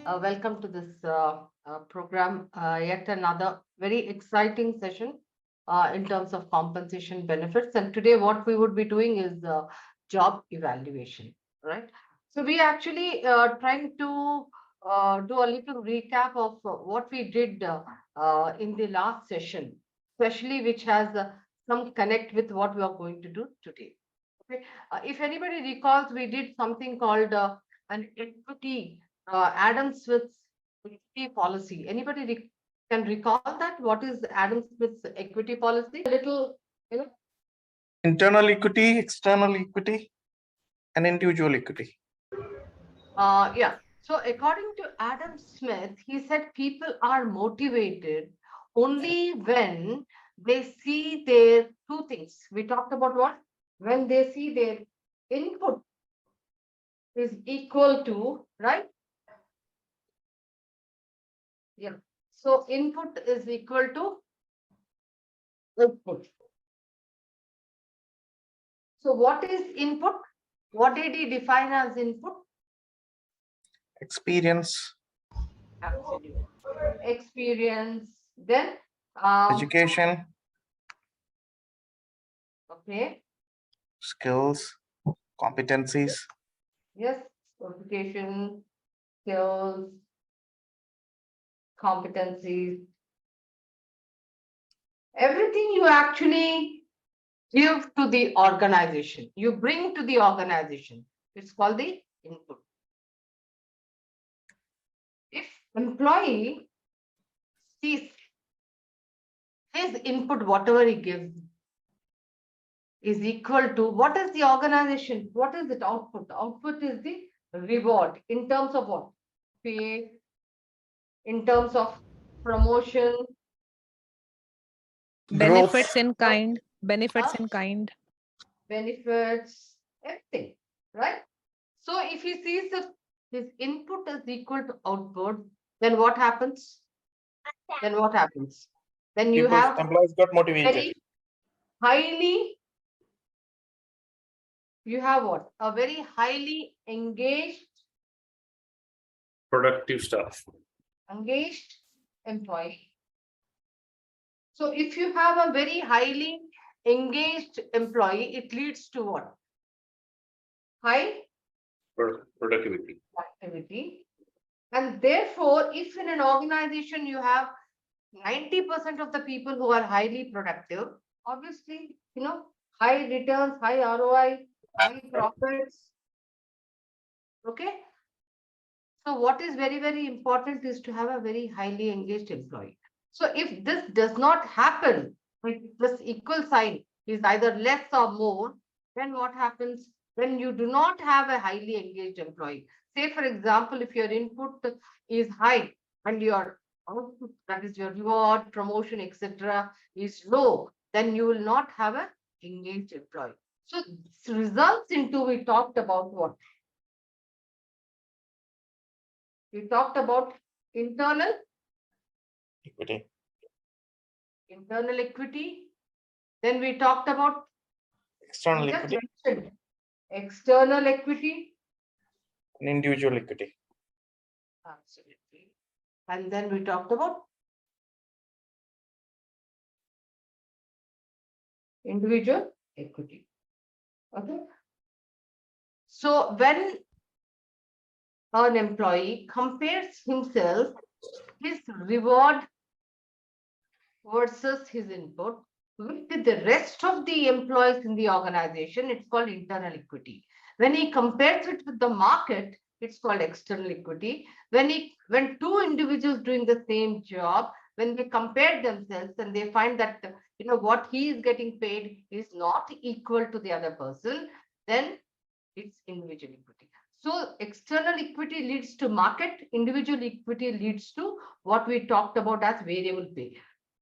Welcome to this program. Yet another very exciting session in terms of compensation benefits. And today, what we would be doing is job evaluation, right? So we actually trying to do a little recap of what we did in the last session, especially which has some connect with what we are going to do today. Okay. If anybody recalls, we did something called an equity Adam Smith's equity policy. Anybody can recall that? What is Adam Smith's equity policy? A little, you know. Internal equity, external equity, and individual equity. Yeah. So according to Adam Smith, he said people are motivated only when they see their two things. We talked about what? When they see their input is equal to, right? Yeah. So input is equal to output. So what is input? What did he define as input? Experience. Absolutely. Experience. Then Education. Okay. Skills. Competencies. Yes. Qualification, skills, competencies. Everything you actually give to the organization, you bring to the organization. It's called the input. If employee sees his input, whatever he gives, is equal to what is the organization? What is it output? Output is the reward in terms of what? Pay, in terms of promotion, Benefits in uh, kind, benefits in kind. benefits, everything, right? So if he sees that his input is equal to output, then what happens? Then what happens? Then you have Employees got motivated. very highly, you have what? A very highly engaged Productive staff. engaged employee. So if you have a very highly engaged employee, it leads to what? High Productivity. activity. And therefore, if in an organization you have 90% of the people who are highly productive, obviously, high returns, high ROI, high profits. Okay. So what is very, very important is to have a very highly engaged employee. So if this does not happen, with this equal sign is either less or more, then what happens? When you do not have a highly engaged employee. Say, for example, if your input is high and your output, that is your reward, promotion, etc., is low, then you will not have a engaged employee. So this results into, we talked about what? We talked about internal Equity. equity. Then we talked about External just equity. mentioned external equity. And individual equity. Absolutely. And then we talked about individual equity. Okay. So when an employee compares himself, his reward versus his input with the rest of the employees in the organization, it's called internal equity. When he compares it with the market, it's called external equity. When two individuals doing the same job, when they compare themselves and they find that what he is getting paid is not equal to the other person, then it's individual equity. So external equity leads to market, individual equity leads to what we talked about as variable pay.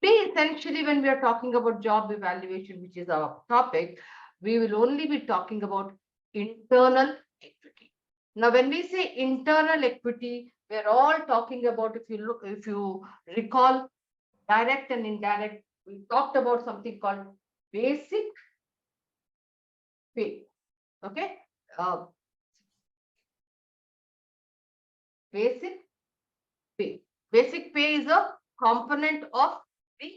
Essentially, when we are talking about job evaluation, which is our topic, we will only be talking about internal equity. Now, when we say internal equity, we're all talking about, if you recall, direct and indirect, we talked about something called basic pay. Okay. Basic pay. Basic pay is a component of the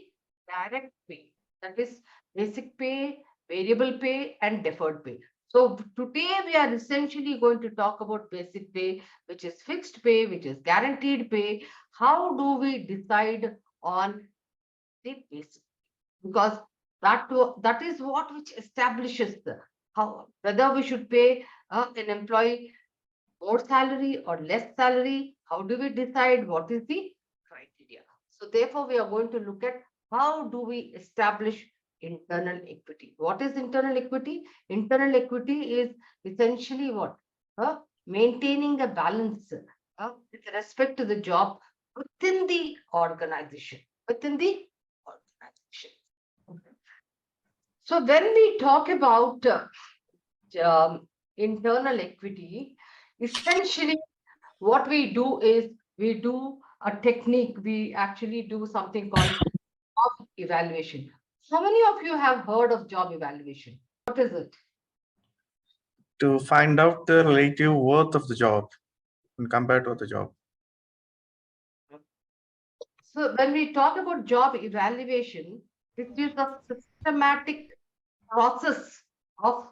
direct pay. That is basic pay, variable pay, and deferred pay. So today we are essentially going to talk about basic pay, which is fixed pay, which is guaranteed pay. How do we decide on the basic? Because that is what which establishes the how whether we should pay an employee more salary or less salary. How do we decide what is the criteria? So therefore, we are going to look at how do we establish internal equity. What is internal equity? Internal equity is essentially what? Maintaining a balance with respect to the job within the organization. Within the organization. So when we talk about internal equity, essentially what we do is we do a technique. We actually do something called job evaluation. How many of you have heard of job evaluation? What is it? To find out the relative worth of the job and compare to the job. So when we talk about job evaluation, this is a systematic process of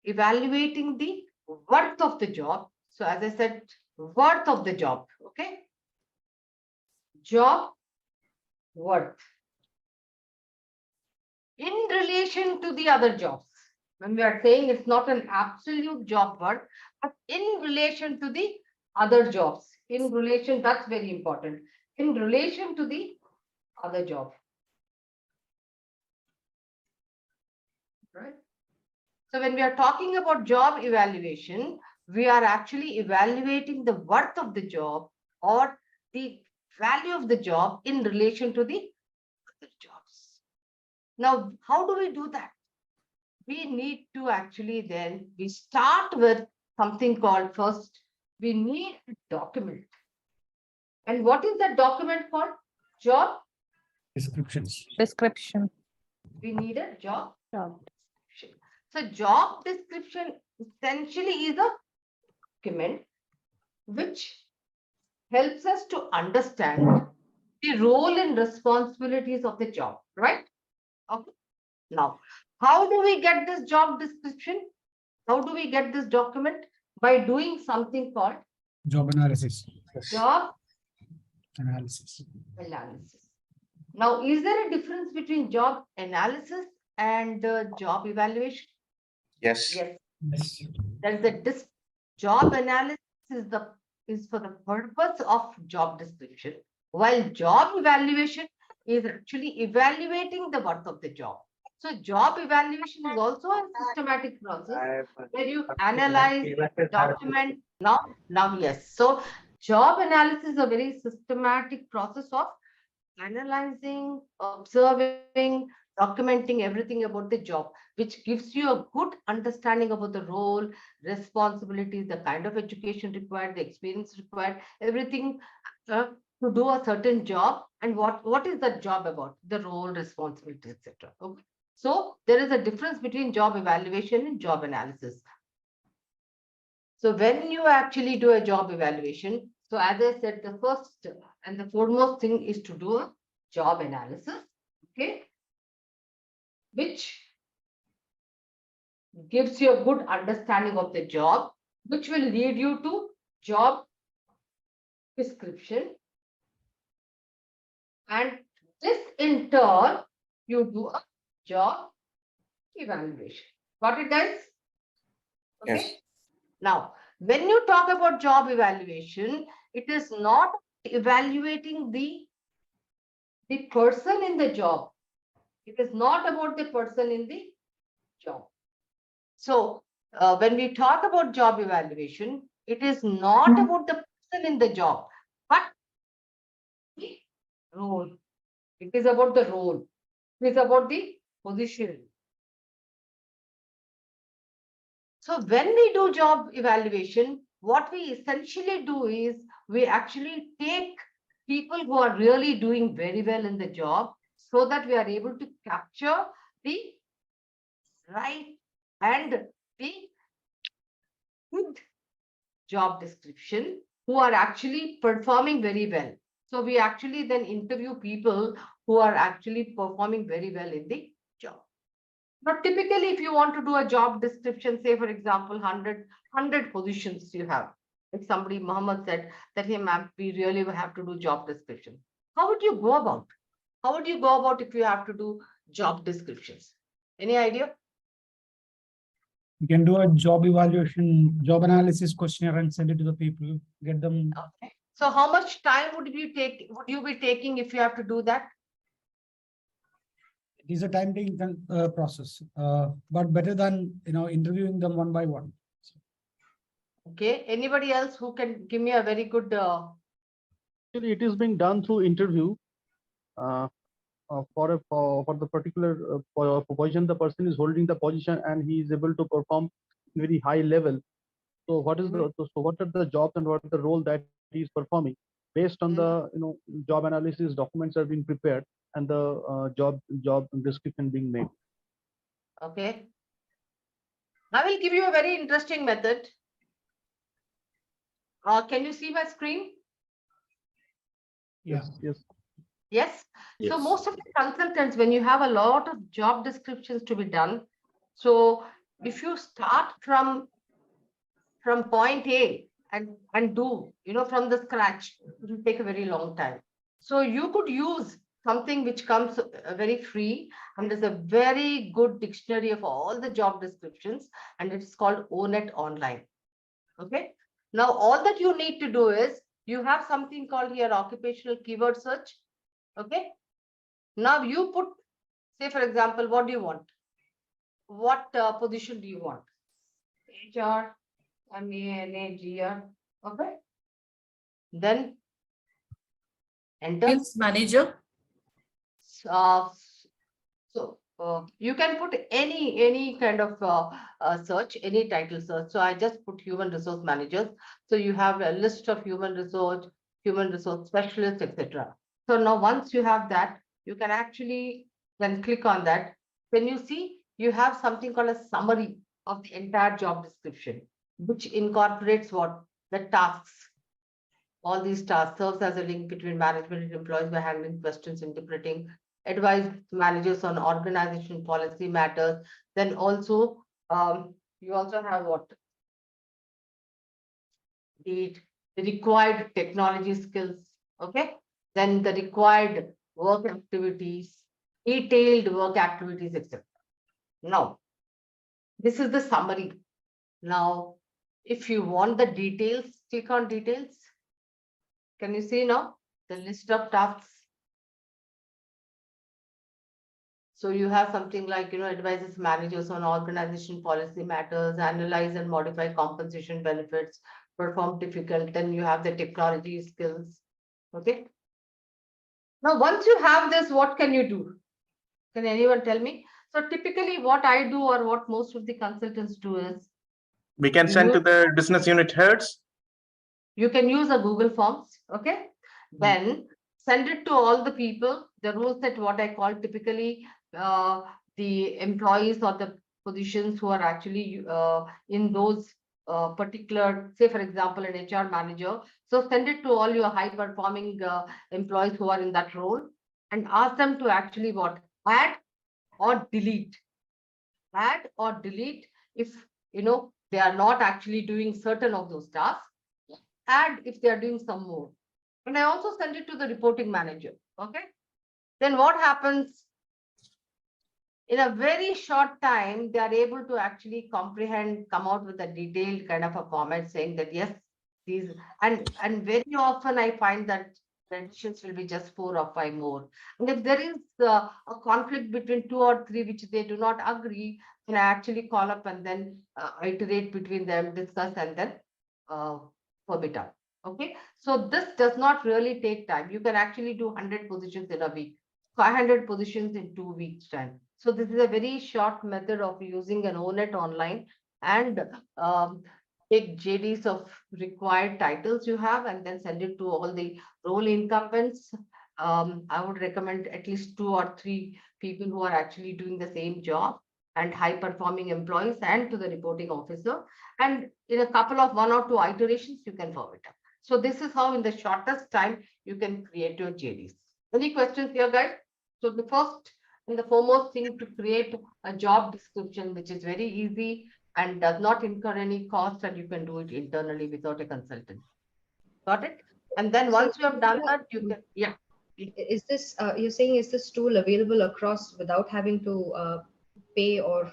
evaluating the worth of the job. So as I said, worth of the job, okay? Job worth in relation to the other jobs. When we are saying it's not an absolute job worth, but in relation to the other jobs. In relation, that's very important. In relation to the other job. Right? So when we are talking about job evaluation, we are actually evaluating the worth of the job or the value of the job in relation to the other jobs. Now, how do we do that? We need to actually then, we start with something called first, we need a document. And what is that document called? Job Descriptions. Description. we need a job description. So job description essentially is a document which helps us to understand the role and responsibilities of the job, right? Okay. Now, how do we get this job description? How do we get this document? By doing something called Job analysis. job Analysis. analysis. Now, is there a difference between job analysis and job evaluation? Yes. Yes, Yes. there's a job analysis is for the purpose of job description, while job evaluation is actually evaluating the worth of the job. So job evaluation is also a systematic process where you analyze, document. Now, yes. So job analysis is a very systematic process of analyzing, observing, documenting everything about the job, which gives you a good understanding about the role, responsibilities, the kind of education required, the experience required, everything to do a certain job, and what is that job about, the role, responsibilities, etc. Okay. So there is a difference between job evaluation and job analysis. So when you actually do a job evaluation, so as I said, the first and the foremost thing is to do a job analysis, okay, which gives you a good understanding of the job, which will lead you to job description. And this in turn, you do a job evaluation. Got it, guys? Okay. Yes. Now, when you talk about job evaluation, it is not evaluating the person in the job. It is not about the person in the job. So, when we talk about job evaluation, it is not about the person in the job, but the role. It is about the role. It is about the position. So when we do job evaluation, what we essentially do is we actually take people who are really doing very well in the job so that we are able to capture the right and the good job description who are actually performing very well. So we actually then interview people who are actually performing very well in the job. Now, typically, if you want to do a job description, say, for example, 100 positions you have, like somebody, Muhammad said that, hey, ma'am, we really have to do job description. How would you go about? How would you go about if you have to do job descriptions? Any idea? You can do a job evaluation, job analysis questionnaire and send it to the people, get them. Okay. So how much time would you be taking if you have to do that? It is a time taking process, but better than, interviewing them one by one. Okay. Anybody else who can give me a very good Actually, it is being done through interview. For the particular position the person is holding the position and he is able to perform very high level. So what is the so what are the jobs and what is the role that he is performing? Based on the job analysis documents are being prepared and the job description being made. Okay. I will give you a very interesting method. Can you see my screen? Yeah. Yes. Yes. So Yes. most of the consultants, when you have a lot of job descriptions to be done, so if you start from point A and do, from the scratch, it will take a very long time. So you could use something which comes very free, and there's a very good dictionary of all the job descriptions, and it's called ONET Online. Okay. Now all that you need to do is you have something called here occupational keyword search. Okay. Now you put, say for example, what do you want? What position do you want? HR, MANAGR. Okay. Then enter. Sales manager. So you can put any kind of search, any title search. So I just put human resource managers. So you have a list of human resource specialists, etc. So now once you have that, you can actually then click on that. When you see, you have something called a summary of the entire job description, which incorporates what? The tasks. All these tasks serves as a link between management and employees by handling questions, interpreting, advise managers on organization policy matters. Then also, you also have what? The required technology skills. Okay. Then the required work activities, detailed work activities, etc. Now, this is the summary. Now, if you want the details, click on details. Can you see now the list of tasks? So you have something like, advises managers on organization policy matters, analyze and modify compensation benefits, perform difficult, then you have the technology skills. Okay. Now, once you have this, what can you do? Can anyone tell me? So typically what I do or what most of the consultants do is We can send to the business unit heads. you can use a Google Forms. Okay. Then send it to all the people, the rules that what I call typically the employees or the positions who are actually in those particular, say for example, an HR manager. So send it to all your high performing employees who are in that role and ask them to actually what? Add or delete. Add or delete if they are not actually doing certain of those tasks. Add if they are doing some more. And I also send it to the reporting manager. Okay. Then what happens? In a very short time, they are able to actually comprehend, come out with a detailed kind of a format saying that, yes, these, and very often I find that the additions will be just 4 or 5 more. And if there is a conflict between 2 or 3, which they do not agree, then I actually call up and then iterate between them, discuss, and then firm it up. Okay. So this does not really take time. You can actually do 100 positions in a week, 500 positions in 2 weeks time. So this is a very short method of using an ONET online and take JDs of required titles you have and then send it to all the role incumbents. I would recommend at least 2 or 3 people who are actually doing the same job and high performing employees and to the reporting officer. And in a couple of 1 or 2 iterations, you can forward it up. So this is how in the shortest time you can create your JDs. Any questions here, guys? So the first and the foremost thing to create a job description, which is very easy and does not incur any cost, and you can do it internally without a consultant. Got it? And then once you have done that, you can, yeah. Is this, you're saying, is this tool available across without having to pay or?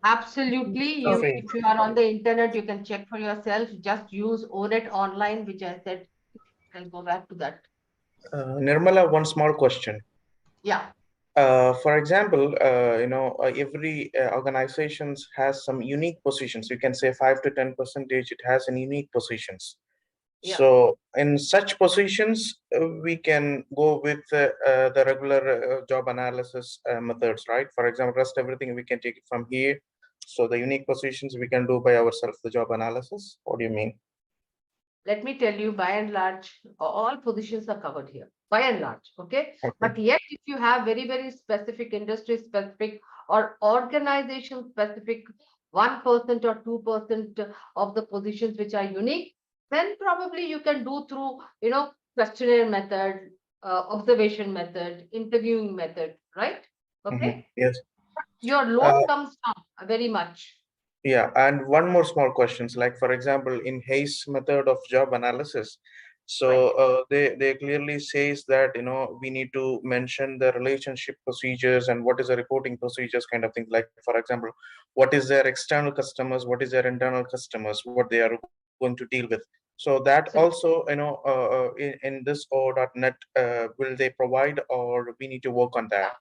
Absolutely. You, Okay. if you are on the internet, you can check for yourself. Just use ONET online, which I said. I'll go back to that. Nirmala, one small question. Yeah. For example, every organizations has some unique positions. You can say 5 to 10%. It has an unique positions. Yeah. So in such positions, we can go with the regular job analysis methods, right? For example, rest everything we can take it from here. So the unique positions we can do by ourselves, the job analysis. What do you mean? Let me tell you, by and large, all positions are covered here, by and large, okay? Okay. But yet, if you have very, very specific, industry specific or organization specific, 1% or 2% of the positions which are unique, then probably you can do through, questionnaire method, observation method, interviewing method, right? Okay. Yes. Your load comes down very much. Yeah, and one more small questions, like for example, in Hayes method of job analysis, so they clearly says that we need to mention the relationship procedures and what is the reporting procedures, kind of things. Like for example, what is their external customers, what is their internal customers, what they are going to deal with. So that also in this O.NET will they provide, or we need to work on that?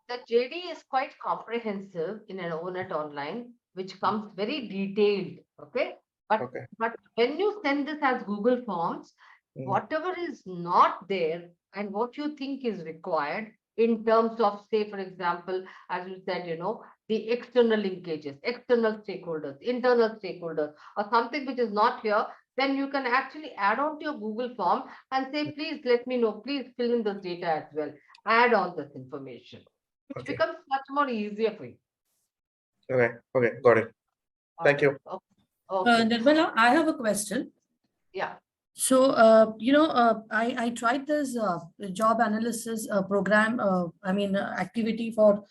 The JD is quite comprehensive in an ONET online, which comes very detailed. Okay. Okay. But when you send this as Google Forms, whatever is not there and what you think is required in terms of, say, for example, as you said, the external linkages, external stakeholders, internal stakeholders, or something which is not here, then you can actually add on to your Google form and say, please let me know, please fill in this data as well, add on this information. It Okay. becomes much more easier for you. Okay, got it. Thank you. Okay. Nirmala, I have a question. Yeah. So, I tried this job analysis program, activity for,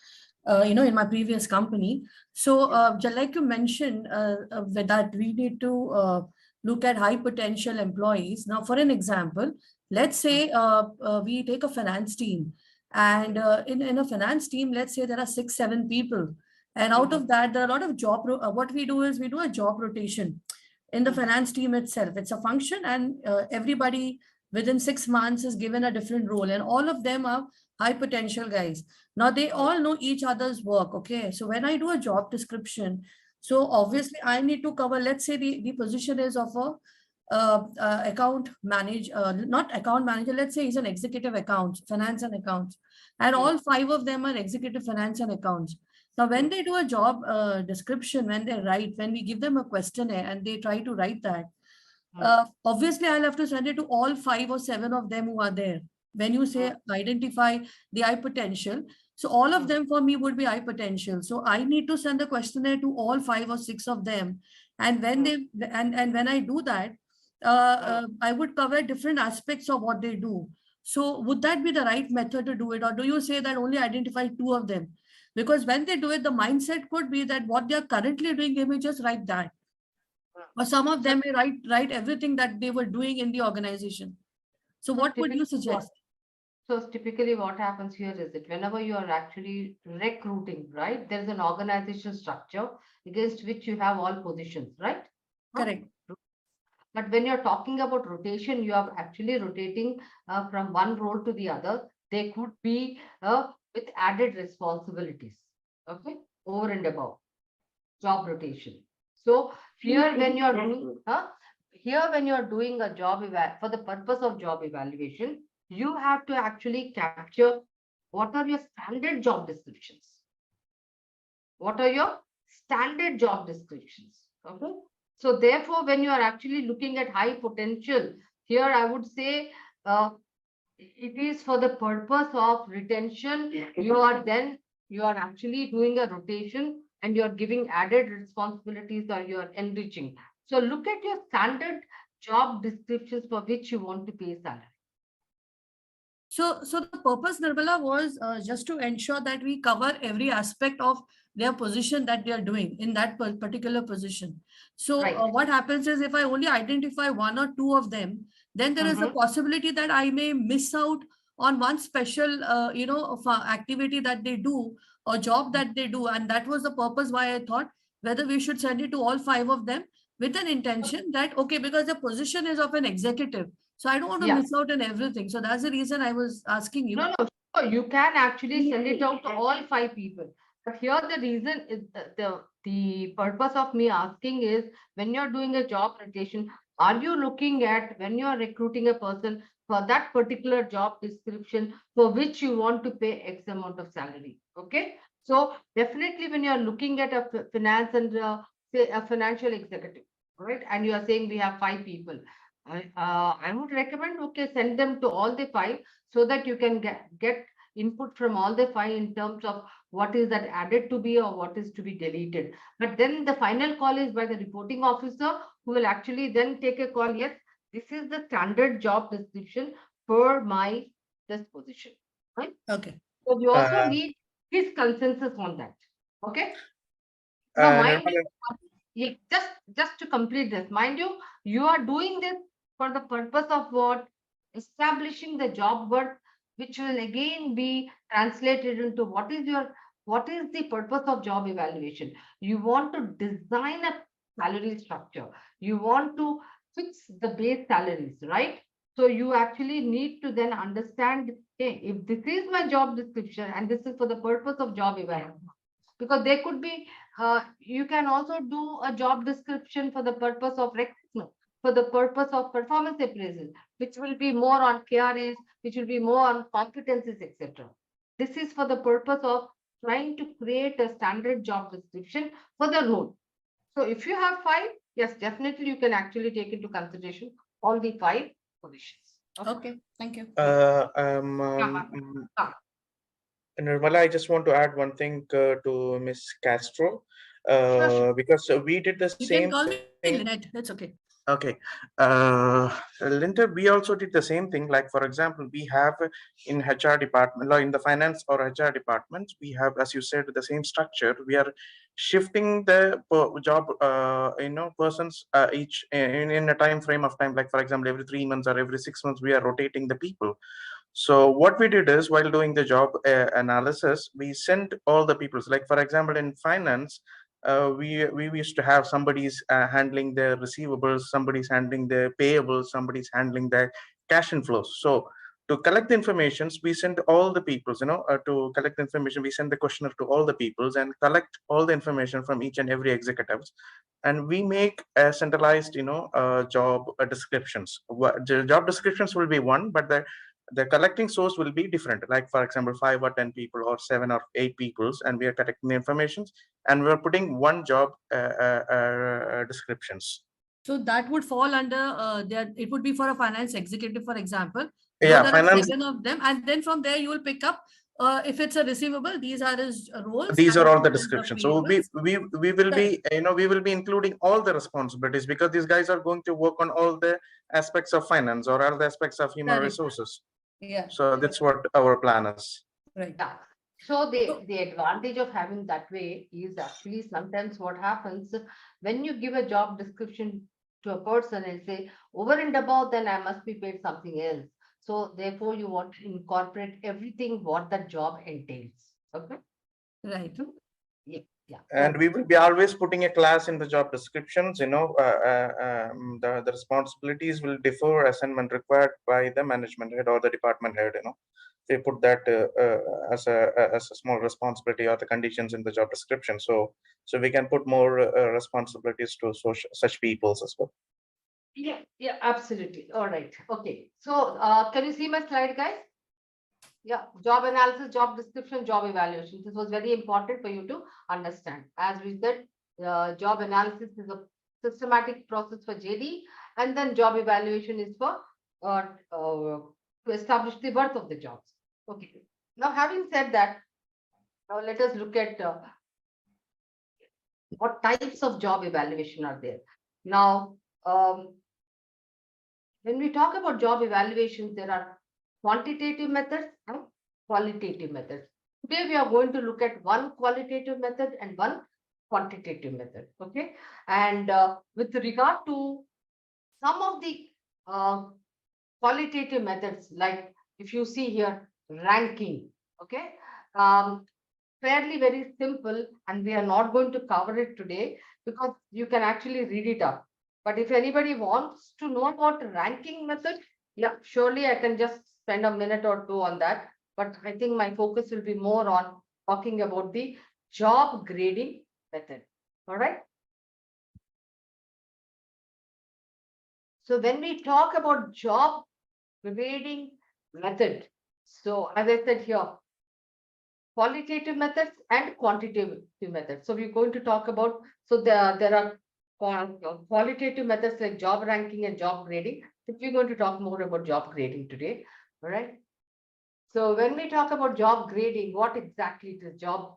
in my previous company. So, just like you mentioned, that we need to look at high potential employees. Now, for an example, let's say we take a finance team, and in a finance team, let's say there are 6, 7 people. And out of that, there are a lot of job, what we do is we do a job rotation in the finance team itself. It's a function, and everybody within 6 months is given a different role, and all of them are high potential guys. Now they all know each other's work. Okay. So when I do a job description, so obviously I need to cover, let's say the position is of a account manager, not account manager, let's say he's an executive accounts, finance and accounts, and all 5 of them are executive finance and accounts. Now, when they do a job description, when we give them a questionnaire and they try to write that, obviously I'll have to send it to all 5 or 7 of them who are there. When you say identify the high potential, so all of them for me would be high potential. So I need to send the questionnaire to all 5 or 6 of them. And when when I do that, I would cover different aspects of what they do. So would that be the right method to do it? Or do you say that only identify 2 of them? Because when they do it, the mindset could be that what they are currently doing, they may just write that. Or some of them may write everything that they were doing in the organization. So what would you suggest? So typically what happens here is that whenever you are actually recruiting, right, there's an organization structure against which you have all positions, right? Correct. But when you're talking about rotation, you are actually rotating from one role to the other. They could be with added responsibilities, okay, over and above job rotation. So here when you're doing a job for the purpose of job evaluation, you have to actually capture what are your standard job descriptions. What are your standard job descriptions? Okay. So therefore, when you are actually looking at high potential, here I would say it is for the purpose of retention. You are actually doing a rotation and you are giving added responsibilities, or you are enriching. So look at your standard job descriptions for which you want to pay salary? So the purpose, Nirmala, was just to ensure that we cover every aspect of their position that they are doing in that particular position. So Right. what happens is if I only identify one or two of them, then there is a possibility that I may miss out on one special, activity that they do or job that they do. And that was the purpose why I thought whether we should send it to all five of them with an intention that, okay, because the position is of an executive. So I don't want to Yeah. miss out on everything. So that's the reason I was asking you. No, you can actually send it out to all five people. But here the reason is the purpose of me asking is when you're doing a job rotation, are you looking at when you're recruiting a person for that particular job description for which you want to pay X amount of salary? Okay. So definitely when you're looking at a finance and say a financial executive, right? And you are saying we have five people. I would recommend, okay, send them to all the five so that you can get input from all the five in terms of what is that added to be or what is to be deleted. But then the final call is by the reporting officer who will actually then take a call. Yes, this is the standard job description for this position. Right? Okay. So you also Uh, need his consensus on that. Okay. Now, mind Nirmala, you, just to complete this, mind you are doing this for the purpose of what? Establishing the job worth, which will again be translated into what is the purpose of job evaluation. You want to design a salary structure. You want to fix the base salaries, right? So you actually need to then understand, hey, if this is my job description and this is for the purpose of job evaluation, because there could be you can also do a job description for the purpose of recruitment, for the purpose of performance appraisal, which will be more on KRAs, which will be more on competencies, etc. This is for the purpose of trying to create a standard job description for the role. So if you have five, yes, definitely you can actually take into consideration all the five positions. Okay. Thank you. Nirmala, I just want to add one thing to Miss Castro, Sure. because we did the You same can call me thing. Lynette. That's okay. Okay. Linda, we also did the same thing. Like, for example, we have in HR department, or in the finance or HR departments, we have, as you said, the same structure. We are shifting the job, persons each in a time frame of time. Like, for example, every 3 months or every 6 months, we are rotating the people. So what we did is, while doing the job analysis, we sent all the people. Like, for example, in finance, we used to have somebody's handling the receivables, somebody's handling the payables, somebody's handling the cash inflows. So to collect the informations, we send all the peoples, to collect the information, we send the questionnaire to all the peoples and collect all the information from each and every executives. And we make a centralized, job descriptions. The job descriptions will be one, but the collecting source will be different. Like, for example, 5 or 10 people or 7 or 8 peoples, and we are collecting the informations and we're putting one job descriptions. So that would fall under it would be for a finance executive, for example. Yeah, there finance. are 7 of them, and then from there you will pick up if it's a receivable, these are his roles. These are all the and descriptions. So we will be, we will be including all the responsibilities, because these guys are going to work on all the aspects of finance or all the aspects of human resources. Yeah. So that's what our plan is. Right. Yeah. So the advantage of having that way is actually sometimes what happens when you give a job description to a person and say over and above, then I must be paid something else. So therefore you want to incorporate everything what that job entails. Okay. Right. Yeah. Yeah. And we will be always putting a class in the job descriptions. The responsibilities will differ as and when required by the management head or the department head. They put that as a small responsibility or the conditions in the job description. So we can put more responsibilities to such peoples as well. Yeah, absolutely. All right. Okay. So can you see my slide, guys? Yeah, job analysis, job description, job evaluation. This was very important for you to understand. As we said, job analysis is a systematic process for JD, and then job evaluation is for to establish the worth of the jobs. Okay. Now, having said that, now let us look at what types of job evaluation are there. Now, when we talk about job evaluations, there are quantitative methods and qualitative methods. Today, we are going to look at one qualitative method and one quantitative method. Okay. And with regard to some of the qualitative methods, like if you see here, ranking. Okay. Fairly very simple, and we are not going to cover it today because you can actually read it up. But if anybody wants to know about ranking method, yeah, surely I can just spend a minute or two on that. But I think my focus will be more on talking about the job grading method. All right. So when we talk about job grading method, so as I said here, qualitative methods and quantitative methods. So we're going to talk about, so there are qualitative methods like job ranking and job grading. We're going to talk more about job grading today. All right. So when we talk about job grading, what exactly is job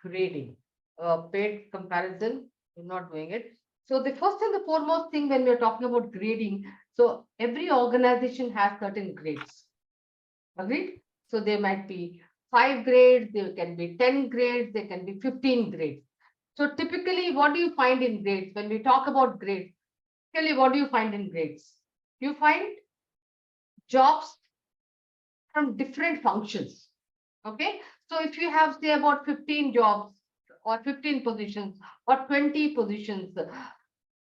grading? Paid comparison, we're not doing it. So the first and the foremost thing when we're talking about grading, so every organization has certain grades. Agreed? So there might be 5 grades, there can be 10 grades, there can be 15 grades. So typically, what do you find in grades? When we talk about grades, typically what do you find in grades? You find jobs from different functions. Okay. So if you have, say, about 15 jobs or 15 positions or 20 positions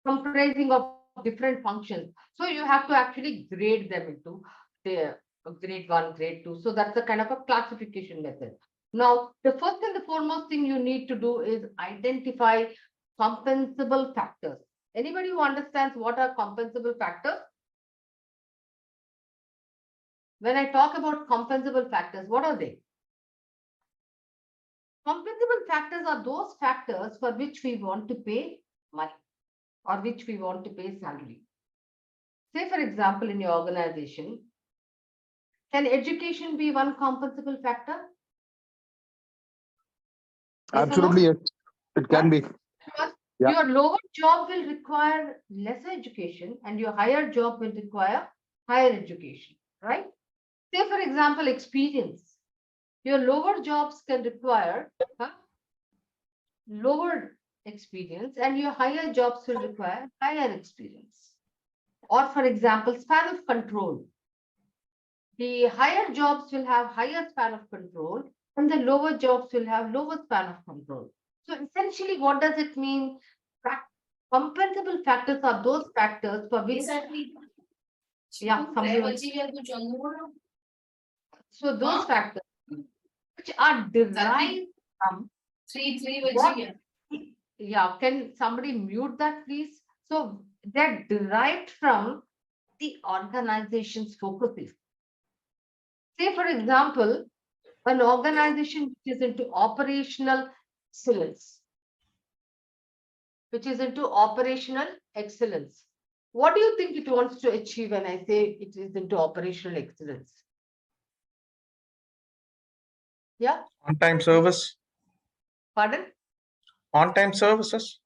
comprising of different functions, so you have to actually grade them into the grade 1, grade 2. So that's a kind of a classification method. Now, the first and the foremost thing you need to do is identify compensable factors. Anybody who understands what are compensable factors? When I talk about compensable factors, what are they? Compensable factors are those factors for which we want to pay money or which we want to pay salary. Say, for example, in your organization, can education be one compensable factor? Yes or no? Absolutely, yes. It can be. Because Yeah. your lower job will require lesser education and your higher job will require higher education, right? Say, for example, experience. Your lower jobs can require lower experience and your higher jobs will require higher experience. Or for example, span of control. The higher jobs will have higher span of control and the lower jobs will have lower span of control. So essentially, what does it mean? Compensable factors are those factors for which, yeah, so those factors which are derived from what, yeah, can somebody mute that, please? So they're derived from the organization's focuses. Say, for example, an organization which is into operational excellence, which is into operational excellence. What do you think it wants to achieve when I say it is into operational excellence? Yeah, On-time service, pardon? on-time services.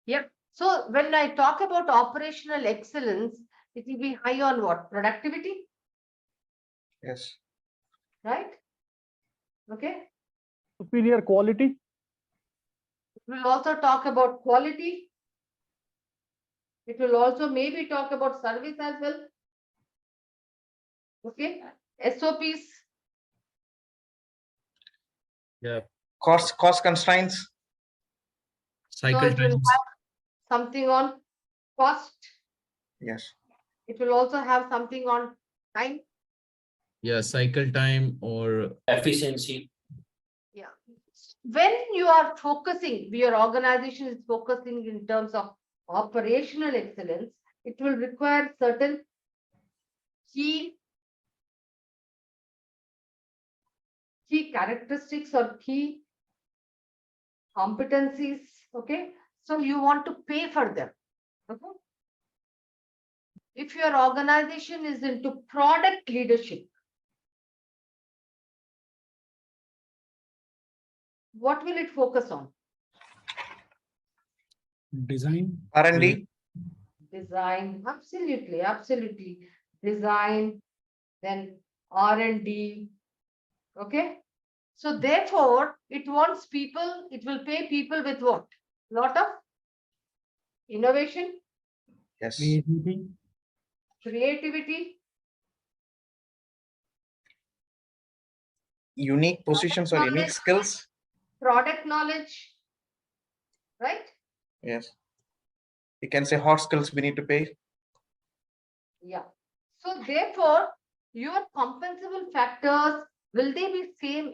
Yep. So when I talk about operational excellence, it will be high on what? Productivity, Yes. right? Okay. Superior quality. We'll also talk about quality. It will also maybe talk about service as well. Okay. SOPs. Yeah. Cost constraints. So Cycle it will times. have something on cost. Yes. It will also have something on time. Yeah, cycle time or efficiency. Yeah. When you are focusing, your organization is focusing in terms of operational excellence, it will require certain key characteristics or key competencies. Okay. So you want to pay for them. Okay. If your organization is into product leadership, what will it focus on? Design. R&D. design, absolutely, absolutely. Design, then R&D, okay? So therefore, it wants people, it will pay people with what? Lot of innovation, Yes. Creativity, creativity, Unique positions or unique knowledge. skills. Product knowledge, right? Yes. You can say hard skills we need to pay. Yeah. So therefore, your compensable factors, will they be same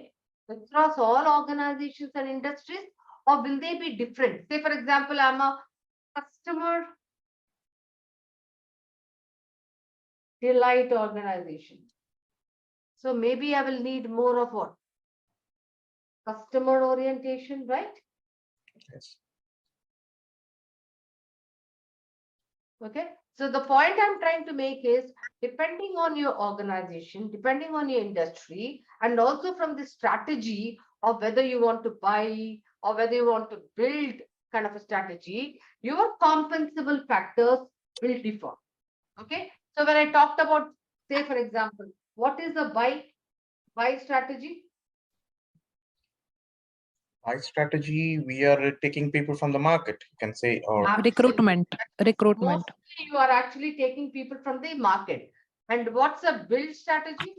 across all organizations and industries, or will they be different? Say, for example, I'm a customer delight organization. So maybe I will need more of what? Customer orientation, right? Yes. Okay. So the point I'm trying to make is, depending on your organization, depending on your industry, and also from the strategy of whether you want to buy or whether you want to build kind of a strategy, your compensable factors will differ. Okay. So when I talked about, say, for example, what is a buy strategy? By strategy, we are taking people from the market, you can say, or Recruitment. Recruitment. Mostly you are actually taking people from the market. And what's a build strategy?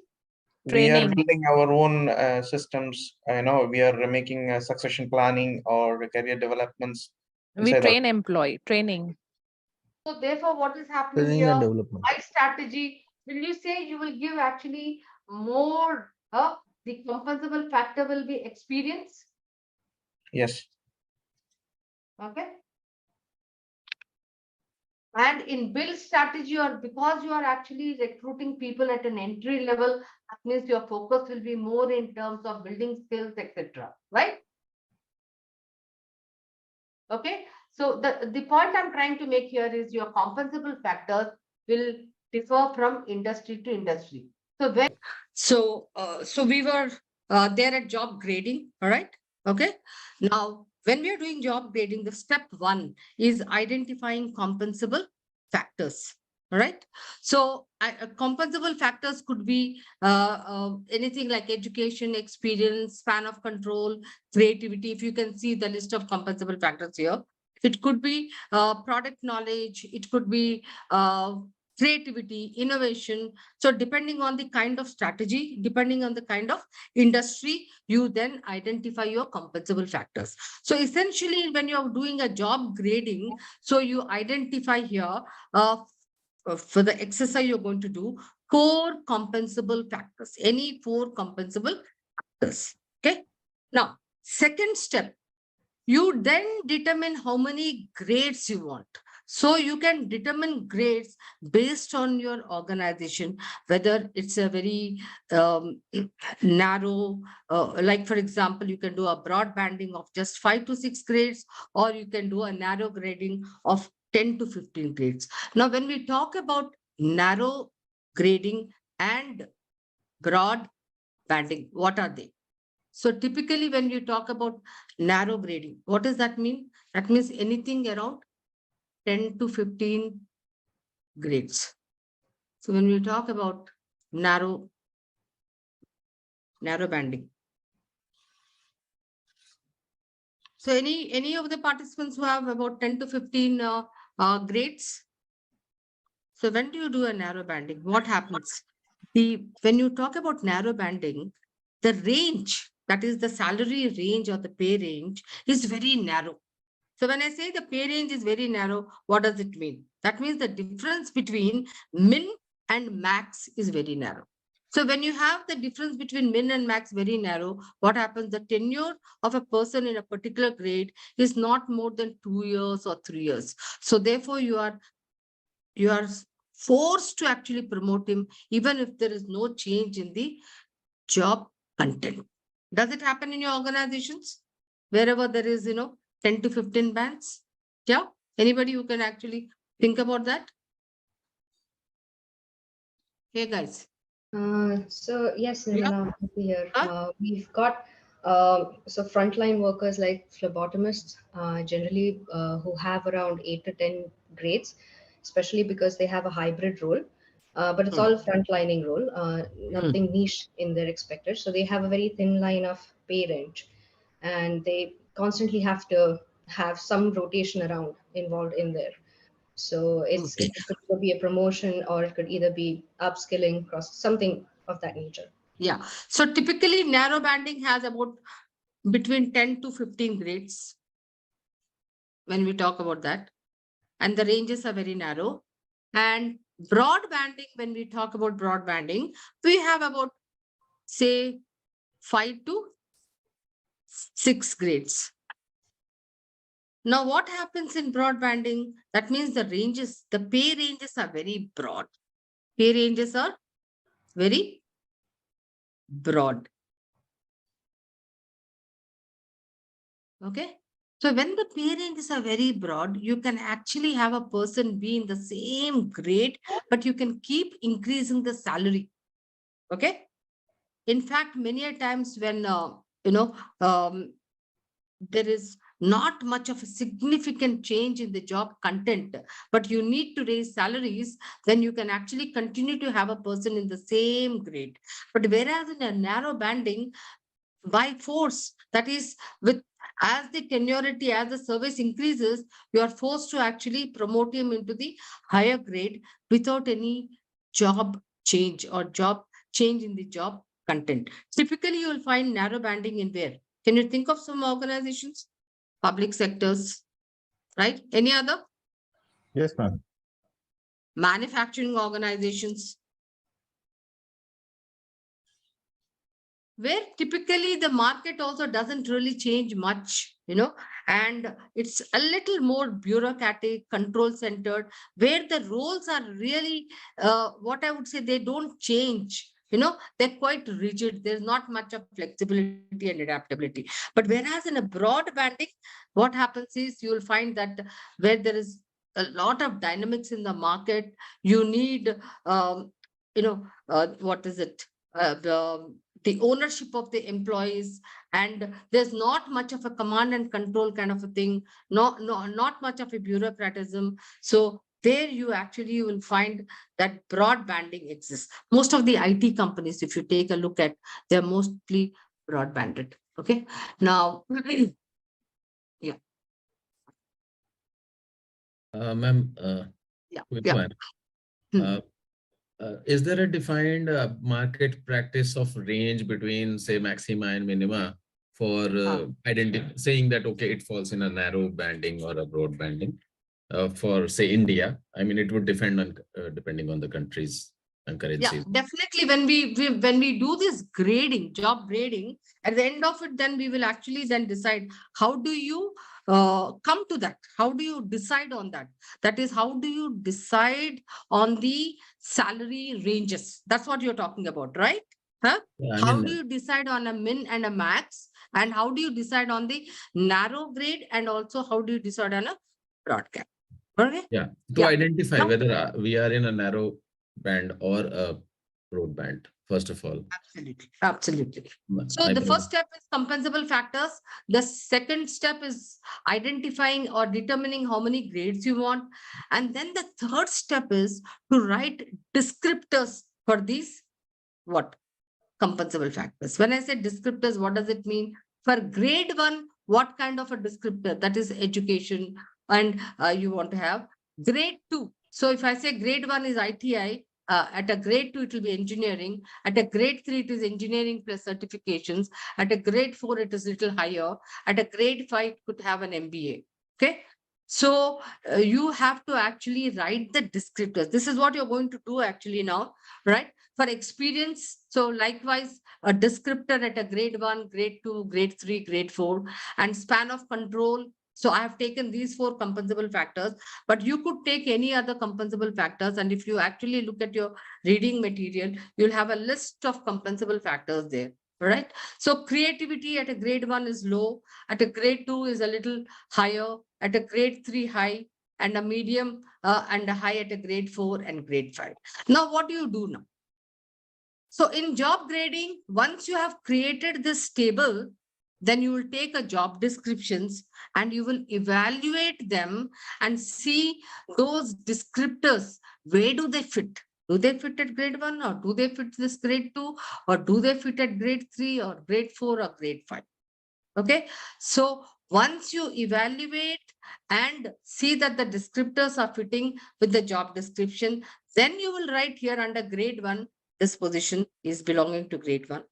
we are Training. building our own systems. We are making succession planning or career developments We inside train employee. Training. So therefore, what is happening Training and here? development. By strategy, will you say you will give actually more, the compensable factor will be experience? Yes. Okay. And in build strategy, or because you are actually recruiting people at an entry level, that means your focus will be more in terms of building skills, etc. Right? Okay. So the point I'm trying to make here is your compensable factors will differ from industry to industry. So when So we were there at job grading, all right? Okay. Now, when we are doing job grading, the step one is identifying compensable factors, all right? So compensable factors could be anything like education, experience, span of control, creativity. If you can see the list of compensable factors here, it could be product knowledge, it could be creativity, innovation. So depending on the kind of strategy, depending on the kind of industry, you then identify your compensable factors. So essentially, when you're doing a job grading, so you identify here for the exercise you're going to do, 4 compensable factors, any 4 compensable factors. Okay. Now, second step, you then determine how many grades you want. So you can determine grades based on your organization, whether it's a very narrow, like for example, you can do a broad banding of just 5 to 6 grades, or you can do a narrow grading of 10 to 15 grades. Now, when we talk about narrow grading and broad banding, what are they? So typically when you talk about narrow grading, what does that mean? That means anything around 10 to 15 grades. So when we talk about narrow banding. So any of the participants who have about 10 to 15 grades? So when do you do a narrow banding? What happens? When you talk about narrow banding, the range, that is the salary range or the pay range, is very narrow. So when I say the pay range is very narrow, what does it mean? That means the difference between min and max is very narrow. So when you have the difference between min and max very narrow, what happens? The tenure of a person in a particular grade is not more than 2 years or 3 years. So therefore you are forced to actually promote him, even if there is no change in the job content. Does it happen in your organizations? Wherever there is, 10 to 15 bands? Yeah. Anybody who can actually think about that? Hey, guys. So yes, Yeah. Nirmala, I'm here. Huh? We've got so frontline workers like phlebotomists, generally who have around 8 to 10 grades. especially because they have a hybrid role. But it's all frontlining role, nothing niche in their expected. So they have a very thin line of pay range, and they constantly have to have some rotation around involved in there. So it could either be a promotion or it could either be upskilling, cross something of that nature. Yeah. So typically narrow banding has about between 10 to 15 grades when we talk about that. And the ranges are very narrow. And broad banding, when we talk about broad banding, we have about, say, 5 to 6 grades. Now, what happens in broad banding? That means the ranges, the pay ranges are very broad. Pay ranges are very broad. Okay. So when the pay ranges are very broad, you can actually have a person be in the same grade, but you can keep increasing the salary. Okay. In fact, many a times when, there is not much of a significant change in the job content, but you need to raise salaries, then you can actually continue to have a person in the same grade. But whereas in a narrow banding, by force, that is with as the tenuity, as the service increases, you are forced to actually promote him into the higher grade without any job change or job change in the job content. Typically, you will find narrow banding in where? Can you think of some organizations? Public sectors, right? Any other? Yes, ma'am. Manufacturing organizations, where typically the market also doesn't really change much, and it's a little more bureaucratic, control centered, where the roles are really, what I would say, they don't change. They're quite rigid. There's not much of flexibility and adaptability. But whereas in a broad banding, what happens is you'll find that where there is a lot of dynamics in the market, you need, what is it? The ownership of the employees, and there's not much of a command and control kind of a thing, not much of a bureaucratism. So there you will find that broad banding exists. Most of the IT companies, if you take a look at, they're mostly broad banded. Okay. Now, yeah. Ma'am, quick one. Is there a defined market practice of range between, say, maxima and minima for saying that, okay, it falls in a narrow banding or a broad banding for, say, India? I mean, it would depend on depending on the countries and currencies. Yeah, definitely. When we do this grading, job grading, at the end of it, then we will actually then decide how do you come to that? How do you decide on that? That is, how do you decide on the salary ranges? That's what you're talking about, right? Huh? Yeah, How do you decide on a min and a max? And how do you decide on the narrow grade? And also, how do you decide on a broad cap? Okay. Yeah, to identify whether we are in a narrow band or a broad band, first of all. Absolutely. So the first step is compensable factors. The second step is identifying or determining how many grades you want. And then the third step is to write descriptors for these compensable factors. When I say descriptors, what does it mean? For grade 1, what kind of a descriptor? That is education, and you want to have grade 2. So if I say grade 1 is ITI, at a grade 2, it will be engineering. At a grade 3, it is engineering plus certifications. At a grade 4, it is little higher. At a grade 5, it could have an MBA. Okay. So you have to actually write the descriptors. This is what you're going to do actually now, right? For experience. So likewise, a descriptor at a grade 1, grade 2, grade 3, grade 4, and span of control. So I have taken these 4 compensable factors, but you could take any other compensable factors. And if you actually look at your reading material, you'll have a list of compensable factors there, right? So creativity at a grade 1 is low, at a grade 2 is a little higher, at a grade 3 high, and a medium and a high at a grade 4 and grade 5. Now, what do you do now? So in job grading, once you have created this table, then you will take a job descriptions and you will evaluate them and see those descriptors. Where do they fit? Do they fit at grade 1 or do they fit this grade 2 or do they fit at grade 3 or grade 4 or grade 5? Okay. So once you evaluate and see that the descriptors are fitting with the job description, then you will write here under grade 1, this position is belonging to grade 1.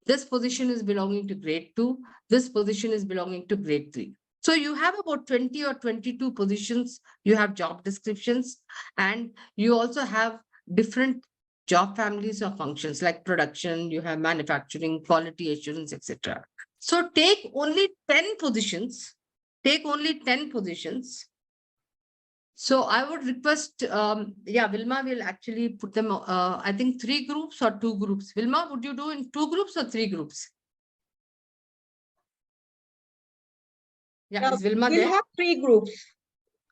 This position is belonging to grade 2. This position is belonging to grade 3. So you have about 20 or 22 positions. You have job descriptions and you also have different job families or functions like production, you have manufacturing, quality assurance, etc. So take only 10 positions. Take only 10 positions. So I would request, Vilma will actually put them, I think 3 groups or 2 groups. Vilma, would you do in 2 groups or 3 groups? Yeah, is Vilma We'll there? have 3 groups.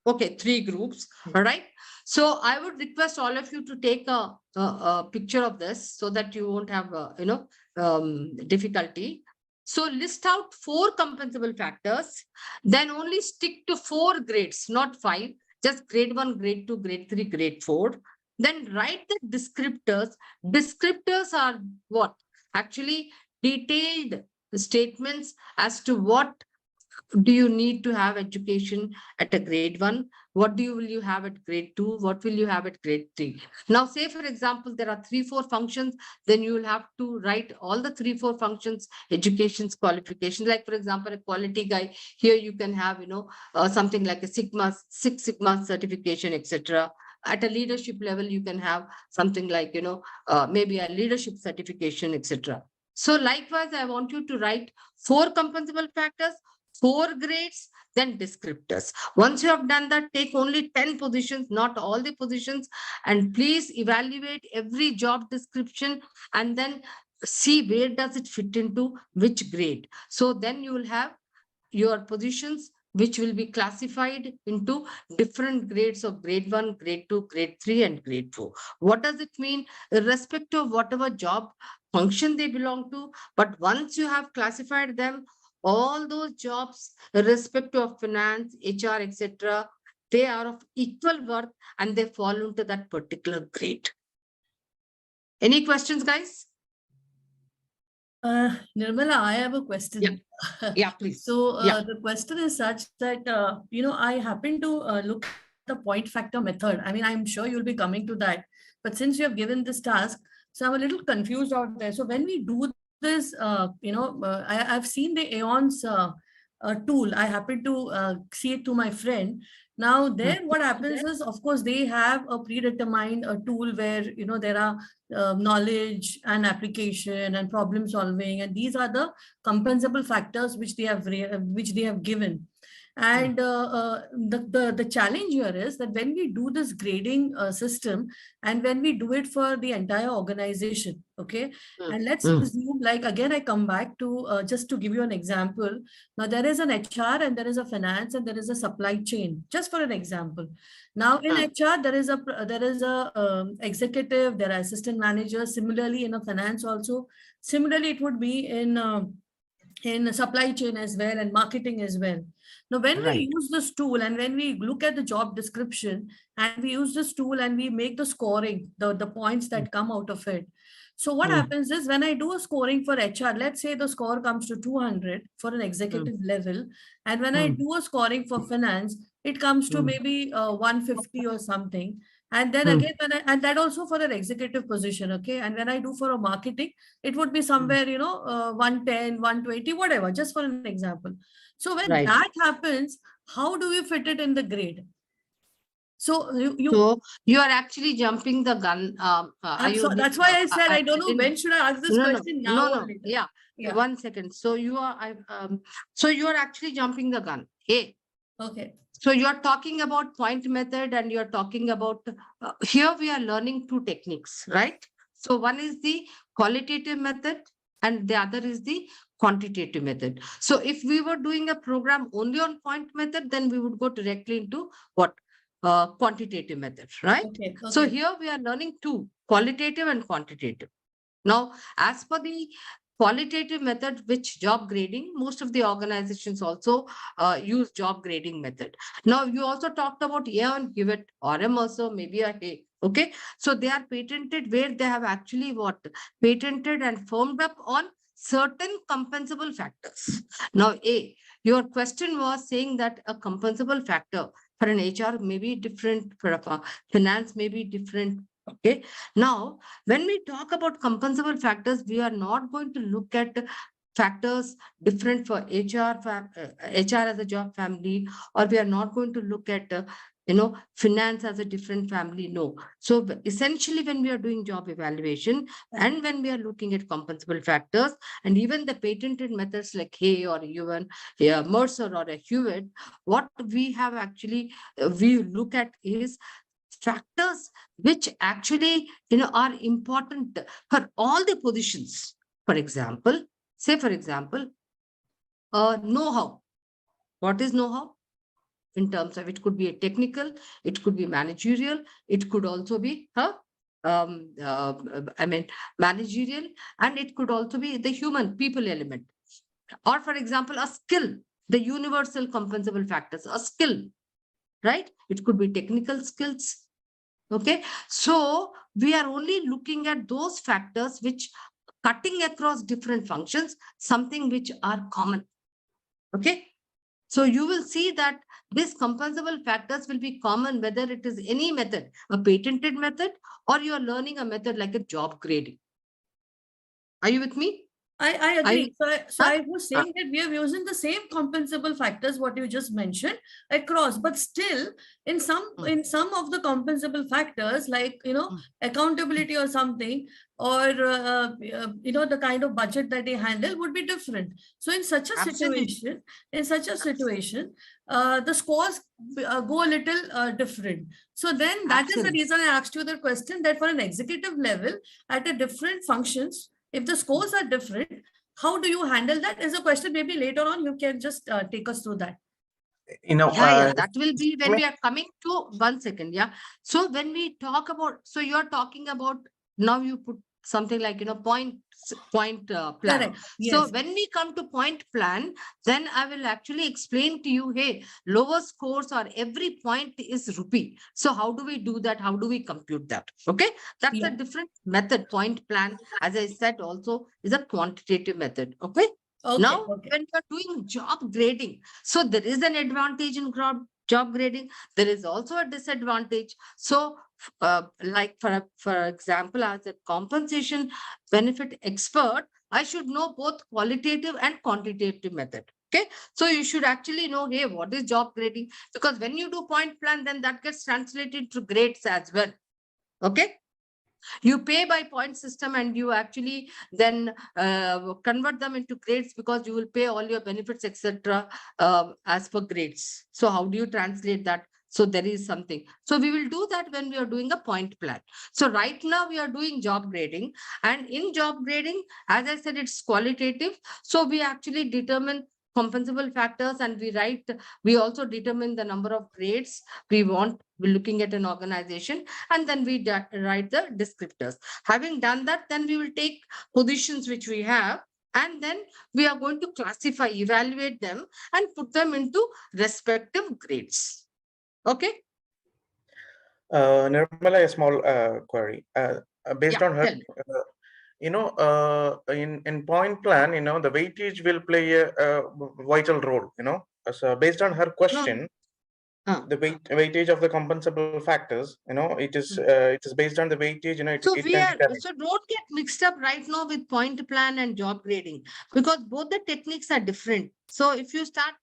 Okay, 3 groups. All right. So I would request all of you to take a picture of this so that you won't have, difficulty. So list out 4 compensable factors, then only stick to 4 grades, not 5. Just grade 1, grade 2, grade 3, grade 4. Then write the descriptors. Descriptors are what? Actually, detailed statements as to what do you need to have education at a grade 1? What will you have at grade 2? What will you have at grade 3? Now, say, for example, there are 3-4 functions, then you will have to write all the 3-4 functions, educations, qualifications. Like, for example, a quality guy, here you can have, something like a Six Sigma certification, etc. At a leadership level, you can have something like, maybe a leadership certification, etc. So likewise, I want you to write 4 compensable factors, 4 grades, then descriptors. Once you have done that, take only 10 positions, not all the positions, and please evaluate every job description and then see where does it fit into which grade. So then you will have your positions which will be classified into different grades of grade 1, grade 2, grade 3, and grade 4. What does it mean? Irrespective of whatever job function they belong to, but once you have classified them, all those jobs, irrespective of finance, HR, etc., they are of equal worth and they fall into that particular grade. Any questions, guys? Nirmala, I have a question. Yeah, please. So Yeah. the question is such that, I happen to look at the point factor method. I mean, I'm sure you'll be coming to that. But since you have given this task, so I'm a little confused out there. So when we do this, I've seen the Aeon's tool. I happen to see it to my friend. Now, then what happens is, of course, they have a predetermined tool where, there are knowledge and application and problem solving, and these are the compensable factors which they have given. And the challenge here is that when we do this grading system and when we do it for the entire organization, okay, and let's assume, like, again, I come back to just to give you an example. Now, there is an HR and there is a finance and there is a supply chain, just for an example. Now, in HR, there is a executive, there are assistant managers. Similarly, in a finance also. Similarly, it would be in supply chain as well and marketing as well. Now, when we use this tool and when we look at the job description and we use this tool and we make the scoring, the points that come out of it. So what happens is when I do a scoring for HR, let's say the score comes to 200 for an executive level. And when I do a scoring for finance, it comes to maybe 150 or something. And then again, and that also for an executive position, okay? And when I do for a marketing, it would be somewhere, 110, 120, whatever, just for an example. So when that happens, how do you fit it in the grade? So you are actually jumping the gun. That's why I said I don't know when should I ask this question now. No. Yeah. 1 second. So you are actually jumping the gun. Hey. Okay. So you are talking about point method and you are talking about here we are learning 2 techniques, right? So one is the qualitative method and the other is the quantitative method. So if we were doing a program only on point method, then we would go directly into what? Quantitative method, right? Okay. So here we are learning 2, qualitative and quantitative. Now, as per the qualitative method, which job grading, most of the organizations also use job grading method. Now, you also talked about on Hewitt or also maybe a Hay. Okay, so they are patented where they have actually what patented and firmed up on certain compensable factors. Now, your question was saying that a compensable factor for an HR may be different, for a finance may be different. Okay. Now, when we talk about compensable factors, we are not going to look at factors different for HR as a job family, or we are not going to look at finance as a different family. No. So essentially, when we are doing job evaluation and when we are looking at compensable factors, and even the patented methods like Hay or even Mercer or a Hewitt, what we have actually we look at is factors which actually are important for all the positions. For example, know-how. What is know-how? In terms of, it could be a technical, it could be managerial, it could also be managerial, and it could also be the human people element. Or for example, a skill, the universal compensable factors, a skill, right? It could be technical skills. Okay, so we are only looking at those factors which cutting across different functions, something which are common. Okay, so you will see that these compensable factors will be common, whether it is any method, a patented method, or you are learning a method like a job grading. Are you with me? I agree. So I was saying that we are using the same compensable factors, what you just mentioned, across, but still in some of the compensable factors, like, accountability or something, or, the kind of budget that they handle would be different. So in such a situation, the scores go a little different. So then that is the reason I asked you the question, that for an executive level at a different functions, if the scores are different, how do you handle that? Is a question maybe later on you can just take us through that. That will be when we are coming to 1 second. Yeah. So when we talk about, so you're talking about, now you put something like, point plan. Correct. Yes. So when we come to point plan, then I will actually explain to you, hey, lower scores or every point is rupee. So how do we do that? How do we compute that? Okay. That's a different method. Point plan, as I said, also is a quantitative method. Okay. Now, when you're doing job grading, so there is an advantage in job grading. There is also a disadvantage. So, like for example, as a compensation benefit expert, I should know both qualitative and quantitative method. Okay, so you should actually know, hey, what is job grading? Because when you do point plan, then that gets translated to grades as well. Okay. You pay by point system and you actually then convert them into grades, because you will pay all your benefits, etc. As per grades. So how do you translate that? So there is something. So we will do that when we are doing a point plan. So right now we are doing job grading, and in job grading, as I said, it's qualitative. So we actually determine compensable factors, and we also determine the number of grades we're looking at an organization, and then we write the descriptors. Having done that, then we will take positions which we have, and then we are going to classify, evaluate them, and put them into respective grades. Okay. Nirmala, a small query. Based on her, in point plan, the weightage will play a vital role. So based on her question, the weightage of the compensable factors, it is based on the weightage. So don't get mixed up right now with point plan and job grading, because both the techniques are different. So if you start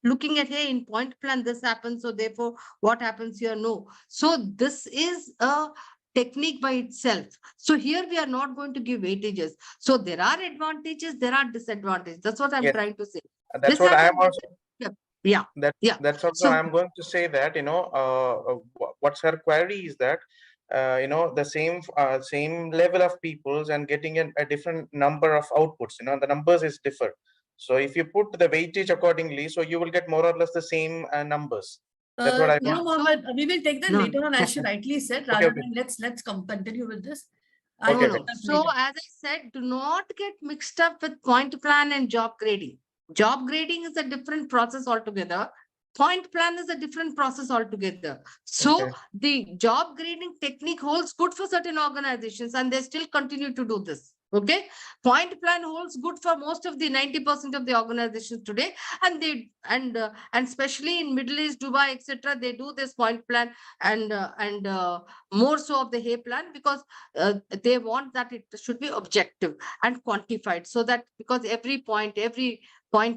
looking at, hey, in point plan this happens, so therefore what happens here? No. So this is a technique by itself. So here we are not going to give weightages. So there are advantages, there are disadvantages. That's what I'm trying to say. That's what I am also. That's also, So I'm going to say that, what's her query is that, the same level of peoples and getting a different number of outputs, the numbers is different. So if you put the weightage accordingly, so you will get more or less the same numbers. That's what I No, Mohammed, we will take that later on, as she rightly said, rather than let's continue with this. I Okay, will okay. do that So later. as I said, do not get mixed up with point plan and job grading. Job grading is a different process altogether. Point plan is a different process altogether. So Okay. the job grading technique holds good for certain organizations and they still continue to do this. Okay. Point plan holds good for most of the 90% of the organizations today. And they and especially in Middle East, Dubai, etc., they do this point plan and more so of the hay plan because they want that it should be objective and quantified so that because every point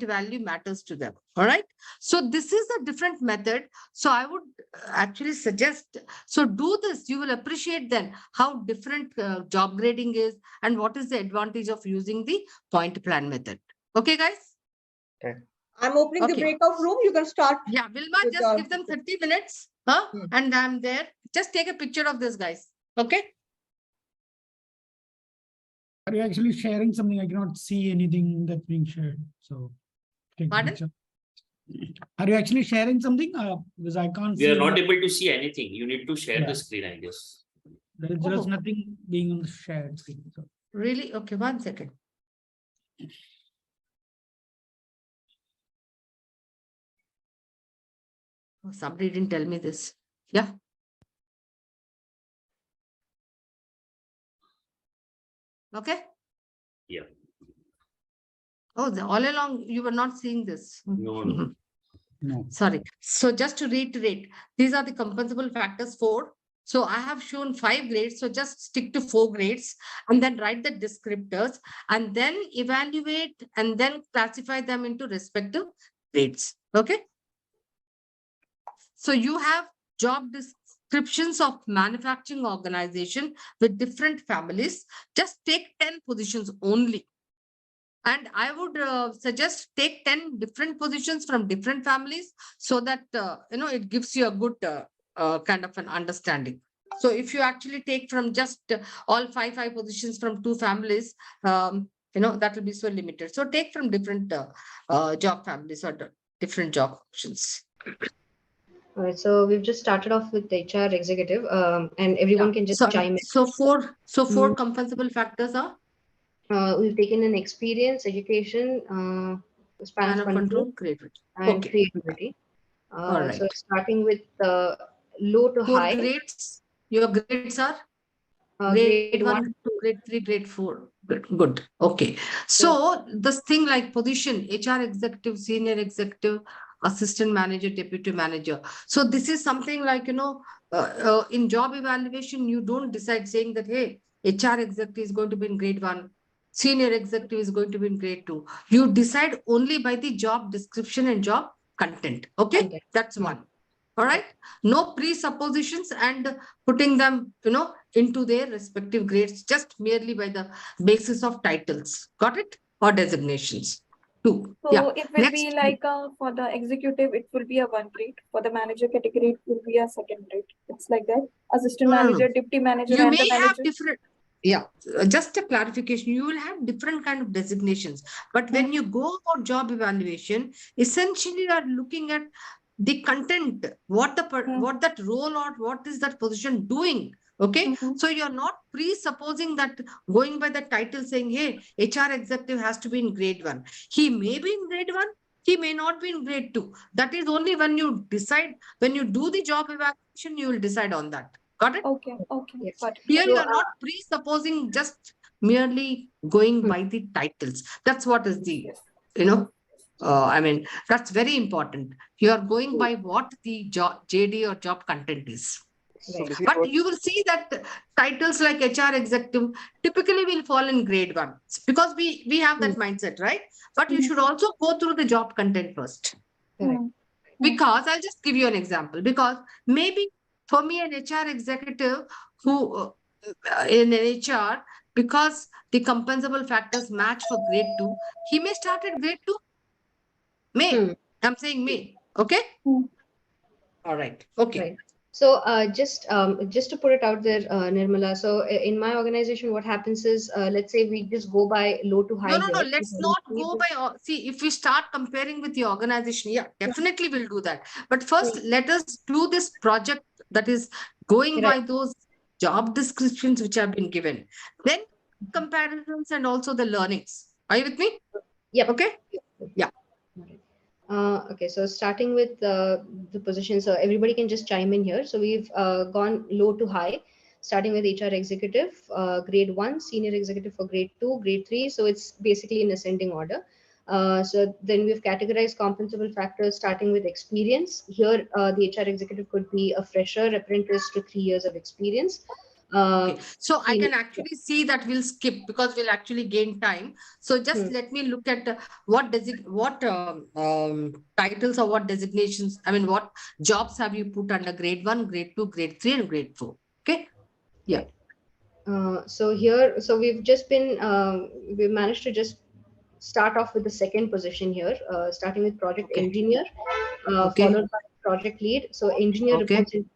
value matters to them. All right. So this is a different method. So I would actually suggest, so do this, you will appreciate then how different job grading is and what is the advantage of using the point plan method. Okay, guys? I'm opening the Okay. breakout room. You can start. Yeah, Vilma, with just your- give them 30 minutes. Huh? Hmm. And I'm there. Just take a picture of this, guys. Okay. Are you actually sharing something? I cannot see anything that's being shared. So. take the Pardon? picture. Are you actually sharing something? Because I can't We see. are not able to see anything. You need to share Yeah. the screen, I guess. There is Oh. nothing being on the shared screen. So. Really? Okay, 1 second. Oh, somebody didn't tell me this. Yeah. Okay. Yeah. Oh, all along you were not seeing this. No, no. No. Sorry. So just to reiterate, these are the compensable factors 4. So I have shown 5 grades. So just stick to 4 grades and then write the descriptors and then evaluate and then classify them into respective grades. Okay. So you have job descriptions of manufacturing organization with different families. Just take 10 positions only. And I would suggest take 10 different positions from different families so that, it gives you a good kind of an understanding. So if you actually take from just all five positions from 2 families, that will be so limited. So take from different job families or different job options. All right, so we've just started off with the HR executive, and everyone can just chime in. So four compensable factors are We've taken an experience, education, span of control, creativity. and Okay. creativity. All right. So starting with low to 4 high. grades. Your grades are Grade grade 1 to grade 3, grade 4. Good. Okay. So this thing like position, HR executive, senior executive, assistant manager, deputy manager. So this is something like, in job evaluation, you don't decide saying that, hey, HR executive is going to be in grade 1. Senior executive is going to be in grade 2. You decide only by the job description and job content. Okay. Content. That's one. All right. No presuppositions and putting them, into their respective grades just merely by the basis of titles. Got it? Or designations. 2. So Yeah. it will Next. be like for the executive, it will be a 1 grade. For the manager category, it will be a 2nd grade. It's like that. Assistant No, no, no. manager, deputy manager, You and may the have manager. different. Yeah, just a clarification. You will have different kind of designations, but when you go about job evaluation, essentially you are looking at the content, what what that role or what is that position doing. Okay, so you're not presupposing that going by the title saying, hey, HR executive has to be in grade 1. He may be in grade 1. He may not be in grade 2. That is only when you decide, when you do the job evaluation, you will decide on that. Got it? Okay. Yes. Got it. Here you So, are not presupposing, just merely going by the titles. That's what is the, that's very important. You are going by what the job, JD or job content is. Right. But you will see that titles like HR executive typically will fall in grade 1 because we have that mindset, right? But you should also go through the job content first. Correct. Because I'll just give you an example. Because maybe for me, an HR executive who in an HR, because the compensable factors match for grade 2, he may start at grade 2. May. I'm saying may. Okay. All right. Okay. Right. So just to put it out there, Nirmala. So in my organization, what happens is, let's say we just go by low to high. No. here. Let's not go by. See, if we start comparing with the organization, yeah, definitely we'll do that. But first, let us do this project that is going by those job descriptions which have been given, then comparisons and also the learnings. Are you with me? Yep. Okay. Yeah. Okay, so starting with the position, so everybody can just chime in here. So we've gone low to high, starting with HR executive, grade 1, senior executive for grade 2, grade 3. So it's basically in ascending order. So then we've categorized compensable factors starting with experience. Here, the HR executive could be a fresher, apprentice to 3 years of experience. Okay. So I senior- can actually see that we'll skip because we'll actually gain time. So just let me look at what titles or what designations, I mean, what jobs have you put under grade 1, grade 2, grade 3, and grade 4? Okay. Yeah. So here, so we've just been, we've managed to just start off with the second position here, starting with project Okay. engineer, Okay. followed by project lead. So engineer Okay. reports into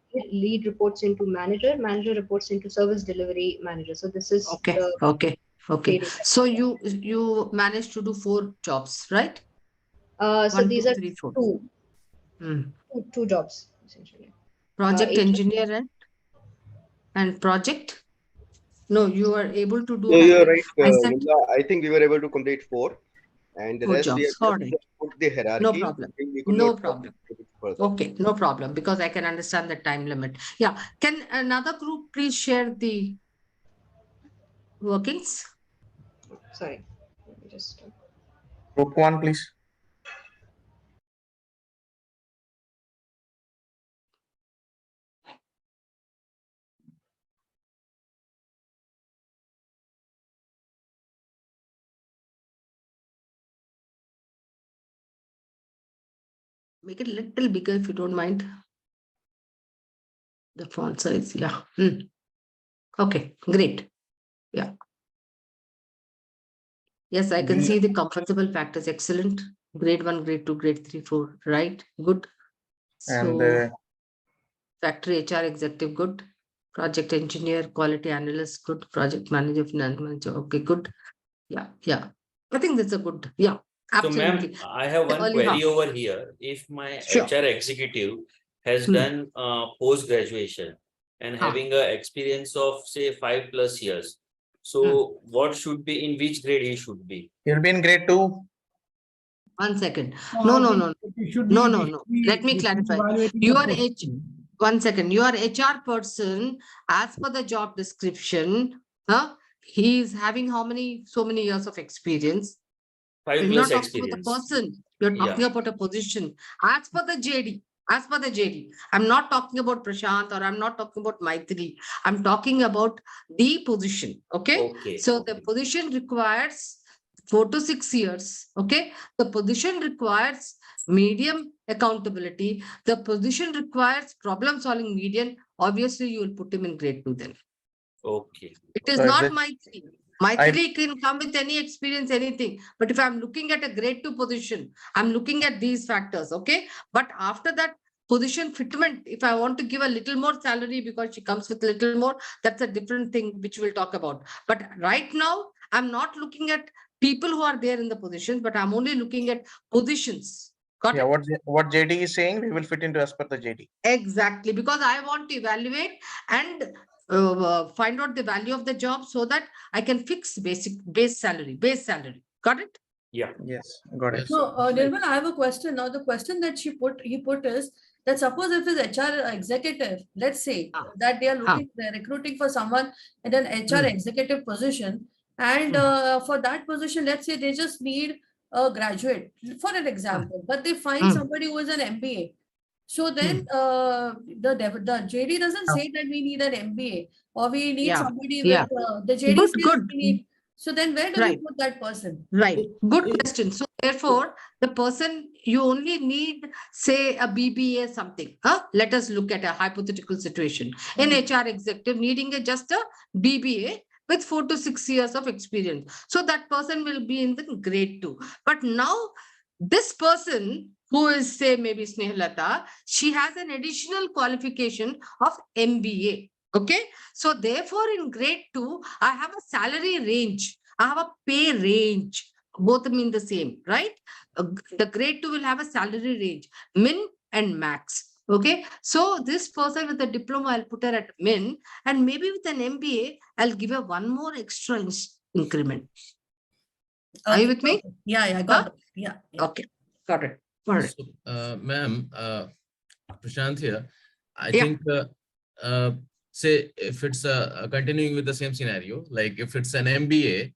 lead reports into manager, manager reports into service delivery manager. So this is Okay. the Okay. Okay. grading. So you managed to do 4 jobs, right? So 1, these 2, are 3, 4. two, two jobs essentially. Project HR engineer and project. No, you are able to do No, how you're many? right. I said Vrinda. I think we were able to complete 4, and the 4 rest we jobs. have All just right. put the hierarchy. No problem. I think we could No not problem. further. Okay, no problem, because I can understand the time limit. Yeah, can another group please share the workings? Sorry, let me just. Group 1, please. Make it a little bigger if you don't mind. The font size, yeah. Okay, great. Yeah. Yes, I can see the compensable factors. Excellent. Grade 1, grade 2, grade 3, 4. Right. Good. And So factory HR executive, good. Project engineer, quality analyst, good. Project manager, finance manager. Okay, good. Yeah, yeah. I think that's a good. Yeah, So, ma'am, absolutely. I have one Early query half. over here. If my Sure. HR executive has Hmm. done post graduation and having a experience of say 5+ years, so what should be, in which grade he should be? He'll be in grade 2. 1 second. I No. think we should No, be- no, we no. should be- Let me we should be clarify. evaluating You the are person. 1 second. You are HR person as per the job description. He is having how many, so many years of experience. 5+ You're not talking experience. about the person. You're talking Yeah. about a position. As per the JD. As per the JD. I'm not talking about Prashant or I'm not talking about Maitri. I'm talking about the position. Okay. Okay. So the okay. position requires 4 to 6 years. Okay. The position requires medium accountability. The position requires problem solving median. Obviously, you will put him in grade 2 then. Okay. It is So not this- Maitri. Maitri can come with any experience, anything. But if I'm looking at a grade 2 position, I'm looking at these factors. Okay. But after that position fitment, if I want to give a little more salary because she comes with a little more, that's a different thing which we'll talk about. But right now, I'm not looking at people who are there in the positions, but I'm only looking at positions. Got Yeah, it? what JD is saying, we will fit into as per the JD. Exactly, because I want to evaluate and find out the value of the job so that I can fix base salary. Got it? Yeah. Yes, got it. So, Nirmal, I have a question. Now, the question that he put is that suppose if his HR executive, let's say that they are they're recruiting for someone in an HR executive position, and for that position, let's say they just need a graduate, for an example, but they find somebody who is an MBA. So then the JD doesn't say that we need an MBA or we need somebody with the JD says we need. So then where do we put that person? Right. Good question. So therefore, the person you only need, say, a BBA something. Let us look at a hypothetical situation. An HR executive needing just a BBA with 4 to 6 years of experience. So that person will be in the grade 2. But now this person who is, say, maybe Snehlata, she has an additional qualification of MBA. Okay. So therefore, in grade 2, I have a salary range. I have a pay range. Both mean the same, right? The grade 2 will have a salary range, min and max. Okay, so this person with a diploma, I'll put her at min, and maybe with an MBA, I'll give her one more extra increment. Are you with me? Yeah, I got it. Yeah. Okay, got it. Got it. So, ma'am, Prashant here. I Yeah. think, say, if it's continuing with the same scenario, like if it's an MBA,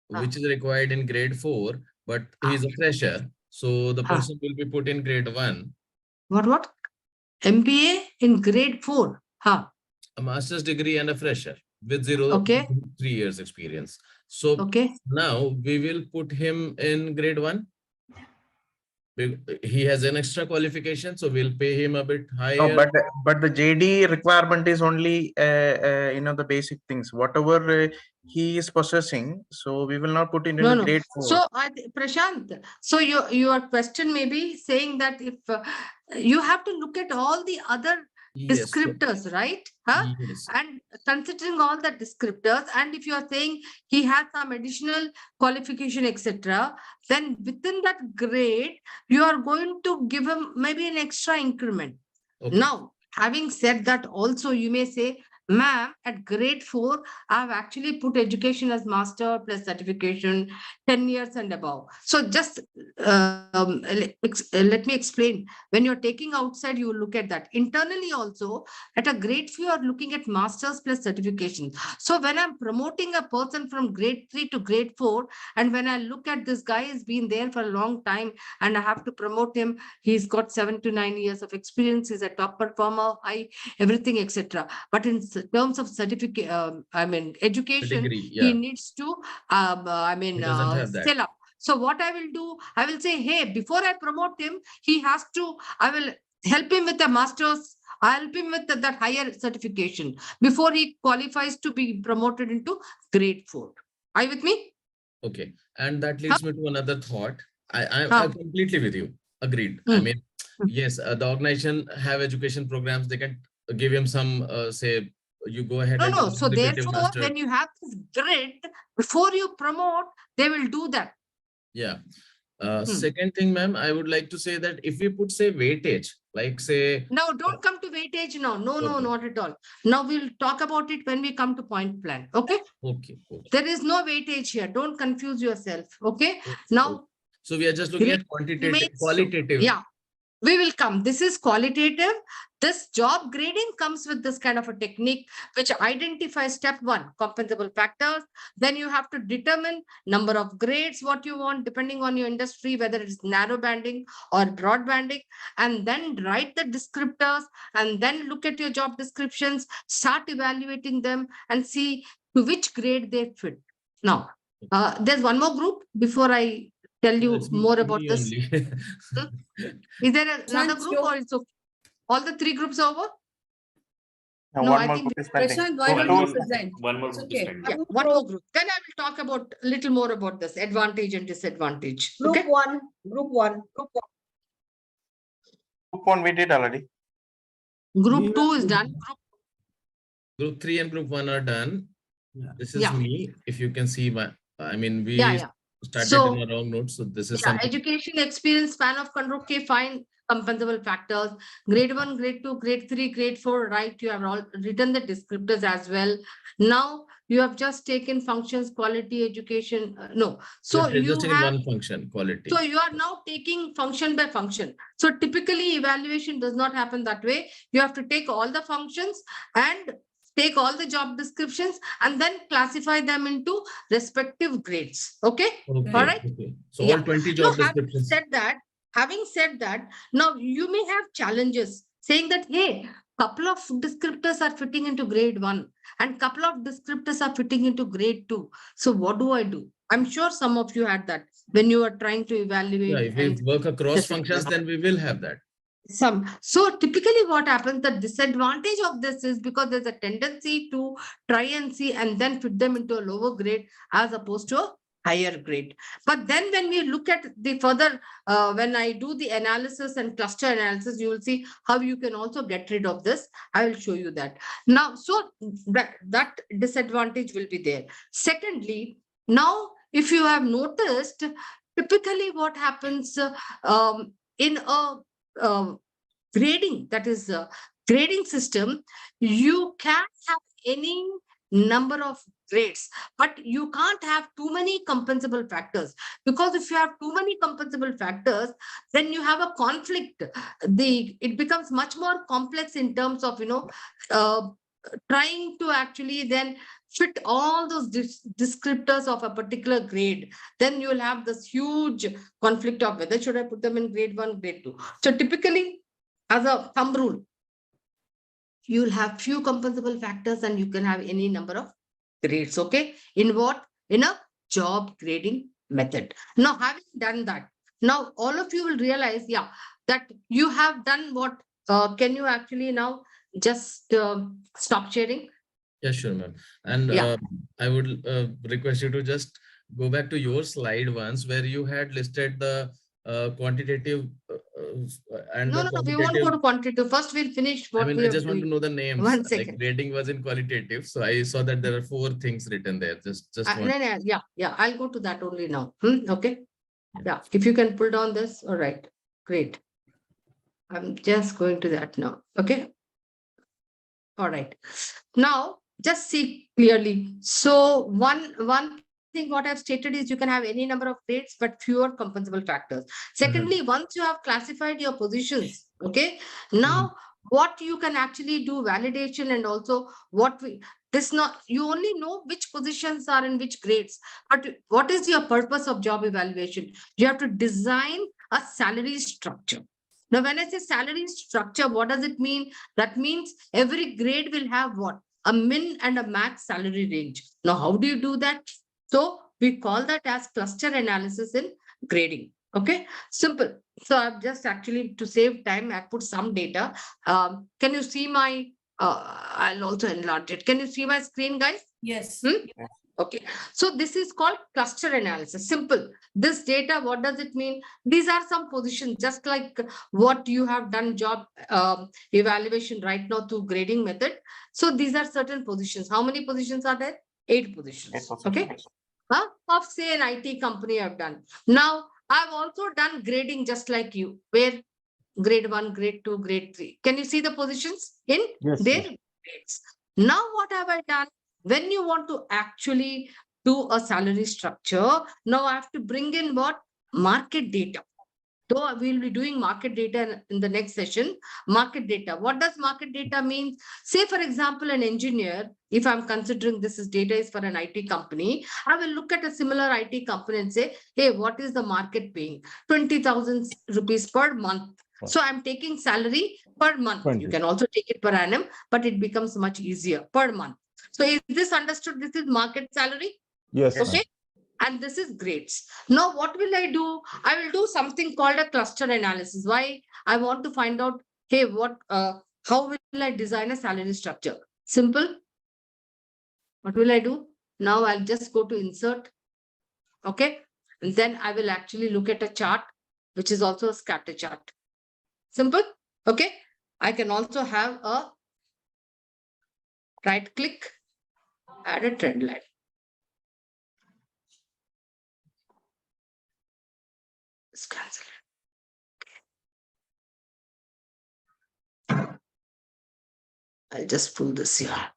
which is required in grade 4, but he's a fresher, so the person will be put in grade 1. What? MBA in grade 4? Huh? A master's degree and a fresher with 3 years experience. So now we will put him in grade 1. He has an extra qualification, so we'll pay him a bit higher. No, but the JD requirement is only the basic things. Whatever he is possessing, so we will not put it in a grade 4. So Prashant, so your question may be saying that if you have to look at all the other descriptors, right? Yes. And considering all the descriptors, and if you are saying he has some additional qualification, etc., then within that grade, you are going to give him maybe an extra increment. Okay. Now, having said that, also you may say, ma'am, at grade 4, I've actually put education as master plus certification, 10 years and above. So just let me explain. When you're taking outside, you look at that. Internally also, at a grade 4, you are looking at masters plus certification. So when I'm promoting a person from grade 3 to grade 4, and when I look at this guy has been there for a long time, and I have to promote him, he's got 7 to 9 years of experience, he's a top performer, everything, etc. But in terms of certificate, education, he needs to, scale up. So what I will do, I will say, hey, before I promote him, I will help him with a master's, I'll help him with that higher certification before he qualifies to be promoted into grade 4. Are you with me? Okay. And that leads me to another thought. I'm completely with you. Agreed. I mean, yes, the organization have education programs. They can give him some, say, you go ahead and No. So therefore, master. when you have this grid, before you promote, they will do that. Yeah. Second thing, ma'am, I would like to say that if we put, say, weightage, like say... No, don't come to weightage now. No, not at all. Now we'll talk about it when we come to point plan. Okay? Okay. There is no weightage here. Don't confuse yourself. Okay? Now... So we are just looking at qualitative. Yeah. We will come. This is qualitative. This job grading comes with this kind of a technique, which identifies step 1, compensable factors. Then you have to determine number of grades, what you want, depending on your industry, whether it's narrow banding or broad banding, and then write the descriptors, and then look at your job descriptions, start evaluating them, and see to which grade they fit. Now, there's one more group before I tell you more about this. Is there another group or it's okay? All the 3 groups are over? No, I think Prashant, why don't you present? One more It's group. okay. Yeah, one more group. Then I will talk about a little more about this advantage and disadvantage. Group Okay? one. Group 1. Group 1 we did already. Group 2 is done. Group 3 and group 1 are done. This is Yeah. me. If you can see my, we started So, in our own notes. So this is something. Education, experience, span of control. Okay, fine. Compensable factors. Grade 1, grade 2, grade 3, grade 4. Right. You have all written the descriptors as well. Now you have just taken functions, quality, education. No. So Just you in have one function, quality. So you are now taking function by function. So typically evaluation does not happen that way. You have to take all the functions and take all the job descriptions and then classify them into respective grades. Okay? All right? Okay. So all 20 job descriptions. Having said that, now you may have challenges saying that, hey, couple of descriptors are fitting into grade 1 and couple of descriptors are fitting into grade 2. So what do I do? I'm sure some of you had that when you are trying to evaluate. Yeah, if we work across functions, then we will have that. So typically what happens, the disadvantage of this is because there's a tendency to try and see and then fit them into a lower grade as opposed to a higher grade. But then when we look at the further, when I do the analysis and cluster analysis, you will see how you can also get rid of this. I will show you that. Now, so that disadvantage will be there. Secondly, now, if you have noticed, typically what happens in a grading, that is grading system, you can have any number of grades, but you can't have too many compensable factors, because if you have too many compensable factors, then you have a conflict. It becomes much more complex in terms of, trying to actually then fit all those descriptors of a particular grade. Then you will have this huge conflict of whether should I put them in grade 1, grade 2. So typically, as a thumb rule, you will have few compensable factors and you can have any number of grades. Okay, in what? In a job grading method. Now, having done that, now all of you will realize, yeah, that you have done what. Can you actually now just stop sharing? Yeah, sure, ma'am. And Yeah. I would request you to just go back to your slide once where you had listed the quantitative and No, the we won't go quantitative. to quantitative. First, we'll finish I what mean, we I are just want to doing. know the names. 1 Like second. grading was in qualitative, so I saw that there are 4 things written there. Just one. No, yeah, I'll go to that only now. Okay. Yeah, if you can pull down this, all right, great. I'm just going to that now. Okay. All right. Now, just see clearly. So one thing what I've stated is you can have any number of grades, but fewer compensable factors. Secondly, once you have classified your positions, okay, now what you can actually do validation, and also you only know which positions are in which grades, but what is your purpose of job evaluation? You have to design a salary structure. Now, when I say salary structure, what does it mean? That means every grade will have what? A min and a max salary range. Now, how do you do that? So we call that as cluster analysis in grading. Okay, simple. So I've just actually, to save time, I put some data. Can you see my, I'll also enlarge it. Can you see my screen, guys? Yes. Okay, so this is called cluster analysis. Simple. This data, what does it mean? These are some positions, just like what you have done job evaluation right now through grading method. So these are certain positions. How many positions are there? 8 positions. Okay. Of say an IT company I've done. Now, I've also done grading just like you, where grade 1, grade 2, grade 3. Can you see the positions in their grades? Now, what have I done? When you want to actually do a salary structure, now I have to bring in what? Market data. So we'll be doing market data in the next session. Market data. What does market data mean? Say, for example, an engineer, if I'm considering this is data is for an IT company, I will look at a similar IT company and say, hey, what is the market paying? 20,000 rupees per month. So I'm taking salary per month. You can also take it per annum, but it becomes much easier per month. So is this understood? This is market salary? Yes. Okay. And this is grades. Now, what will I do? I will do something called a cluster analysis. Why? I want to find out, hey, how will I design a salary structure? Simple. What will I do? Now I'll just go to insert. Okay. And then I will actually look at a chart, which is also a scatter chart. Simple. Okay. I can also have a right click, add a trend line. Let's cancel it. I'll just pull this here.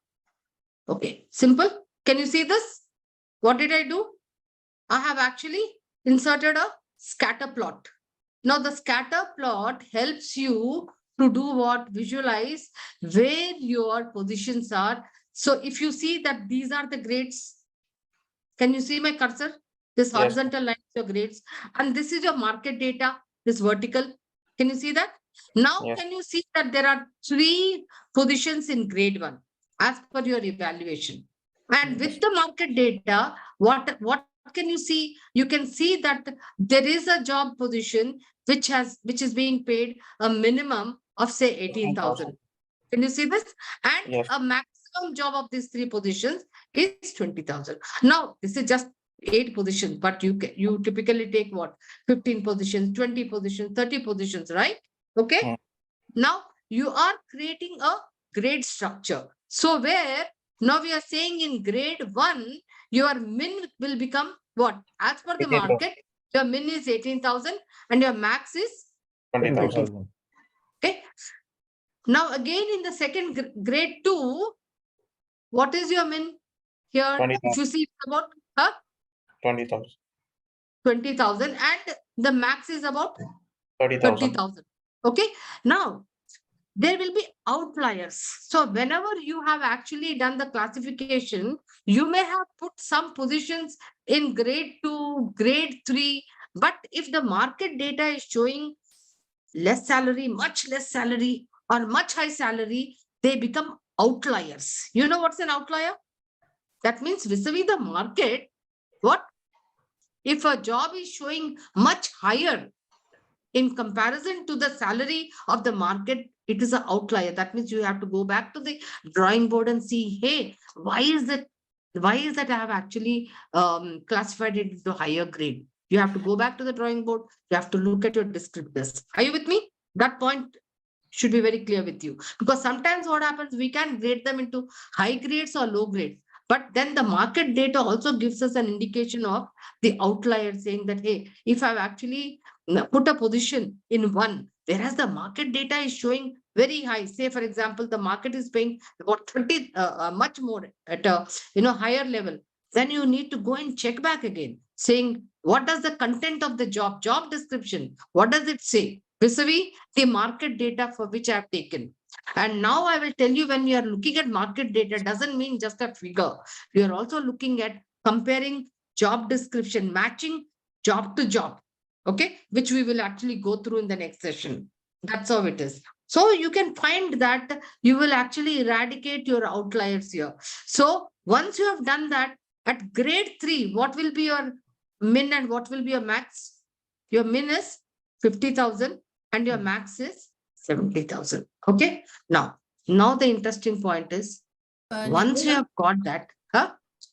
Okay, simple. Can you see this? What did I do? I have actually inserted a scatter plot. Now the scatter plot helps you to do what? Visualize where your positions are. So if you see that these are the grades, can you see my cursor? This horizontal line is your grades, and this is your market data, this vertical. Can you see that? Now, can you see that there are 3 positions in grade 1 as per your evaluation? And with the market data, what can you see? You can see that there is a job position which is being paid a minimum of say 18,000. Can you see this? And a maximum job of these 3 positions is 20,000. Now, this is just 8 positions, but you typically take what? 15 positions, 20 positions, 30 positions, right? Okay. Now you are creating a grade structure. So where now we are saying in grade 1, your min will become what? As per the market, your min is 18,000 and your max is 20,000. Okay. Now again in the second grade 2, what is your min here? 20,000. If you see it's about 20,000. 20,000 and the max is about 30,000. 30,000. Okay. Now there will be outliers. So whenever you have actually done the classification, you may have put some positions in grade 2, grade 3, but if the market data is showing less salary, much less salary, or much high salary, they become outliers. You know what's an outlier? That means vis-a-vis the market, what? If a job is showing much higher in comparison to the salary of the market, it is an outlier. That means you have to go back to the drawing board and see, hey, why is that I have actually classified it into higher grade? You have to go back to the drawing board. You have to look at your descriptors. Are you with me? That point should be very clear with you. Because sometimes what happens, we can grade them into high grades or low grades. But then the market data also gives us an indication of the outlier saying that, hey, if I've actually put a position in 1, whereas the market data is showing very high. Say, for example, the market is paying about 30, much more at a higher level. Then you need to go and check back again, saying, what does the content of the job description, what does it say? Vis-a-vis the market data for which I have taken. And now I will tell you, when we are looking at market data, doesn't mean just a figure. We are also looking at comparing job description, matching job to job. Okay, which we will actually go through in the next session. That's how it is. So you can find that you will actually eradicate your outliers here. So once you have done that, at grade 3, what will be your min and what will be your max? Your min is 50,000 and your max is 70,000. Okay. Now the interesting point is, once you have got that,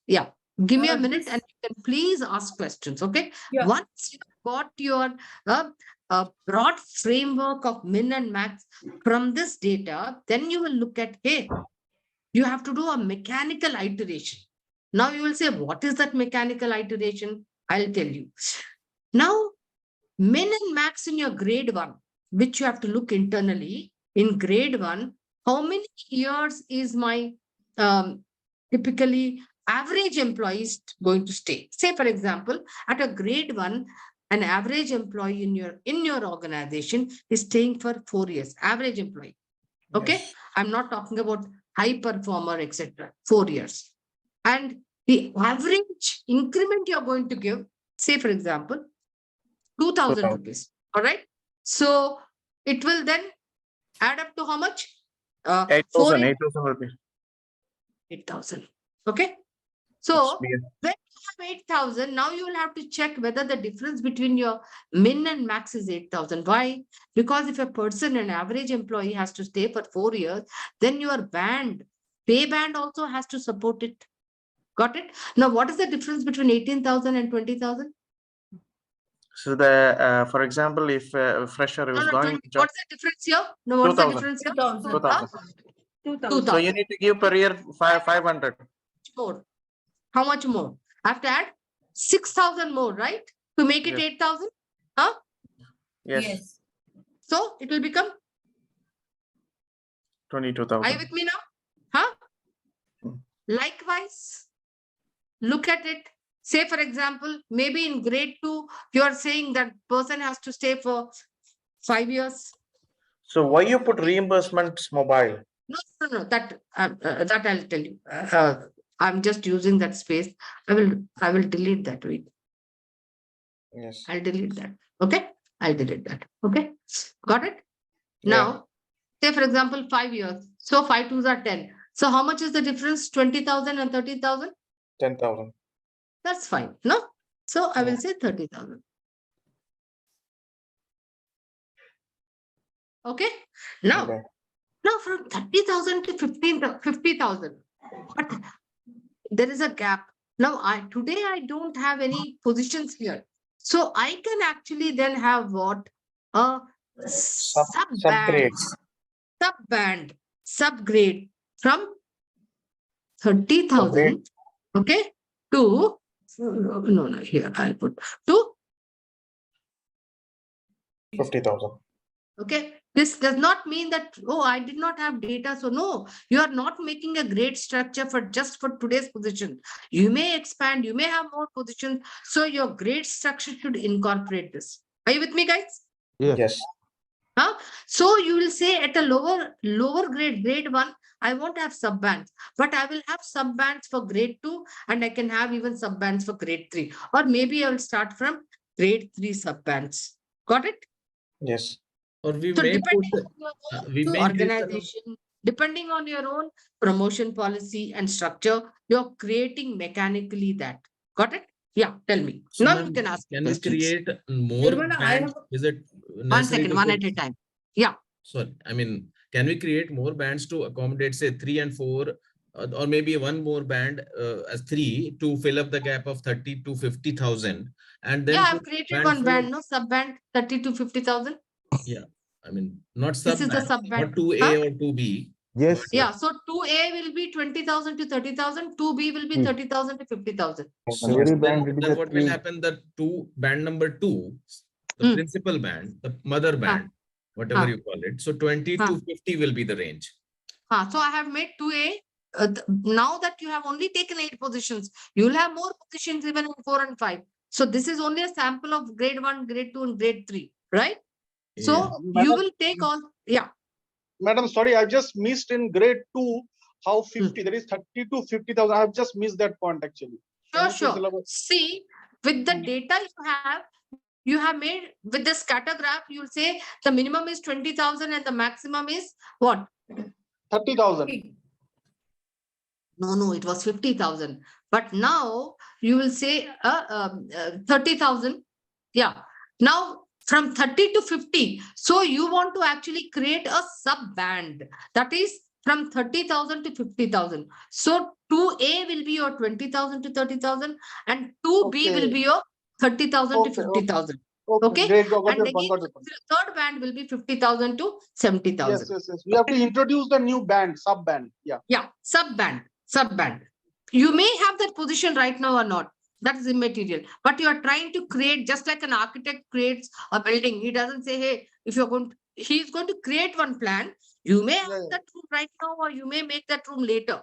yeah, give me a minute and you can please ask questions. Okay. Yeah. Once you got your broad framework of min and max from this data, then you will look at, hey, you have to do a mechanical iteration. Now you will say, what is that mechanical iteration? I'll tell you. Now, min and max in your grade 1, which you have to look internally. In grade 1, how many years is my typically average employee is going to stay? Say, for example, at a grade 1, an average employee in your organization is staying for 4 years, average employee. Okay. Yes. I'm not talking about high performer, etc. 4 years. And the average increment you're going to give, say, for example, 2,000 rupees. All right. So it will then add up to how much? 8,000 rupees. 8,000. Okay. So when you have 8,000, now you will have to check whether the difference between your min and max is 8,000. Why? Because if a person, an average employee, has to stay for 4 years, then your pay band also has to support it. Got it? Now, what is the difference between 18,000 and 20,000? So the for example, if a fresher is going, what's the difference here? No, what's the difference here? 2,000. So you need to give per year 500 more. How much more? I have to add 6,000 more, right? To make it 8,000? Huh? Yes. So it will become 22,000. Are you with me now? Huh? Likewise, look at it. Say, for example, maybe in grade 2, you are saying that person has to stay for 5 years. So why you put reimbursements mobile? No. That I'll tell you. I'm just using that space. I will delete that. Wait. Yes. I'll delete that. Okay. I'll delete that. Okay. Got it? Now, say for example, 5 years. So 5 2s are 10. So how much is the difference? 20,000 and 30,000? 10,000. That's fine. No? So I will say 30,000. Okay. Now from 30,000 to 50,000. But there is a gap. Now today I don't have any positions here. So I can actually then have what? A subgrade from 30,000, okay, to no, here I'll put to 50,000. Okay, This does not mean that, oh, I did not have data. So no, you are not making a great structure for just for today's position. You may expand, you may have more positions. So your grade structure should incorporate this. Are you with me, guys? Yes. Huh? So you will say at a lower grade 1, I won't have sub-bands, but I will have sub-bands for grade 2, and I can have even sub-bands for grade 3. Or maybe I will start from grade 3 sub-bands. Got it? Yes. Or we So may put, depending on your own we may increase the organization, depending on your own promotion policy and structure, you're creating mechanically that. Got it? Yeah, tell me. So Now ma'am, you can ask can we questions. create more Nirmala, I bands? have Is it One necessary second, to one put- at a time. Yeah. Sorry, I mean, can we create more bands to accommodate, say, 3 and 4, or maybe one more band as 3 to fill up the gap of 30 to 50,000, and then Yeah, I've put created band one 4? band, no sub-band, 30 to 50,000. Yeah, I mean, not This is the sub-band, sub-band. not 2A Huh? or 2B. Yes. but, Yeah, so 2A will be 20,000 to 30,000, 2B will be 30,000 to 50,000. So Every then, band will be then the what will 3. happen? The band number 2, the principal band, the mother band, whatever you call it. So 20 to 50 will be the range. So I have made 2A. Now that you have only taken 8 positions, you will have more positions even in 4 and 5. So this is only a sample of grade 1, grade 2, and grade 3, right? So you will take all, yeah. Madam, sorry, I just missed in grade 2 how 50, that is 30 to 50,000. I have just missed that point actually. Sure. See, with the data you have made with the scatter graph, you'll say the minimum is 20,000 and the maximum is what? 30,000. No, it was 50,000. But now you will say 30,000. Yeah. Now from 30 to 50. So you want to actually create a sub band that is from 30,000 to 50,000. So 2A will be your 20,000 to 30,000 and 2B will be your 30,000 to 50,000. Okay. Great. And again, the third band will be 50,000 to 70,000. Yes. We have to introduce the new band, sub band. Yeah. Yeah, sub band. You may have that position right now or not. That is immaterial. But you are trying to create, just like an architect creates a building. He doesn't say, hey, if you're going to, he's going to create one plan. You may have that room right now, or you may make that room later.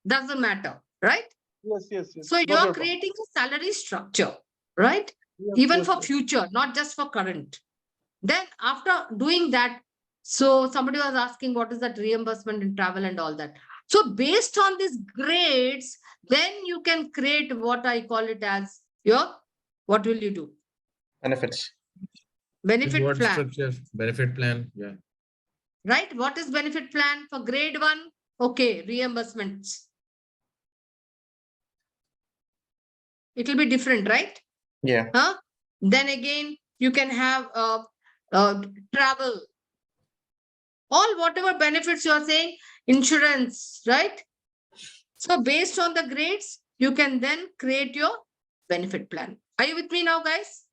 Doesn't matter, right? Yes. So you're creating a salary structure, right? Even for future, not just for current. Then after doing that, so somebody was asking what is that reimbursement in travel and all that. So based on these grades, then you can create what I call it as your, what will you do? Benefits. Benefit Reward plan. structure, benefit plan. Yeah. Right? What is benefit plan for grade 1? Okay, reimbursements. It will be different, right? Yeah. Huh? Then again, you can have travel. All whatever benefits you are saying, insurance, right? So based on the grades, you can then create your benefit plan. Are you with me now, guys?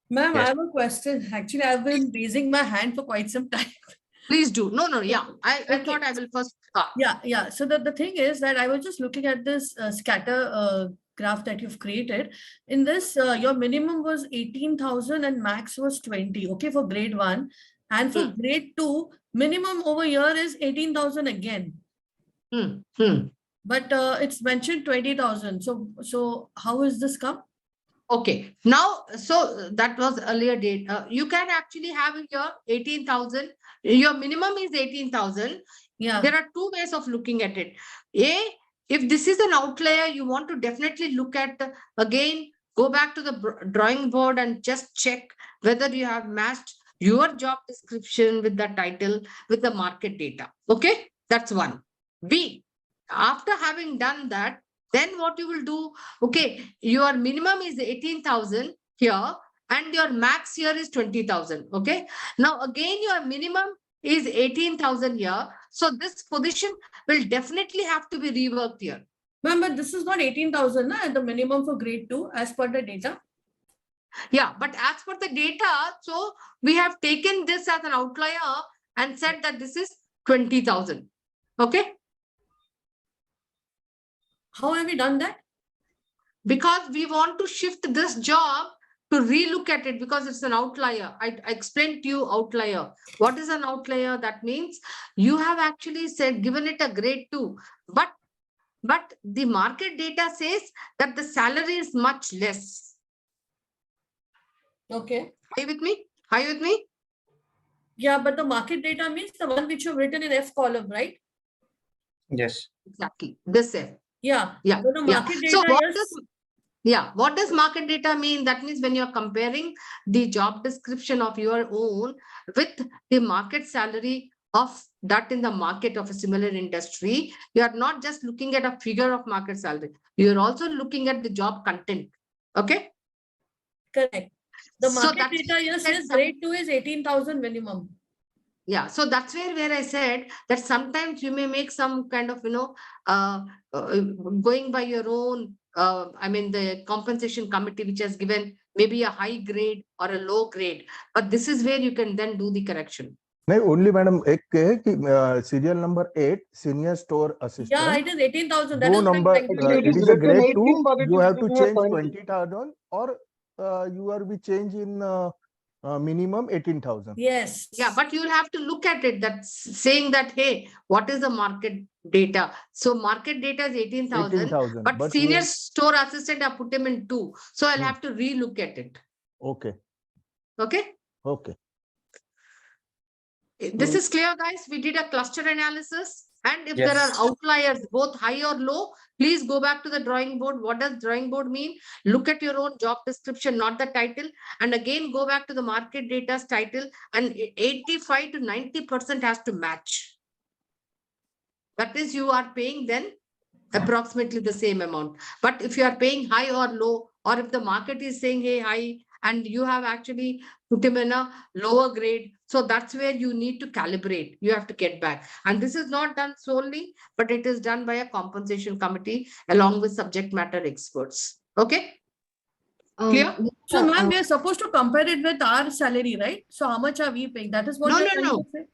Ma'am, Yes. I have a question. Actually, I've been raising my hand for quite some time. Please do. No, yeah. I Okay. thought I will first. Yeah. So the thing is that I was just looking at this scatter graph that you've created. In this, your minimum was 18,000 and max was 20, okay, for grade 1. And for grade 2, minimum over here is 18,000 again. But it's mentioned 20,000. So how is this come? Okay. Now, so that was earlier date. You can actually have your 18,000. Your minimum is 18,000. Yeah. There are two ways of looking at it. If this is an outlier, you want to definitely look at, again, go back to the drawing board and just check whether you have matched your job description with the title, with the market data. Okay, that's one. B, after having done that, then what you will do, okay, your minimum is 18,000 here and your max here is 20,000. Okay, now again, your minimum is 18,000 here. So this position will definitely have to be reworked here. Ma'am, but this is not 18,000 at the minimum for grade 2 as per the data. Yeah, but as per the data, so we have taken this as an outlier and said that this is 20,000. Okay. How have we done that? Because we want to shift this job to relook at it because it's an outlier. I explained to you outlier. What is an outlier? That means you have actually said, given it a grade 2, but the market data says that the salary is much less. Okay. Are you with me? Are you with me? Yeah, but the market data means the one which you've written in F column, right? Yes. Exactly. This is. Yeah. Yeah. So the market So data, what yes. does what does market data mean? That means when you're comparing the job description of your own with the market salary of that in the market of a similar industry, you are not just looking at a figure of market salary. You're also looking at the job content. Okay. Correct. The So market that's data, yes, that yes, grade 2 is 18,000 minimum. Yeah, so that's where I said that sometimes you may make some kind of, going by your own, I mean, the compensation committee, which has given maybe a high grade or a low grade, but this is where you can then do the correction. नहीं only madam एक है कि serial number 8 senior store Yeah, assistant it is 18,000. That दो is what I'm number trying to tell it you. is a grade 2 18, but it you is have to giving a change 20. 20,000 or you are be change in minimum 18,000. Yes. Yeah, but you'll have to look at it. That's saying that, hey, what is the market data? So market data is 18,000, 18,000 but senior we, store assistant, I put him in 2. So I'll have to relook at it. okay. Okay. Okay. This is clear, guys. We did a cluster analysis. And if there are Yes. outliers, both high or low, please go back to the drawing board. What does drawing board mean? Look at your own job description, not the title. And again, go back to the market data's title, and 85 to 90% has to match. That is, you are paying then approximately the same amount. But if you are paying high or low, or if the market is saying, hey, high, and you have actually put him in a lower grade, so that's where you need to calibrate. You have to get back. And this is not done solely, but it is done by a compensation committee along with subject matter experts. Okay? Clear? So, ma'am, we are supposed to compare it with our salary, right? So, how much are we paying? That is what No, you're no, trying no. to say?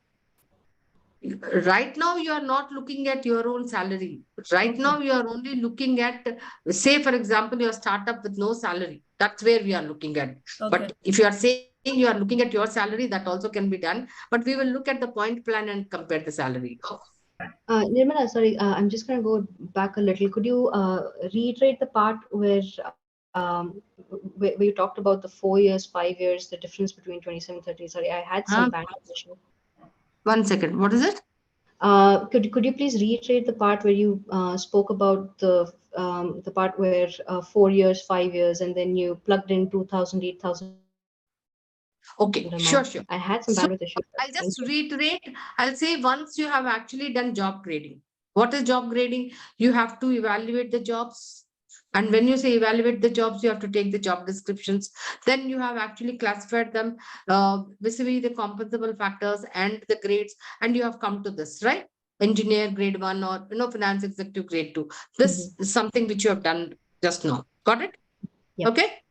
Right now, you are not looking at your own salary. Right now, you are only looking at, say, for example, your startup with no salary. That's where we are looking at. Okay. But if you are saying you are looking at your salary, that also can be done. But we will look at the point plan and compare the salary. Nirmala, sorry, I'm just going to go back a little. Could you reiterate the part where you talked about the 4 years, 5 years, the difference between 27, 30? Sorry, I had some bandwidth issue. 1 second. What is it? Could you please reiterate the part where you spoke about the part where 4 years, 5 years, and then you plugged in 2,000, 8,000? Okay, sure. I had some bandwidth issues. I'll just reiterate. I'll say once you have actually done job grading. What is job grading? You have to evaluate the jobs. And when you say evaluate the jobs, you have to take the job descriptions. Then you have actually classified them vis-a-vis the compensable factors and the grades. And you have come to this, right? Engineer grade 1 or finance executive grade 2. This is something which you have done just now. Got it? Yep. Okay.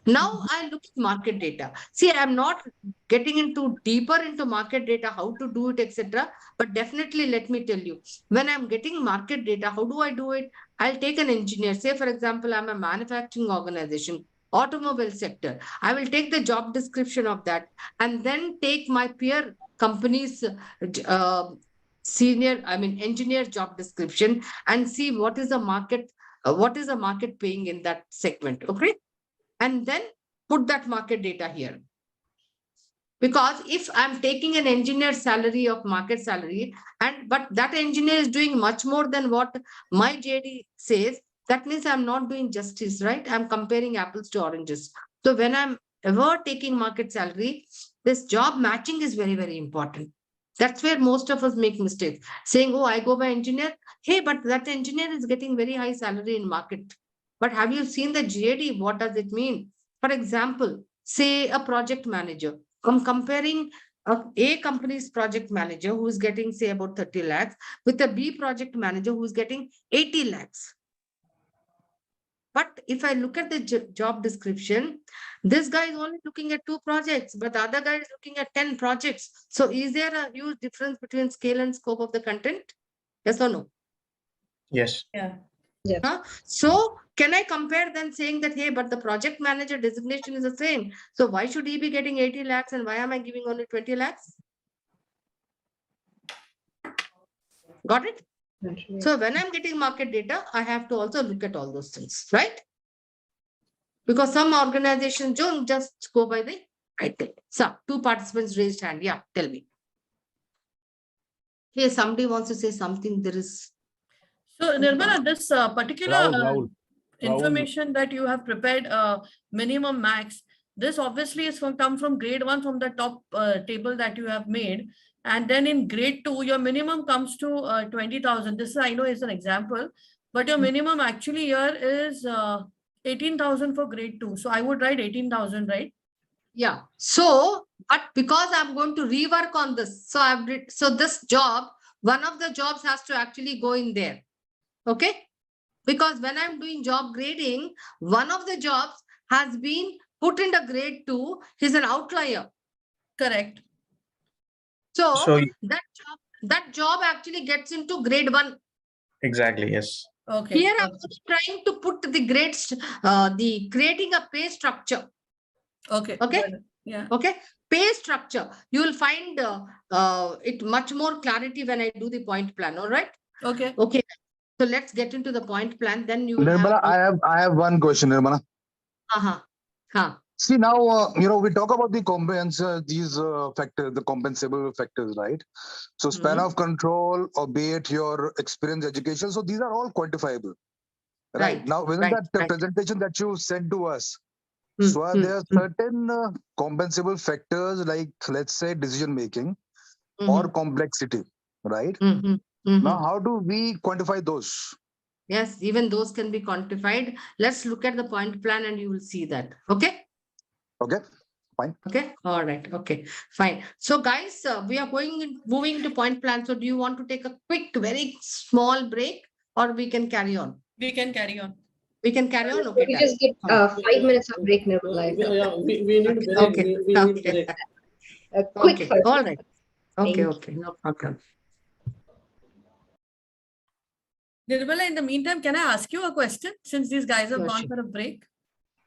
Now I look at market data. See, I'm not getting into deeper into market data, how to do it, etc. But definitely, let me tell you, when I'm getting market data, how do I do it? I'll take an engineer. Say, for example, I'm a manufacturing organization, automobile sector. I will take the job description of that and then take my peer company's engineer job description and see what is the market paying in that segment. Okay. And then put that market data here. Because if I'm taking an engineer salary of market salary, but that engineer is doing much more than what my JD says, that means I'm not doing justice, right? I'm comparing apples to oranges. So when I'm ever taking market salary, this job matching is very, very important. That's where most of us make mistakes. Saying, oh, I go by engineer. Hey, but that engineer is getting very high salary in market. But have you seen the JD? What does it mean? For example, say a project manager. I'm comparing A company's project manager who is getting, say, about 30 lakhs with a B project manager who is getting 80 lakhs. But if I look at the job description, this guy is only looking at 2 projects, but the other guy is looking at 10 projects. So is there a huge difference between scale and scope of the content? Yes or no? Yes. Yeah. Yes. So can I compare then saying that, hey, but the project manager designation is the same. So why should he be getting 80 lakhs and why am I giving only 20 lakhs? Got it? So when I'm getting market data, I have to also look at all those things, right? Because some organizations don't just go by the right thing. So 2 participants raised hand. Yeah, tell me. Hey, somebody wants to say something. There is. So Nirmala, this particular Rahul. information that you have prepared, minimum max, this obviously is come from grade 1 from the top table that you have made. And then in grade 2, your minimum comes to 20,000. This I know is an example, but your minimum actually here is 18,000 for grade 2. So I would write 18,000, right? Yeah. So, but because I'm going to rework on this, so so this job, one of the jobs has to actually go in there. Okay. Because when I'm doing job grading, one of the jobs has been put in the grade 2. He's an outlier. Correct. So that job actually gets into grade 1. Exactly, yes. Okay. Here I'm trying to put the grades, the creating a pay structure. Okay. Okay. Yeah. Okay. Pay structure. You will find it much more clarity when I do the point plan. All right. Okay. Okay. So let's get into the point plan. Then you will Nirmala, I have one question, Nirmala. See now, we talk about the these factors, the compensable factors, right? So span of control, or be it your experience, education. So these are all quantifiable, right? Now, within that presentation that you sent to us, so are there certain compensable factors like, let's say, decision making or complexity, right? Now, how do we quantify those? Yes, even those can be quantified. Let's look at the point plan and you will see that. Okay. Okay, fine. Okay. All right. Okay, fine. So guys, we are moving to point plan. So do you want to take a quick, very small break or we can carry on? We can carry on. We can carry on. Okay. We just get 5 minutes of break, Nirmala. Yeah, we need break. Okay. We need break. A quick Okay. 5 All minutes. right. Okay. Thank Okay. No problem. Nirmala, in the meantime, can I ask you a question since these guys have Sure, gone sure. for a break?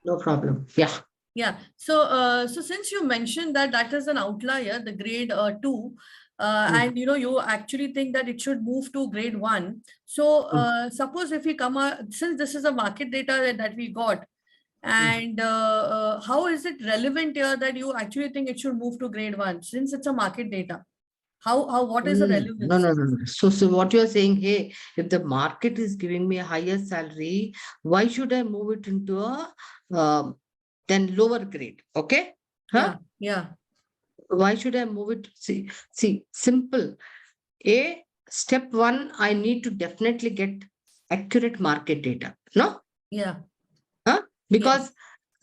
No problem. Yeah. Yeah. So, so since you mentioned that that is an outlier, the grade 2, and you actually think that it should move to grade 1. So, suppose if we come since this is a market data that we got, and how is it relevant here that you actually think it should move to grade 1 since it's a market data? What is the relevance? No. So what you're saying, hey, if the market is giving me a higher salary, why should I move it into a then lower grade? Okay. Huh? Yeah. Why should I move it? See, simple. Step 1, I need to definitely get accurate market data. No? Yeah. Huh? Because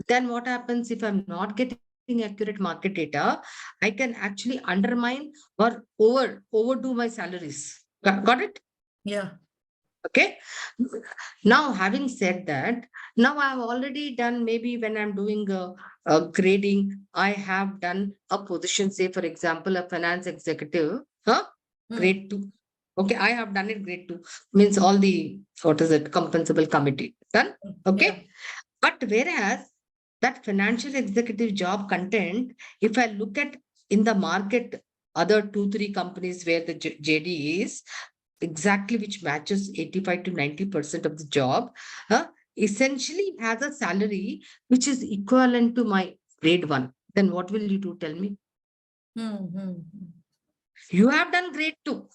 then what happens if I'm not getting accurate market data, I can actually undermine or overdo my salaries. Got it? Yeah. Okay. Now, having said that, now I've already done, maybe when I'm doing a grading, I have done a position, say, for example, a finance executive, grade 2. Okay, I have done it grade 2, means all the, compensable committee done. Okay. Yeah. But whereas that financial executive job content, if I look at in the market, other 2-3 companies where the JD is, exactly which matches 85 to 90% of the job, essentially has a salary which is equivalent to my grade 1. Then what will you do? Tell me. You have done grade 2.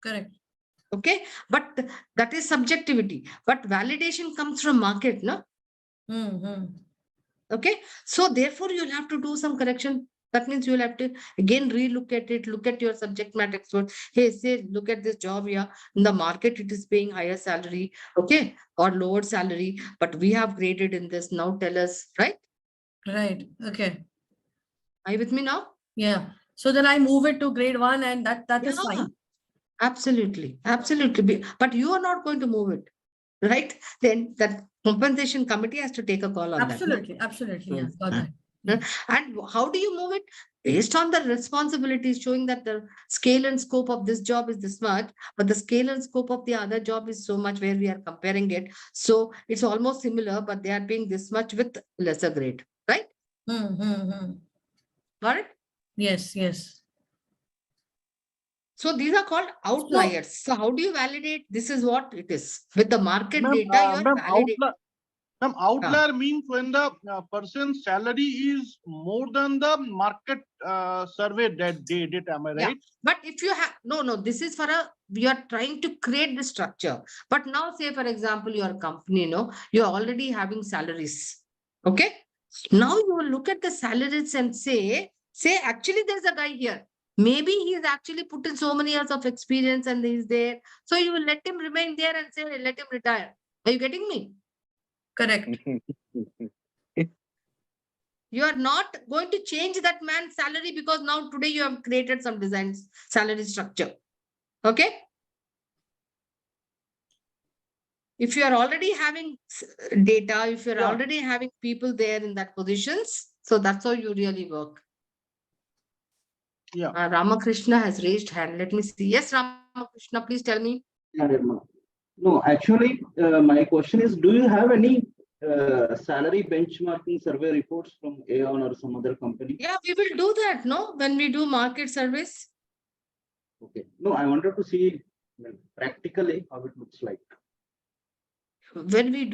Correct. Okay. But that is subjectivity. But validation comes from market, no? Okay. So therefore, you'll have to do some correction. That means you'll have to again relook at it, look at your subject matter expert. Hey, say, look at this job here. In the market, it is paying higher salary, okay, or lower salary, but we have graded in this. Now tell us, right? Right. Okay. Are you with me now? Yeah. So then I move it to grade 1 and that is fine. Absolutely. Absolutely. But you are not going to move it, right? Then that compensation committee has to take a call on that. Absolutely. Yeah. Got that. And how do you move it? Based on the responsibilities, showing that the scale and scope of this job is this much, but the scale and scope of the other job is so much, where we are comparing it. So it's almost similar, but they are paying this much with lesser grade, right? Got it? Yes, yes. So these are called outliers. So how do you validate? This is what it is. With the market data, you are validating. Outlier means when the person's salary is more than the market survey data, am I right? Yeah. But if you have, no, this is for we are trying to create the structure. But now say, for example, your company, you're already having salaries. Okay. Now you will look at the salaries and say, actually, there's a guy here. Maybe he's actually put in so many years of experience and he's there. So you will let him remain there and say, let him retire. Are you getting me? Correct. You are not going to change that man's salary because now today you have created some designs, salary structure. Okay. If you are already having data, if you're already having people there in that positions, so that's how you really work. Yeah. Ramakrishna has raised hand. Let me see. Yes, Ramakrishna, please tell me. No, actually, my question is, do you have any salary benchmarking survey reports from Aon or some other company? Yeah, we will do that, no? When we do market surveys. Okay. No, I wanted to see practically how it looks like. When we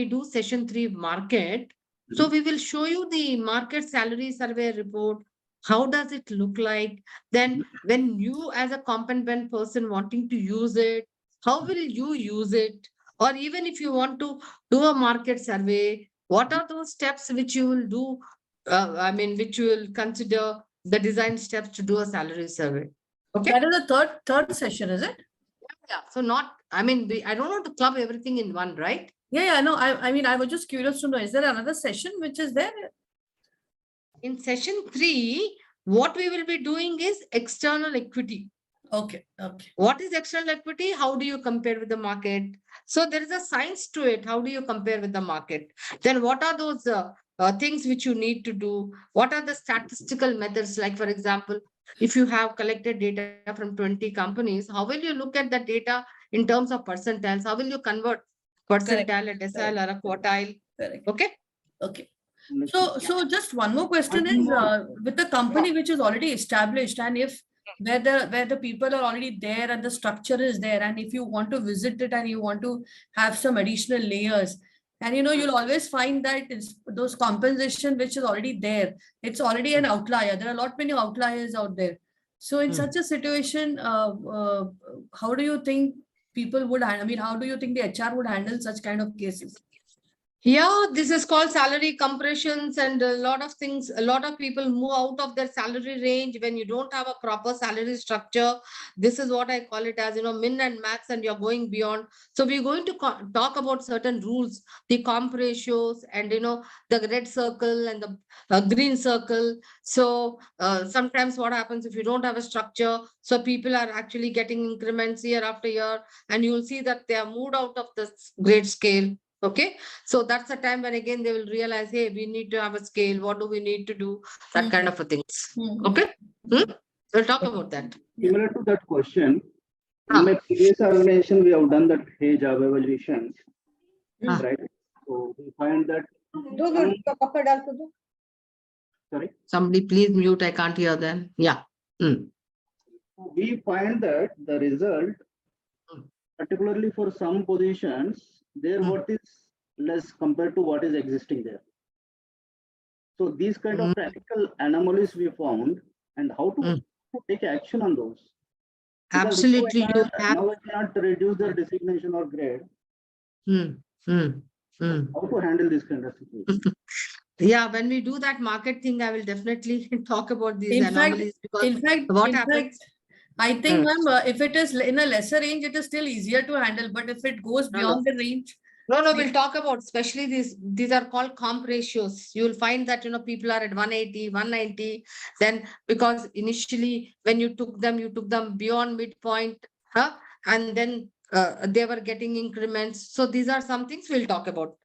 do session 3 market, so we will show you the market salary survey report. How does it look like? Then when you as a competent person wanting to use it, how will you use it? Or even if you want to do a market survey, what are those steps which you will do? Which you will consider the design steps to do a salary survey. Okay. That is the third session, is it? Yeah. So I don't want to club everything in one, right? Yeah. No, I was just curious to know, is there another session which is there? In session 3, what we will be doing is external equity. Okay. What is external equity? How do you compare with the market? So there is a science to it. How do you compare with the market? Then what are those things which you need to do? What are the statistical methods? Like, for example, if you have collected data from 20 companies, how will you look at the data in terms of percentiles? How will you convert percentile, a decile, or a quartile? Correct. Okay. So just one more question is, with the company which is already established, and if where the people are already there and the structure is there, and if you want to visit it and you want to have some additional layers, and you'll always find that it's those compensation which is already there, it's already an outlier. There are a lot many outliers out there. So in such a situation, how do you think people would handle? How do you think the HR would handle such kind of cases? Yeah, this is called salary compressions, and a lot of things. A lot of people move out of their salary range when you don't have a proper salary structure. This is what I call it as, min and max, and you're going beyond. So we're going to talk about certain rules, the comp ratios, and the red circle and the green circle. So sometimes what happens if you don't have a structure, so people are actually getting increments year after year, and you'll see that they are moved out of the grade scale. Okay, so that's the time when again they will realize, hey, we need to have a scale. What do we need to do? That kind of a things. Okay, we'll talk about that. Similar to that question, in my previous organization, we have done that job evaluations, right? So we find that. Sorry. Somebody please mute. I can't hear them. Yeah. We find that the result, particularly for some positions, their worth is less compared to what is existing there. So these kind of practical anomalies we found, and how to take action on those. Because absolutely. Now I cannot reduce their designation or grade. How to handle this kind of situation? Yeah, when we do that market thing, I will definitely talk about these anomalies. In fact, I think, ma'am, if it is in a lesser range, it is still easier to handle. But if it goes beyond the range. No, we'll talk about, especially these are called comp ratios. You will find that, people are at 180, 190. Then because initially when you took them beyond midpoint, and then they were getting increments. So these are some things we'll talk about.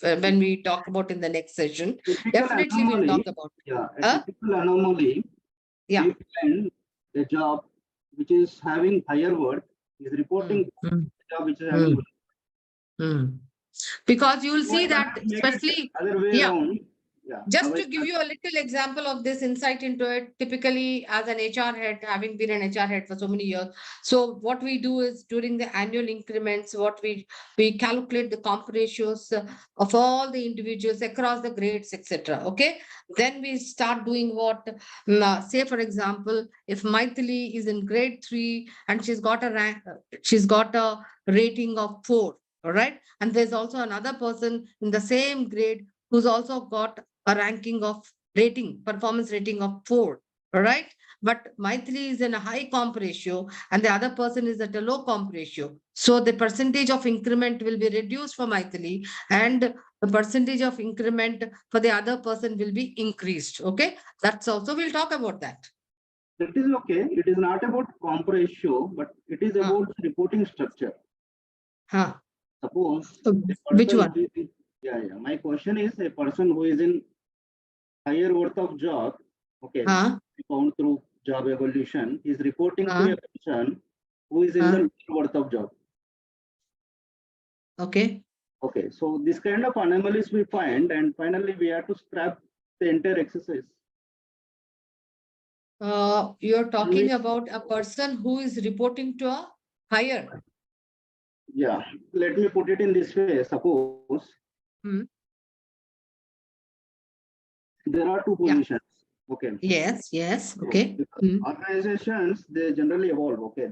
when we talk about in the next session. Typical Definitely we'll anomaly, talk about. yeah, a Huh? typical anomaly. Yeah. We find a job which is having higher worth is reporting a job which is having Because you will Why see not that, make it especially, other way yeah. around? Yeah. Just to give you a little example of this insight into it, typically as an HR head, having been an HR head for so many years, so what we do is during the annual increments, what we calculate the comp ratios of all the individuals across the grades, etc. Okay, then we start doing what, say for example, if Maithili is in grade 3 and she's got a rank, she's got a rating of 4. All right, and there's also another person in the same grade who's also got a ranking of performance rating of 4. All right. But Maithili is in a high comp ratio and the other person is at a low comp ratio. So the percentage of increment will be reduced for Maithili and the percentage of increment for the other person will be increased. Okay. That's also, we'll talk about that. That is okay. It is not about comp ratio, but it is about reporting structure. Suppose which one? Yeah. My question is a person who is in higher worth of job, okay, found through job evolution, is reporting to a person who is in the lower worth of job. Okay. Okay, so this kind of anomalies we find, and finally we have to scrap the entire exercise. You're talking about a person who is reporting to a higher. Yeah, let me put it in this way. Suppose there are two positions. Okay. Yes. Okay. Organizations, they generally evolve. Okay,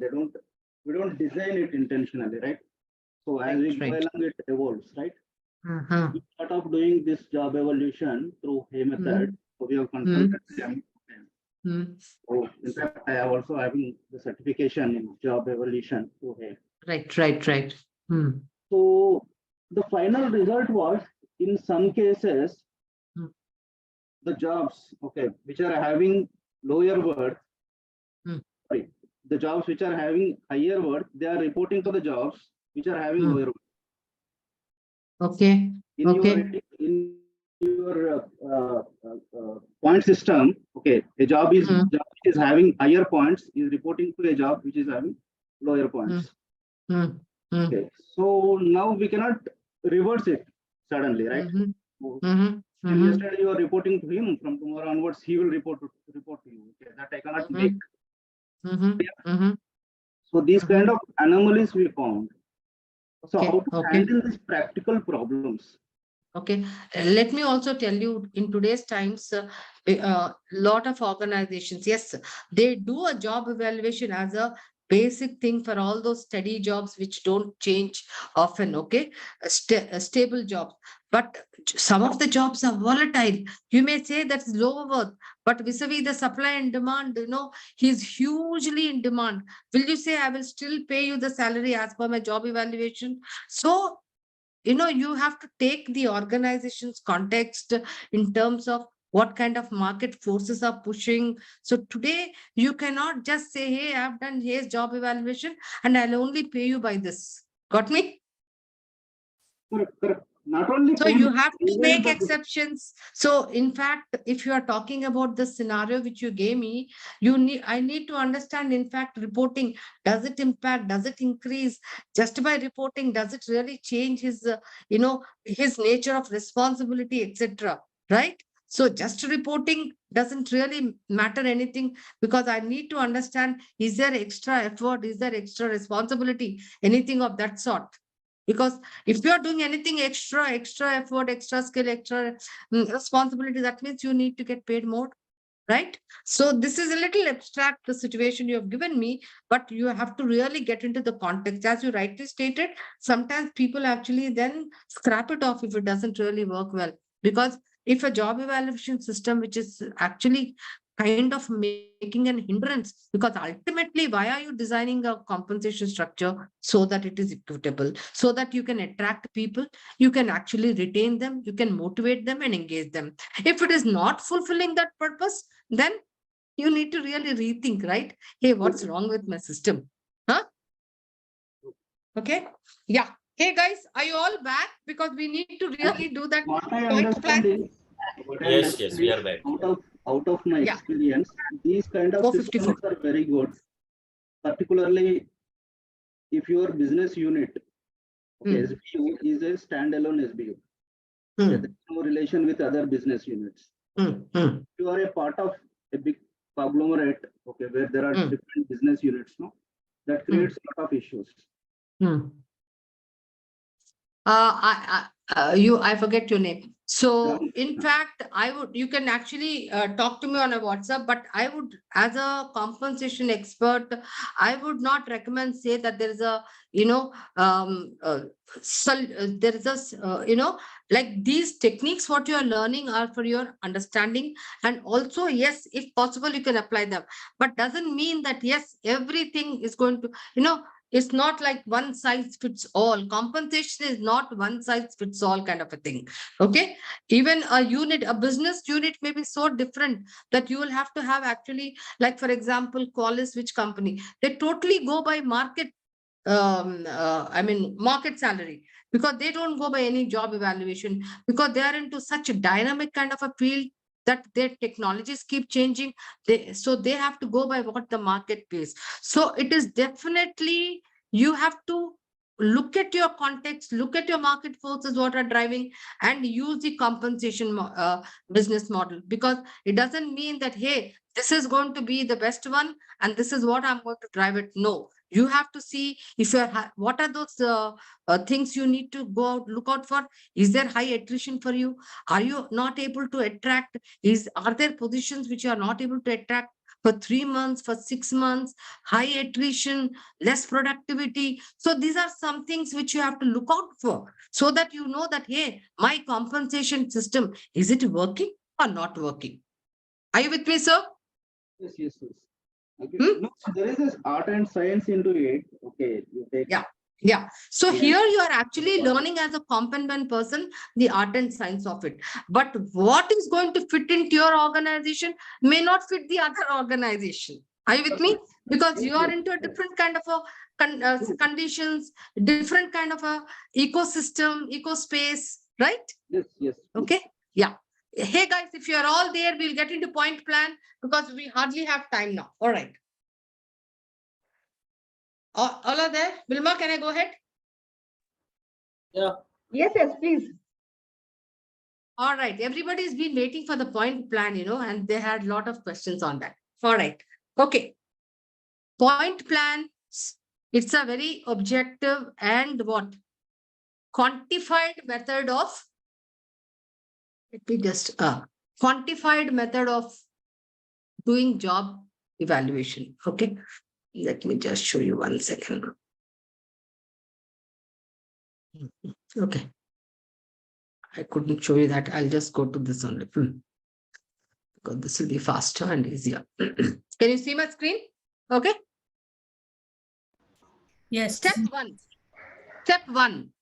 we don't design it intentionally, right? So as we go along, it evolves, right? We start off doing this job evolution through a method. So we have consulted them. So in fact, I am also having the certification in job evolution through a. Right. So the final result was, in some cases, the jobs, okay, which are having lower worth, sorry, the jobs which are having higher worth, they are reporting to the jobs which are having lower worth. Okay. In your point system, okay, a job which is having higher points is reporting to a job which is having lower points. Okay, so now we cannot reverse it suddenly, right? Yesterday you are reporting to him, from tomorrow onwards he will report to you. Okay, that I cannot make. So these kind of anomalies we found. So how to handle these practical problems? Okay, let me also tell you, in today's times, lot of organizations, yes, they do a job evaluation as a basic thing for all those steady jobs which don't change often. Okay, stable jobs, but some of the jobs are volatile. You may say that's lower worth, but vis-a-vis the supply and demand, he's hugely in demand. Will you say I will still pay you the salary as per my job evaluation? So you have to take the organization's context in terms of what kind of market forces are pushing. So today you cannot just say, hey, I've done his job evaluation and I'll only pay you by this. Got me? Correct. Not only so you have to make exceptions. So in fact, if you are talking about the scenario which you gave me, I need to understand, in fact, reporting, does it impact, does it increase? Just by reporting, does it really change his his nature of responsibility, etc., right? So just reporting doesn't really matter anything, because I need to understand, is there extra effort, is there extra responsibility, anything of that sort? Because if you are doing anything extra effort, extra skill, extra responsibility, that means you need to get paid more, right? So this is a little abstract, the situation you have given me, but you have to really get into the context. As you rightly stated, sometimes people actually then scrap it off if it doesn't really work well. Because if a job evaluation system, which is actually kind of making an hindrance, because ultimately, why are you designing a compensation structure? So that it is equitable, so that you can attract people, you can actually retain them, you can motivate them and engage them. If it is not fulfilling that purpose, then you need to really rethink, right? Hey, what's wrong with my system? Okay. Yeah. Hey guys, are you all back? Because we need to really do that What I point understand plan. is, what I Yes, understand we is are back. out of my Yeah. experience, these kind of 454. systems are very good, particularly if your business unit, okay, SBU is a standalone SBU. Okay, there's no relation with other business units. You are a part of a big conglomerate, okay, where there are different business units, no, that creates a lot of issues. I forget your name. So in fact, you can actually talk to me on a WhatsApp, but I would, as a compensation expert, I would not recommend say that there is a, there is a, like these techniques, what you are learning are for your understanding. And also, yes, if possible, you can apply them, but doesn't mean that, yes, everything is going to, it's not like one size fits all. Compensation is not one size fits all kind of a thing. Okay. Even a business unit may be so different that you will have to have actually, like, for example, Qualys, which company, they totally go by market, market salary, because they don't go by any job evaluation, because they are into such a dynamic kind of a field that their technologies keep changing. So they have to go by what the market pays. So it is definitely, you have to look at your context, look at your market forces, what are driving, and use the compensation business model, because it doesn't mean that, hey, this is going to be the best one and this is what I'm going to drive it. No, you have to see if you're, what are those things you need to go out, look out for. Is there high attrition for you? Are you not able to attract? Are there positions which you are not able to attract for 3 months, for 6 months, high attrition, less productivity? So these are some things which you have to look out for, so that you know that, hey, my compensation system, is it working or not working? Are you with me, sir? Yes, yes, yes. Okay. No, there is this art and science into it. Okay. You take, Yeah. So here you are actually learning as a compensable person, the art and science of it. But what is going to fit into your organization may not fit the other organization. Are you with me? Because you are into a different kind of a conditions, different kind of a ecosystem, ecospace, right? Yes, yes. Okay. Yeah. Hey guys, if you are all there, we'll get into point plan, because we hardly have time now. All right. All are there? Vilma, can I go ahead? Yeah. Yes, yes, please. All right. Everybody's been waiting for the point plan, and they had a lot of questions on that. All right. Okay. Point plan. It's a very objective and what? Quantified method of, let me just, quantified method of doing job evaluation. Okay. Let me just show you 1 second. Okay. I couldn't show you that. I'll just go to this only. Because this will be faster and easier. Can you see my screen? Okay. Yes. Step one.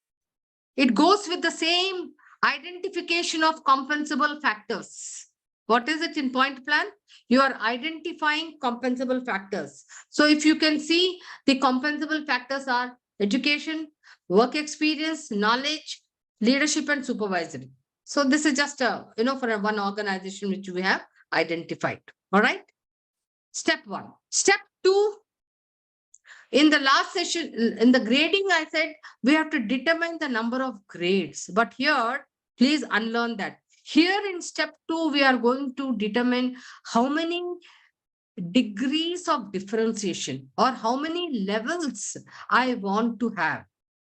It goes with the same identification of compensable factors. What is it in point plan? You are identifying compensable factors. So if you can see, the compensable factors are education, work experience, knowledge, leadership, and supervisory. So this is just for one organization which we have identified. All right. Step one. Step two. In the last session, in the grading, I said we have to determine the number of grades. But here, please unlearn that. Here in step 2, we are going to determine how many degrees of differentiation or how many levels I want to have.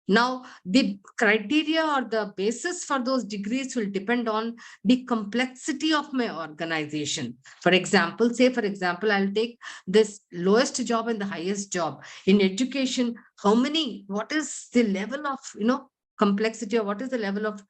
Now, the criteria or the basis for those degrees will depend on the complexity of my organization. For example, I'll take this lowest job and the highest job. In education, what is the level of, complexity, or what is the level of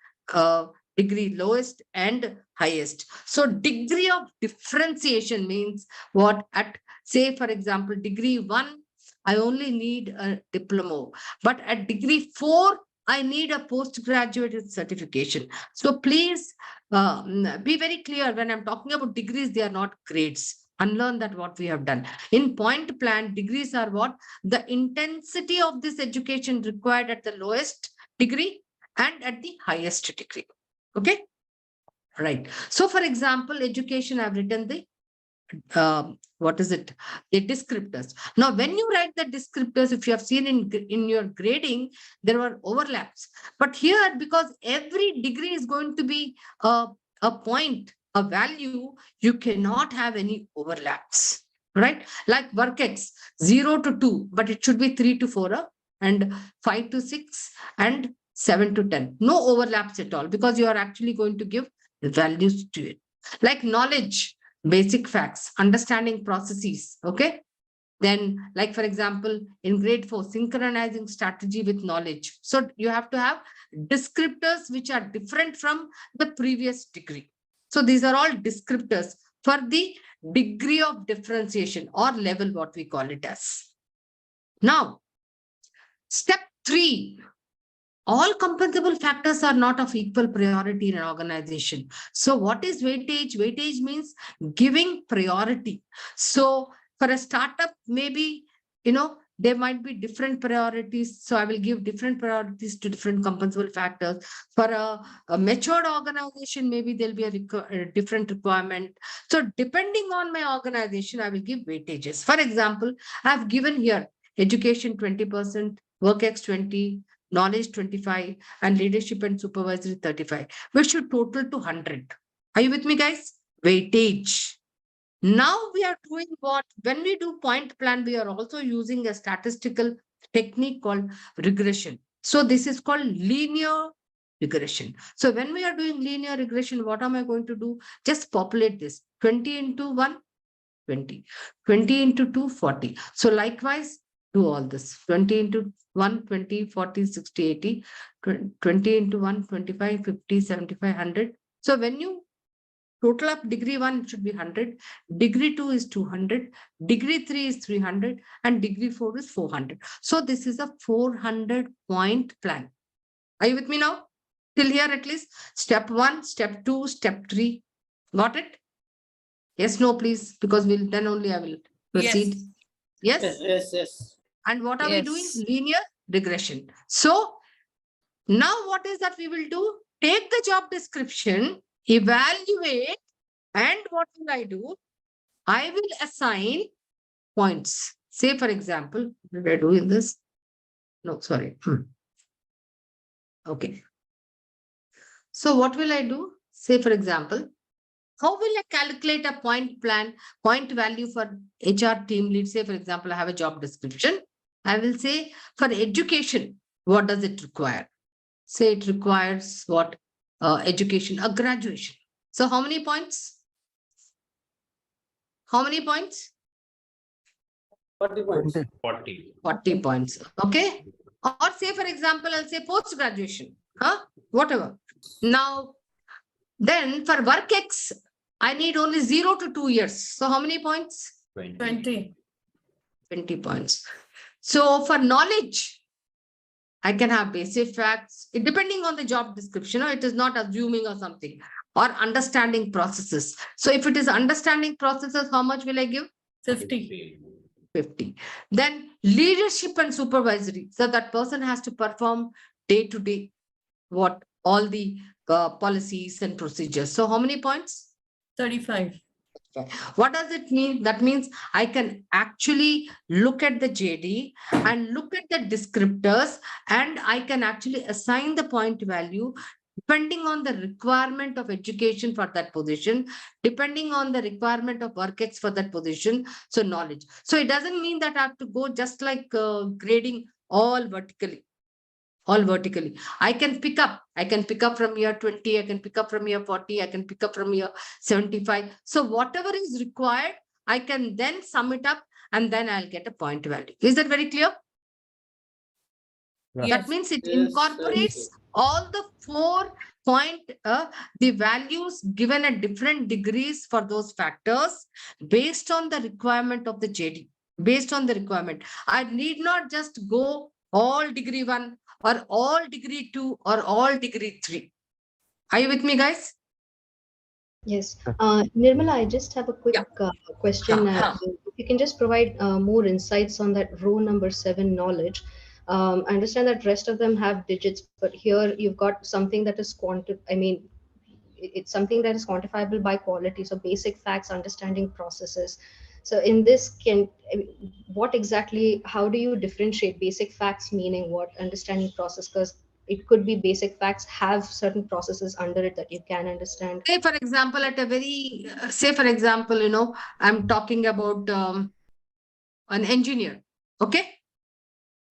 degree, lowest and highest? So degree of differentiation means what? At, say, for example, degree 1, I only need a diploma. But at degree 4, I need a postgraduate certification. So please be very clear when I'm talking about degrees, they are not grades. Unlearn that what we have done. In point plan, degrees are what? The intensity of this education required at the lowest degree and at the highest degree. Okay. Right. So for example, education, I've written the what is it? The descriptors. Now, when you write the descriptors, if you have seen in your grading, there were overlaps. But here, because every degree is going to be a point, a value, you cannot have any overlaps, right? Like work X, 0 to 2, but it should be 3 to 4, and 5 to 6, and 7 to 10. No overlaps at all, because you are actually going to give values to it. Like knowledge, basic facts, understanding processes. Okay. Then, like for example, in grade 4, synchronizing strategy with knowledge. So you have to have descriptors which are different from the previous degree. So these are all descriptors for the degree of differentiation or level, what we call it as. Now, step 3. All compensable factors are not of equal priority in an organization. So what is weightage? Weightage means giving priority. So for a startup, maybe, there might be different priorities. So I will give different priorities to different compensable factors. For a matured organization, maybe there'll be a different requirement. So depending on my organization, I will give weightages. For example, I've given here education 20%, work X 20%, knowledge 25%, and leadership and supervisory 35%, which should total to 100. Are you with me, guys? Weightage. Now we are doing what? When we do point plan, we are also using a statistical technique called regression. So this is called linear regression. So when we are doing linear regression, what am I going to do? Just populate this. 20 into 1, 20. 20 into 2, 40. So likewise, do all this. 20 into 1, 20, 40, 60, 80. 20 into 1, 25, 50, 75, 100. So when you total up degree 1, it should be 100. Degree 2 is 200. Degree 3 is 300. And degree 4 is 400. So this is a 400-point plan. Are you with me now? Till here at least. Step 1, step 2, step 3. Got it? Yes, no, please. Because then only I will proceed. Yes? Yes. And what are we doing? Linear regression. So now what is that we will do? Take the job description, evaluate, and what will I do? I will assign points. Say, for example, did I do in this? No, sorry. Okay. So what will I do? Say, for example, how will I calculate a point value for HR team lead? Say, for example, I have a job description. I will say for education, what does it require? Say it requires what? Education, a graduation. So how many points? How many points? 40 points. 40 points. Okay. Or say, for example, I'll say post-graduation. Whatever. Now, then for work X, I need only 0 to 2 years. So how many points? 20. 20 points. So for knowledge, I can have basic facts, depending on the job description. It is not assuming or something. Or understanding processes. So if it is understanding processes, how much will I give? 50. 50. Then leadership and supervisory. So that person has to perform day to day what all the policies and procedures. So how many points? 35. What does it mean? That means I can actually look at the JD and look at the descriptors, and I can actually assign the point value depending on the requirement of education for that position, depending on the requirement of work X for that position. So knowledge. So it doesn't mean that I have to go just like grading all vertically. I can pick up from year 20, I can pick up from year 40, I can pick up from year 75. So whatever is required, I can then sum it up and then I'll get a point value. Is that very clear? Yes. That means it incorporates all the 4 point, the values given at different degrees for those factors based on the requirement of the JD. Based on the requirement. I need not just go all degree 1 or all degree 2 or all degree 3. Are you with me, guys? Yes. Nirmala, I just have a quick question. If you can just provide more insights on that row number 7 knowledge. I understand that rest of them have digits, but here you've got something that is it's something that is quantifiable by quality. So basic facts, understanding processes. So in this, what exactly, how do you differentiate basic facts meaning what, understanding process? Because it could be basic facts have certain processes under it that you can understand. Say for example, at a very, say for example, I'm talking about an engineer. Okay.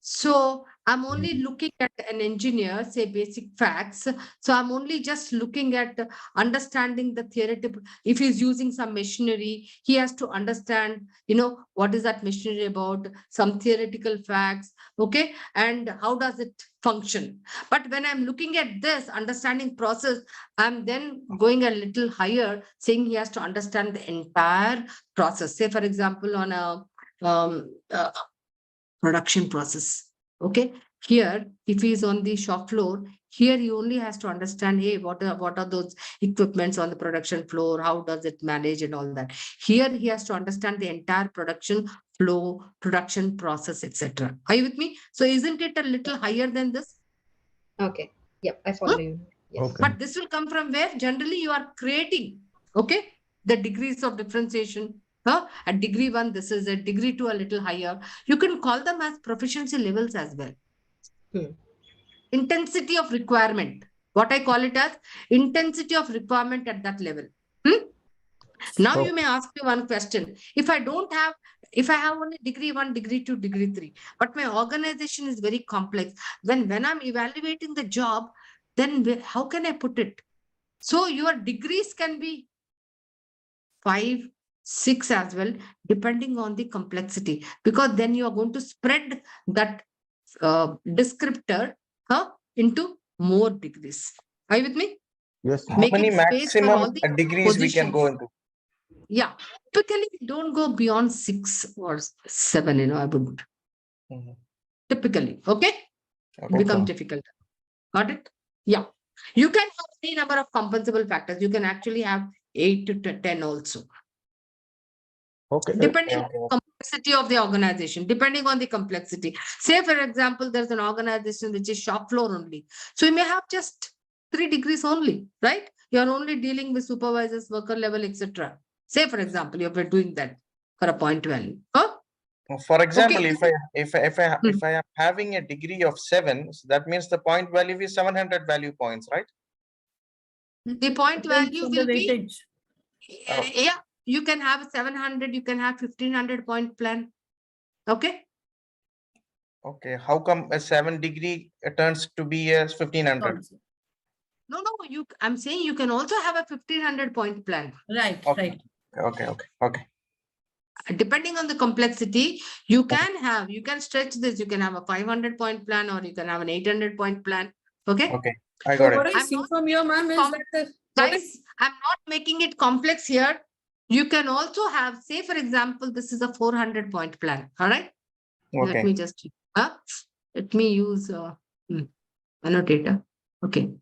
So I'm only looking at an engineer, say basic facts. So I'm only just looking at understanding the theoretical. If he's using some machinery, he has to understand, what is that machinery about, some theoretical facts, okay, and how does it function. But when I'm looking at this understanding process, I'm then going a little higher, saying he has to understand the entire process. Say, for example, on a production process. Okay. Here, if he is on the shop floor, here he only has to understand, hey, what are those equipments on the production floor? How does it manage and all that? Here he has to understand the entire production flow, production process, etc. Are you with me? So isn't it a little higher than this? Okay. Yep, I follow you. Yes. Okay. But this will come from where? Generally, you are creating, okay, the degrees of differentiation. At degree 1, this is at degree 2, a little higher. You can call them as proficiency levels as well. Intensity of requirement. What I call it as intensity of requirement at that level. Now you may ask me one question. If I have only degree 1, degree 2, degree 3, but my organization is very complex, when I'm evaluating the job, then how can I put it? So your degrees can be 5, 6 as well, depending on the complexity, because then you are going to spread that descriptor into more degrees. Are you with me? Yes. How many maximum degrees we can go into? Yeah, typically don't go beyond 6 or 7, I would. Typically, okay? Become difficult. Got it? Yeah. You can have any number of compensable factors. You can actually have 8 to 10 also. Okay. Depending on the complexity of the organization, depending on the complexity. Say, for example, there's an organization which is shop floor only. So you may have just 3 degrees only, right? You're only dealing with supervisors, worker level, etc. Say, for example, you're doing that for a point value. For example, if I am having a degree of 7, so that means the point value is 700 value points, right? The point value will be, Oh. yeah, you can have 700, you can have 1500 point plan. Okay. Okay. How come a 7 degree turns to be as 1500? No, I'm saying you can also have a 1500 point plan. Right, okay. Okay. Depending on the complexity, you can stretch this. You can have a 500 point plan, or you can have an 800 point plan. Okay. Okay. I got what it. I see from your ma'am is that guys, I'm not making it complex here. You can also have, say, for example, this is a 400 point plan. All right. Okay. Let me just, let me use annotator. Okay.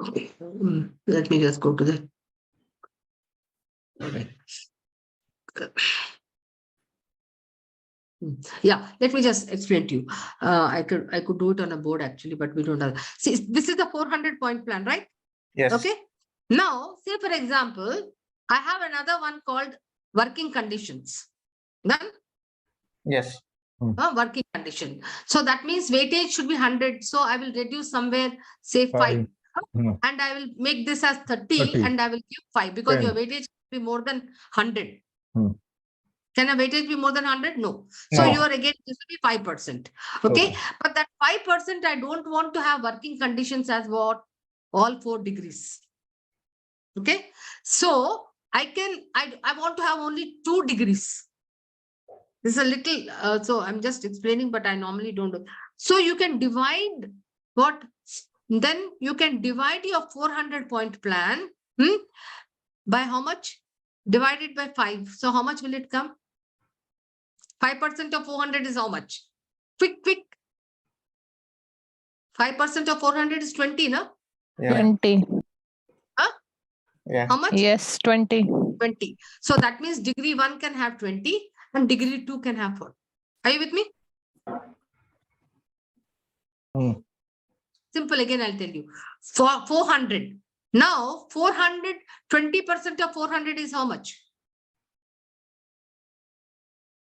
Okay. Let me just go to the. Yeah, let me just explain to you. I could do it on a board actually, but we don't have. See, this is the 400 point plan, right? Yes. Okay. Now, say for example, I have another one called working conditions. Done? Yes. Working condition. So that means weightage should be 100. So I will reduce somewhere, say 5. And I will make this as 30, and I will give 5 because your weightage will be more than 100. Can a weightage be more than 100? No. So you are again, this will be 5%. Okay. But that 5%, I don't want to have working conditions as what? All 4 degrees. Okay. So I want to have only 2 degrees. This is a little, so I'm just explaining, but I normally don't do. So you can divide what? Then you can divide your 400 point plan by how much? Divided by 5. So how much will it come? 5% of 400 is how much? Quick. 5% of 400 is 20, no? Yeah. 20. Huh? Yeah. How much? Yes, 20. 20. So that means degree 1 can have 20 and degree 2 can have 4. Are you with me? Simple. Again, I'll tell you. For 400. Now, 400, 20% of 400 is how much?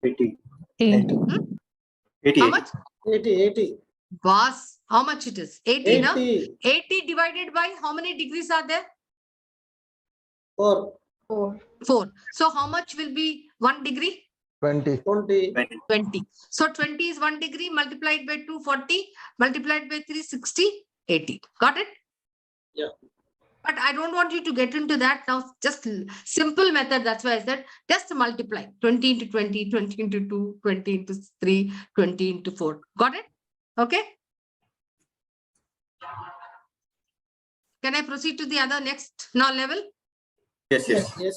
80. 80. How much? 80. Boss, how much it is? 80, na? 80. 80 divided by how many degrees are there? 4. 4. So how much will be 1 degree? 20. 20. 20. So 20 is 1 degree multiplied by 2, 40, multiplied by 3, 60, 80. Got it? Yeah. But I don't want you to get into that now. Just simple method. That's why I said just multiply 20 into 20, 20 into 2, 20 into 3, 20 into 4. Got it? Okay. Can I proceed to the other next now level? Yes,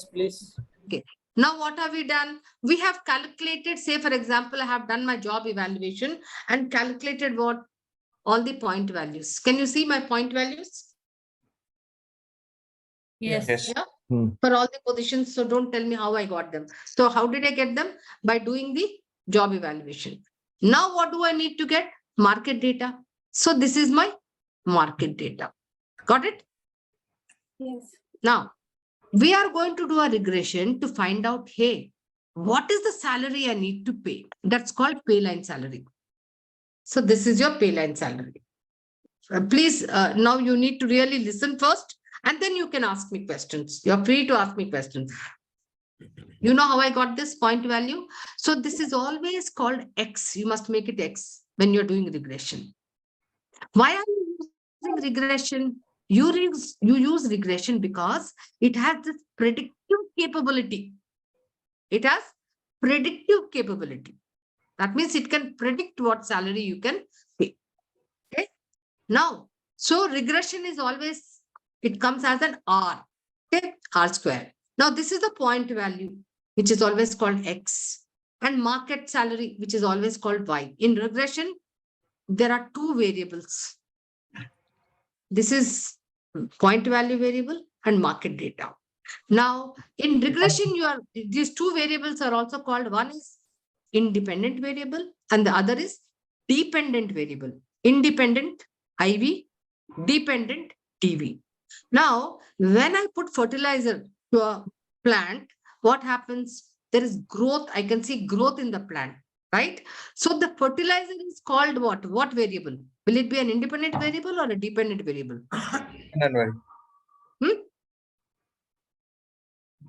please. Okay. Now what have we done? We have calculated, say for example, I have done my job evaluation and calculated what? All the point values. Can you see my point values? Yes. Yes. Yeah. For all the positions. So don't tell me how I got them. So how did I get them? By doing the job evaluation. Now what do I need to get? Market data. So this is my market data. Got it? Yes. Now, we are going to do a regression to find out, hey, what is the salary I need to pay? That's called pay line salary. So this is your pay line salary. Please, now you need to really listen first and then you can ask me questions. You're free to ask me questions. You know how I got this point value? So this is always called X. You must make it X when you're doing regression. Why are you using regression? You use regression because it has this predictive capability. It has predictive capability. That means it can predict what salary you can pay. Okay. Now, so regression is always, it comes as an R. Okay. R square. Now, this is the point value, which is always called X, and market salary, which is always called Y. In regression, there are two variables. This is point value variable and market data. Now, in regression, these two variables are also called, one is independent variable and the other is dependent variable. Independent, IV, dependent, DV. Now, when I put fertilizer to a plant, what happens? There is growth. I can see growth in the plant, right? So the fertilizer is called what? What variable? Will it be an independent variable or a dependent variable? Dependent variable.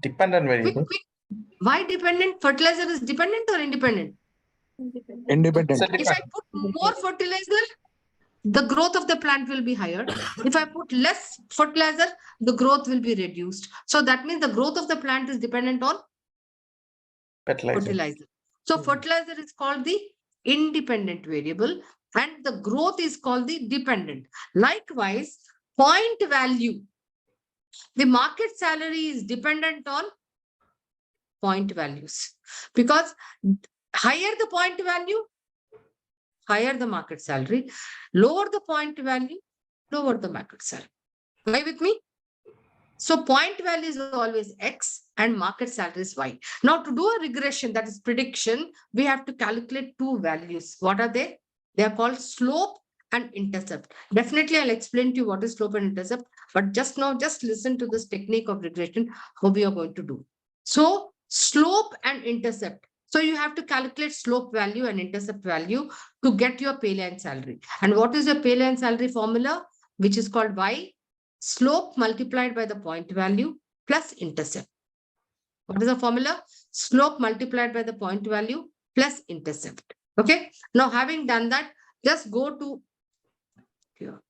Dependent variable. Quick. Why dependent? Fertilizer is dependent or independent? Independent. If I put more fertilizer, the growth of the plant will be higher. If I put less fertilizer, the growth will be reduced. So that means the growth of the plant is dependent on fertilizer. So fertilizer is called the independent variable and the growth is called the dependent. Likewise, point value. The market salary is dependent on point values because higher the point value, higher the market salary, lower the point value, lower the market salary. Are you with me? So point value is always X and market salary is Y. Now to do a regression, that is prediction, we have to calculate two values. What are they? They are called slope and intercept. Definitely I'll explain to you what is slope and intercept, but just now, just listen to this technique of regression, how we are going to do. So slope and intercept. So you have to calculate slope value and intercept value to get your pay line salary. And what is your pay line salary formula? Which is called Y, slope multiplied by the point value plus intercept. What is the formula? Slope multiplied by the point value plus intercept. Okay. Now having done that, just go to here.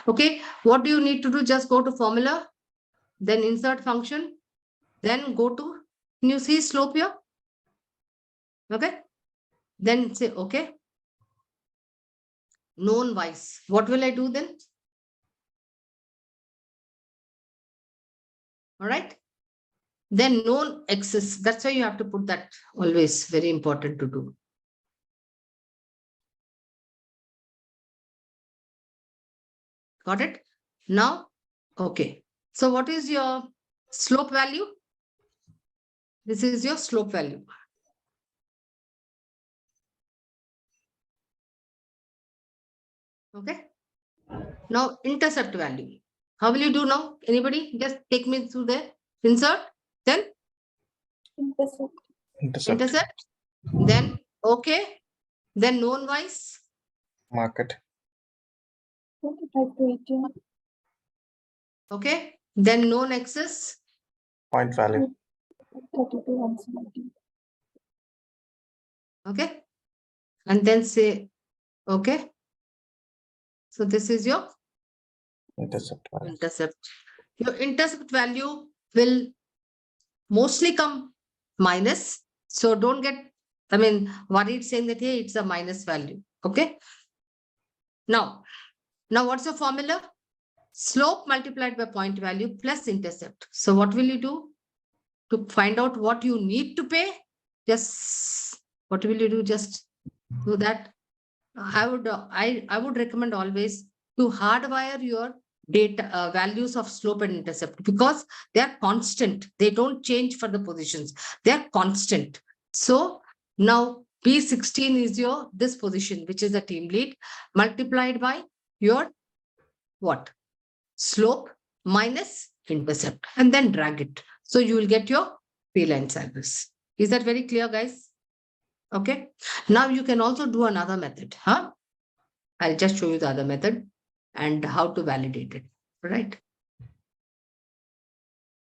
Okay. What do you need to do? Just go to formula, then insert function, then go to, can you see slope here? Okay. Then say, okay. Known wise. What will I do then? All right. Then known x's. That's why you have to put that, always very important to do. Got it? Now, okay. So what is your slope value? This is your slope value. Okay. Now intercept value. How will you do now? Anybody? Just take me through there. Insert, then intercept, then okay, then known wise market. Okay, then known excess, Point value. okay, and then say okay. So this is your Intercept value. intercept. Your intercept value will mostly come minus. So don't get, worried saying that, hey, it's a minus value. Okay. Now what's your formula? Slope multiplied by point value plus intercept. So what will you do to find out what you need to pay? What will you do? Just do that. I would recommend always to hardwire your data values of slope and intercept, because they are constant. They don't change for the positions. They are constant. So now P16 is your this position, which is the team lead, multiplied by your what? Slope minus intercept, and then drag it. So you will get your P-line salaries. Is that very clear, guys? Okay. Now you can also do another method. I'll just show you the other method and how to validate it. Right?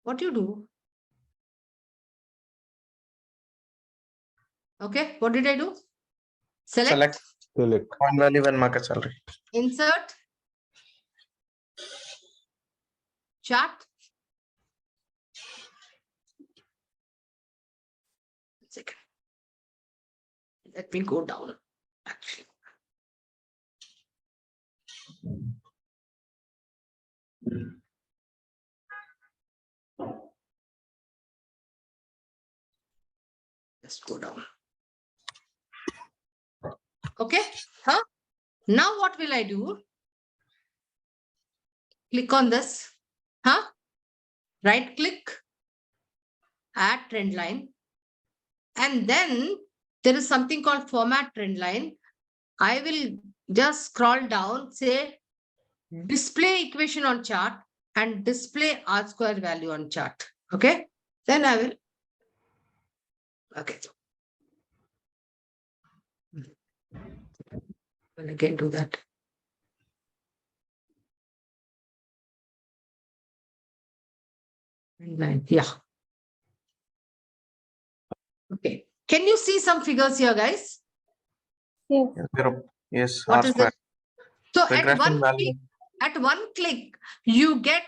What you do? Okay. What did I do? Select. Point value and market salary. Insert. Chart. Second. Let me go down. Actually. Just go down. Okay. Now what will I do? Click on this. Right click. Add trend line. And then there is something called format trend line. I will just scroll down, say display equation on chart and display R square value on chart. Okay. Then I will. Okay. Well, again do that. Yeah. Okay. Can you see some figures here, guys? Yes. Yes. What is it? So Regression at one click, you get.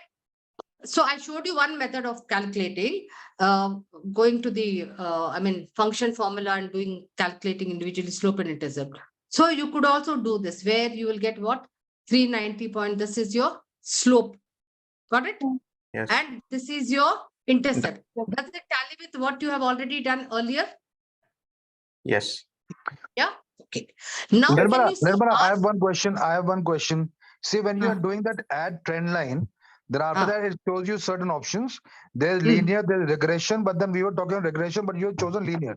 So I showed you one method of calculating, going to the, function formula and calculating individually slope and intercept. So you could also do this where you will get what? 390 point. This is your slope. Got it? Yes. And this is your intercept. Does it tally with what you have already done earlier? Yes. Yeah. Okay. Now, Nirbala, I have one question. See, when you are doing that add trend line, then after that it shows you certain options. There's linear, there's regression, but then we were talking regression, but you have chosen linear.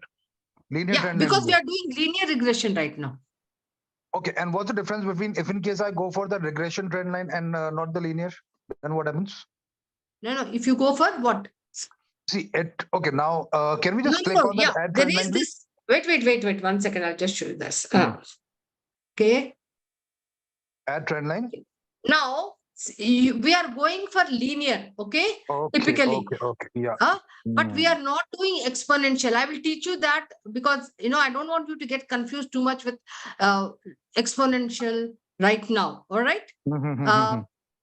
Yeah, trend because we line. are doing linear regression right now. Okay, and what's the difference between if in case I go for the regression trend line and not the linear, then what happens? No. If you go for what? See it. Okay, now can we just click on that add trend line? This. Wait. 1 second. I'll just show you this. Okay. Add trend line. Now we are going for linear. Okay. Typically. Okay. Yeah. But we are not doing exponential. I will teach you that because I don't want you to get confused too much with exponential right now. All right.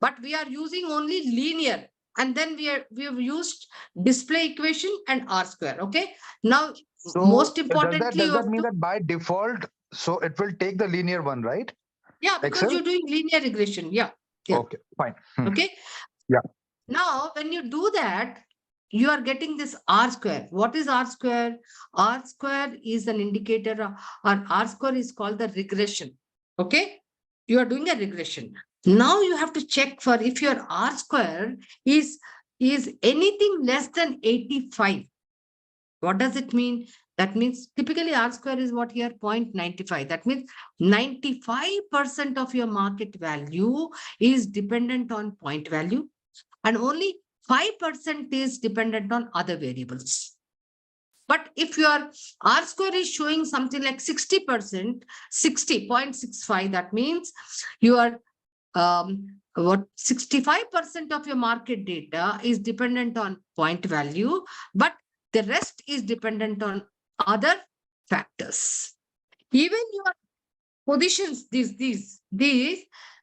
But we are using only linear. And then we have used display equation and R square. Okay. Now, so most importantly, does that mean that by default, so it will take the linear one, right? Yeah, because Excel? you're doing linear regression. Yeah. Okay, fine. Okay. Yeah. Now, when you do that, you are getting this R square. What is R square? R square is an indicator, or R square is called the regression. Okay. You are doing a regression. Now you have to check for if your R square is is anything less than 85. What does it mean? That means typically R square is what here? 0.95. That means 95% of your market value is dependent on point value and only 5% is dependent on other variables. But if your R square is showing something like 60%, 60.65, that means your 65% of your market data is dependent on point value, but the rest is dependent on other factors. Even your positions, these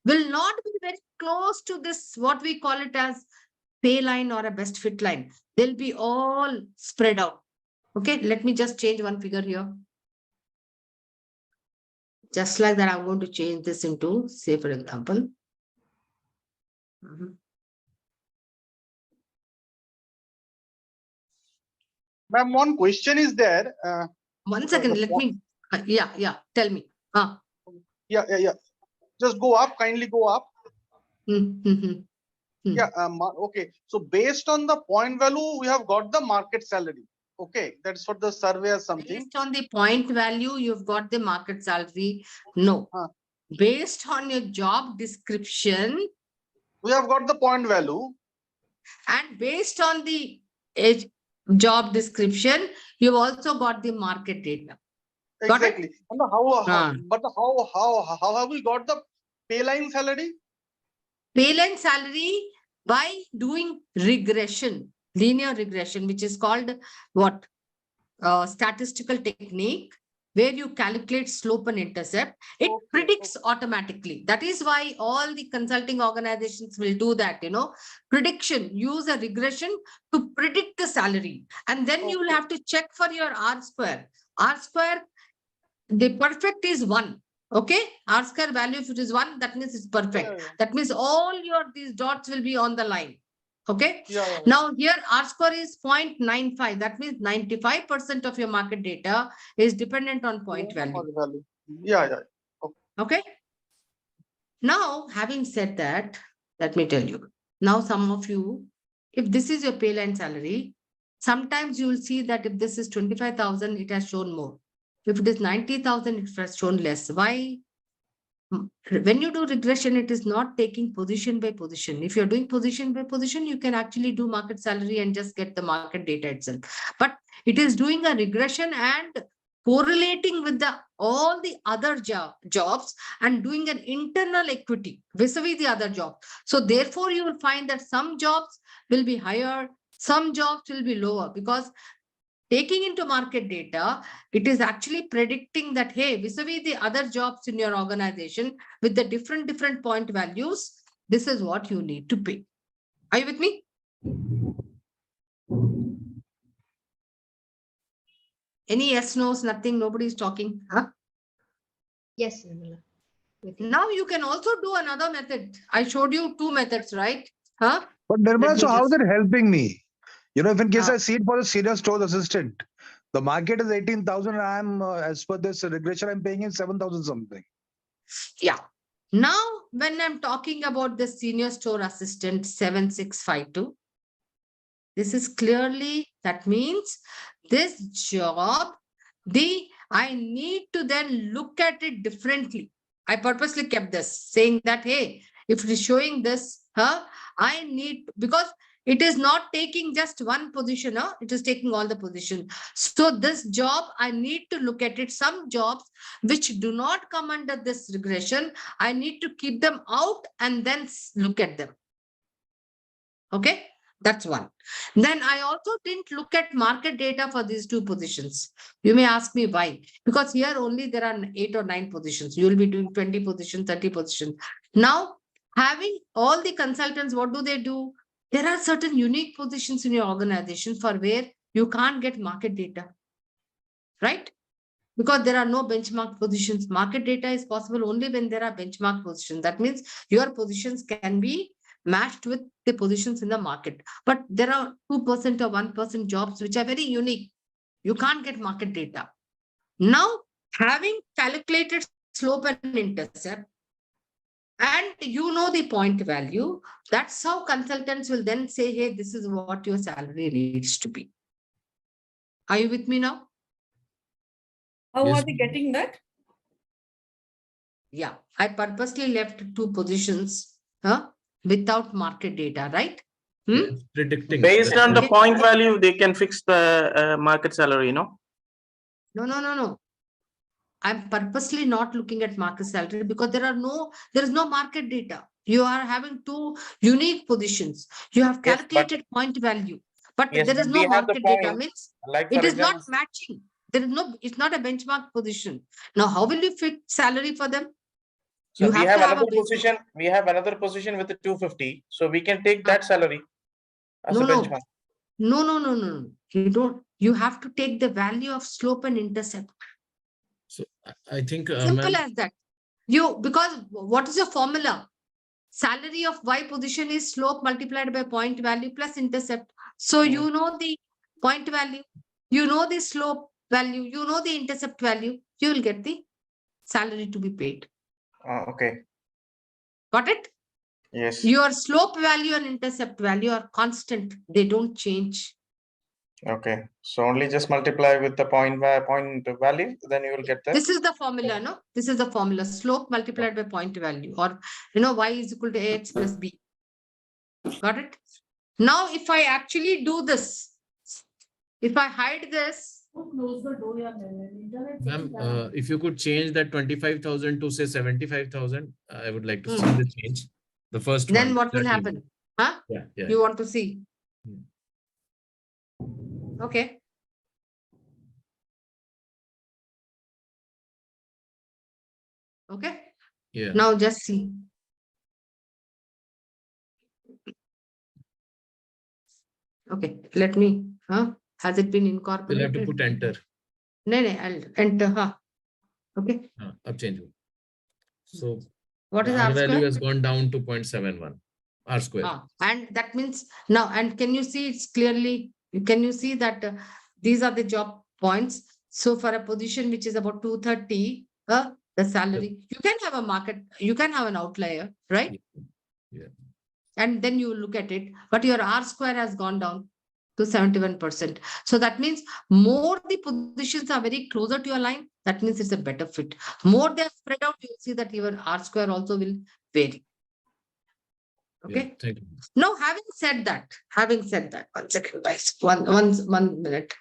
will not be very close to this, what we call it as pay line or a best fit line. They'll be all spread out. Okay, let me just change one figure here. Just like that, I'm going to change this into, say, for example. Ma'am, one question is there. 1 second, let me, tell me. Yeah. Just go up, kindly go up. Yeah, okay. So based on the point value, we have got the market salary. Okay, that's for the survey or something. Based on the point value, you've got the market salary. No. Based on your job description, we have got the point value. And based on the job description, you've also got the market data. Exactly. And how have we got the pay line salary? Pay line salary by doing regression, linear regression, which is called what? Statistical technique, where you calculate slope and intercept. It predicts automatically. That is why all the consulting organizations will do that, prediction, use a regression to predict the salary. And then you will have to check for your R square. R square, the perfect is 1. Okay, R square value, if it is 1, that means it's perfect. That means all these dots will be on the line. Okay. Now here R square is 0.95. That means 95% of your market data is dependent on point value. Okay. Now, having said that, let me tell you. Now, some of you, if this is your pay line salary, sometimes you will see that if this is 25,000, it has shown more. If it is 90,000, it has shown less. Why? When you do regression, it is not taking position by position. If you're doing position by position, you can actually do market salary and just get the market data itself. But it is doing a regression and correlating with all the other jobs and doing an internal equity vis-a-vis the other job. So therefore, you will find that some jobs will be higher, some jobs will be lower, because taking into market data, it is actually predicting that, hey, vis-a-vis the other jobs in your organization with the different point values, this is what you need to pay. Are you with me? Any yes, no's, nothing, nobody's talking. Huh? Yes. Now you can also do another method. I showed you 2 methods, right? Huh? But Nirmala, so how is it helping me? If in case I see it for a senior stores assistant, the market is 18,000 and I'm, as per this regression, I'm paying in 7,000 something. Yeah. Now, when I'm talking about the senior store assistant 7652, this is clearly, that means this job, I need to then look at it differently. I purposely kept this, saying that, hey, if it is showing this, I need, because it is not taking just one position, it is taking all the positions. So this job, I need to look at it. Some jobs which do not come under this regression, I need to keep them out and then look at them. Okay, that's one. Then I also didn't look at market data for these 2 positions. You may ask me why. Because here only there are 8 or 9 positions. You will be doing 20 positions, 30 positions. Now, having all the consultants, what do? There are certain unique positions in your organization for where you can't get market data, right? Because there are no benchmark positions. Market data is possible only when there are benchmark positions. That means your positions can be matched with the positions in the market. But there are 2% or 1% jobs which are very unique. You can't get market data. Now, having calculated slope and intercept, and you know the point value. That's how consultants will then say, hey, this is what your salary needs to be. Are you with me now? How Yes. are they getting that? Yeah, I purposely left 2 positions without market data, right? It's predicting. Based on the Okay. point value, they can fix the market salary, no? No. I'm purposely not looking at market salary because there is no market data. You are having 2 unique positions. You have Yes, but calculated point value, but yes, there but is we no have the market data. point. Means Like it for is not example, matching. It's not a benchmark position. Now, how will you fix salary for them? so You we have have to have a another basis. position. We have another position with the 250. So we can take that salary as a No. benchmark. No. You don't. You have to take the value of slope and intercept. So I think, Simple ma'am, as that. Because what is your formula? Salary of Y position is slope multiplied by point value plus intercept. So you know the point value, you know the slope value, you know the intercept value, you will get the salary to be paid. Okay. Got it? Yes. Your slope value and intercept value are constant. They don't change. Okay. So only just multiply with the point value, then you will get the. This is the formula, no? This is the formula. Slope multiplied by point value, or Y is equal to AX plus B. Got it? Now, if I actually do this, if I hide this, ma'am, if you could change that 25,000 to say 75,000, I would like to see the change. The first one. then what will that happen? Huh? Yeah. You want to see? Okay. Okay. Yeah. Now just see. Okay. Let me. Has it been You'll incorporated? have to put enter. No, I'll enter. Okay. Up change. So What is the R R value square? has gone down to 0.71 R square. And that means now, and can you see it's clearly, can you see that these are the job points? So for a position which is about 230, the salary, you can have a market, you can have an outlier, right? Yeah. And then you look at it, but your R square has gone down to 71%. So that means more the positions are very closer to your line, that means it's a better fit. More they are spread out, you'll see that your R square also will vary. Okay. Yeah, thank you. Now, having said that, 1 second, guys, 1 minute.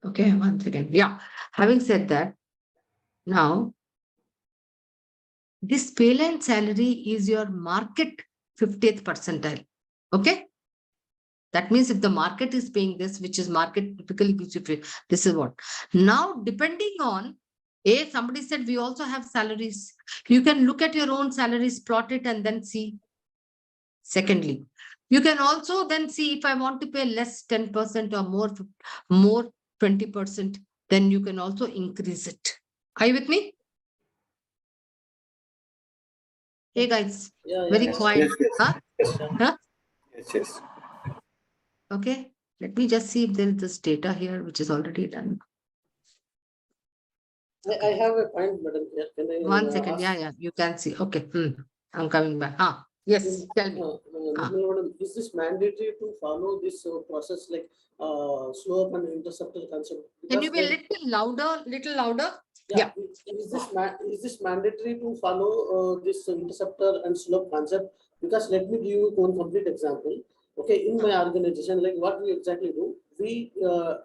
Okay, 1 second. Yeah. Having said that, now, this pay line salary is your market 50th percentile. Okay. That means if the market is paying this, which is market typically gives you, this is what. Now, depending on, somebody said we also have salaries. You can look at your own salaries, plot it, and then see. Secondly, you can also then see if I want to pay less 10% or more 20%, then you can also increase it. Are you with me? Hey guys, very quiet. Yes. Okay, let me just see if there is this data here, which is already done. I have a point, madam. Can I 1 second. ask? Yeah, you can see. Okay, I'm coming back. Yes, tell me. Madam, is this mandatory to follow this process like slope and interceptor concept? Can you be a little louder? Yeah. Is this mandatory to follow this interceptor and slope concept? Because let me give you one complete example. Okay, in my organization, like what we exactly do, we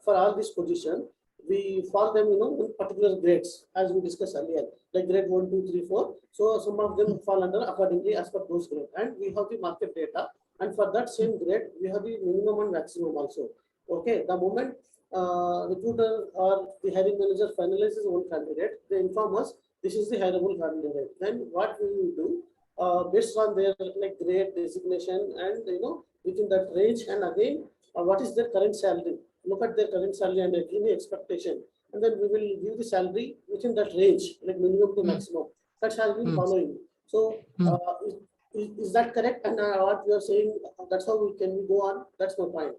for all this position, we follow them, in particular grades, as we discussed earlier, like grade 1, 2, 3, 4. So some of them fall under accordingly as per those grades, and we have the market data. And for that same grade, we have the minimum and maximum also. Okay, the moment recruiter or the hiring manager finalizes one candidate, they inform us this is the hireable candidate. Then what we will do, based on their like grade designation and within that range, and again what is their current salary, look at their current salary and any expectation, and then we will give the salary within that range, like minimum to maximum. That's how we following. So is that correct? And what you are saying, that's how we can go on. That's my point.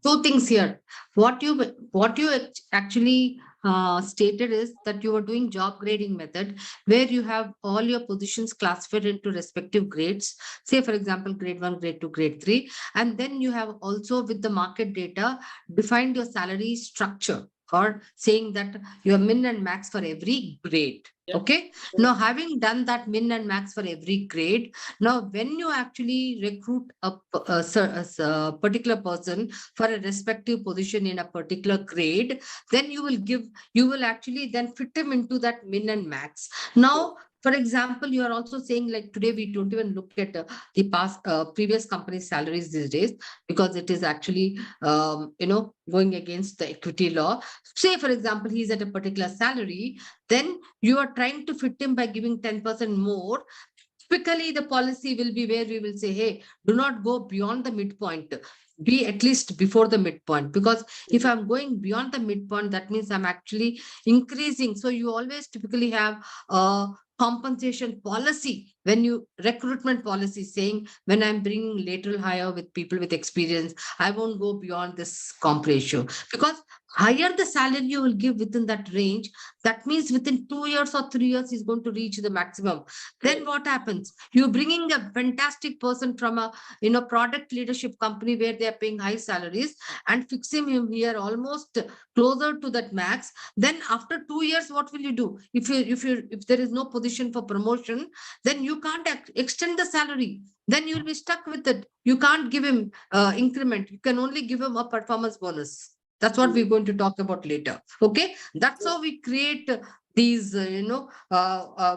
2 things here. What you actually stated is that you are doing job grading method where you have all your positions classified into respective grades. Say, for example, grade 1, grade 2, grade 3. And then you have also with the market data defined your salary structure, or saying that your min and max for every grade. Okay. Now, having done that min and max for every grade, now when you actually recruit a particular person for a respective position in a particular grade, then you will actually then fit him into that min and max. Now, for example, you are also saying, like, today we don't even look at the past previous company's salaries these days, because it is actually going against the equity law. Say, for example, he's at a particular salary, then you are trying to fit him by giving 10% more. Typically, the policy will be where we will say, hey, do not go beyond the midpoint. Be at least before the midpoint, because if I'm going beyond the midpoint, that means I'm actually increasing. So you always typically have a compensation policy when you recruitment policy saying, when I'm bringing lateral hire with people with experience, I won't go beyond this comp ratio, because higher the salary you will give within that range, that means within 2 years or 3 years he's going to reach the maximum. Then what happens? You're bringing a fantastic person from a product leadership company where they are paying high salaries and fixing him here almost closer to that max. Then after 2 years, what will you do? If there is no position for promotion, then you can't extend the salary. Then you'll be stuck with it. You can't give him increment. You can only give him a performance bonus. That's what we're going to talk about later. Okay, that's how we create these,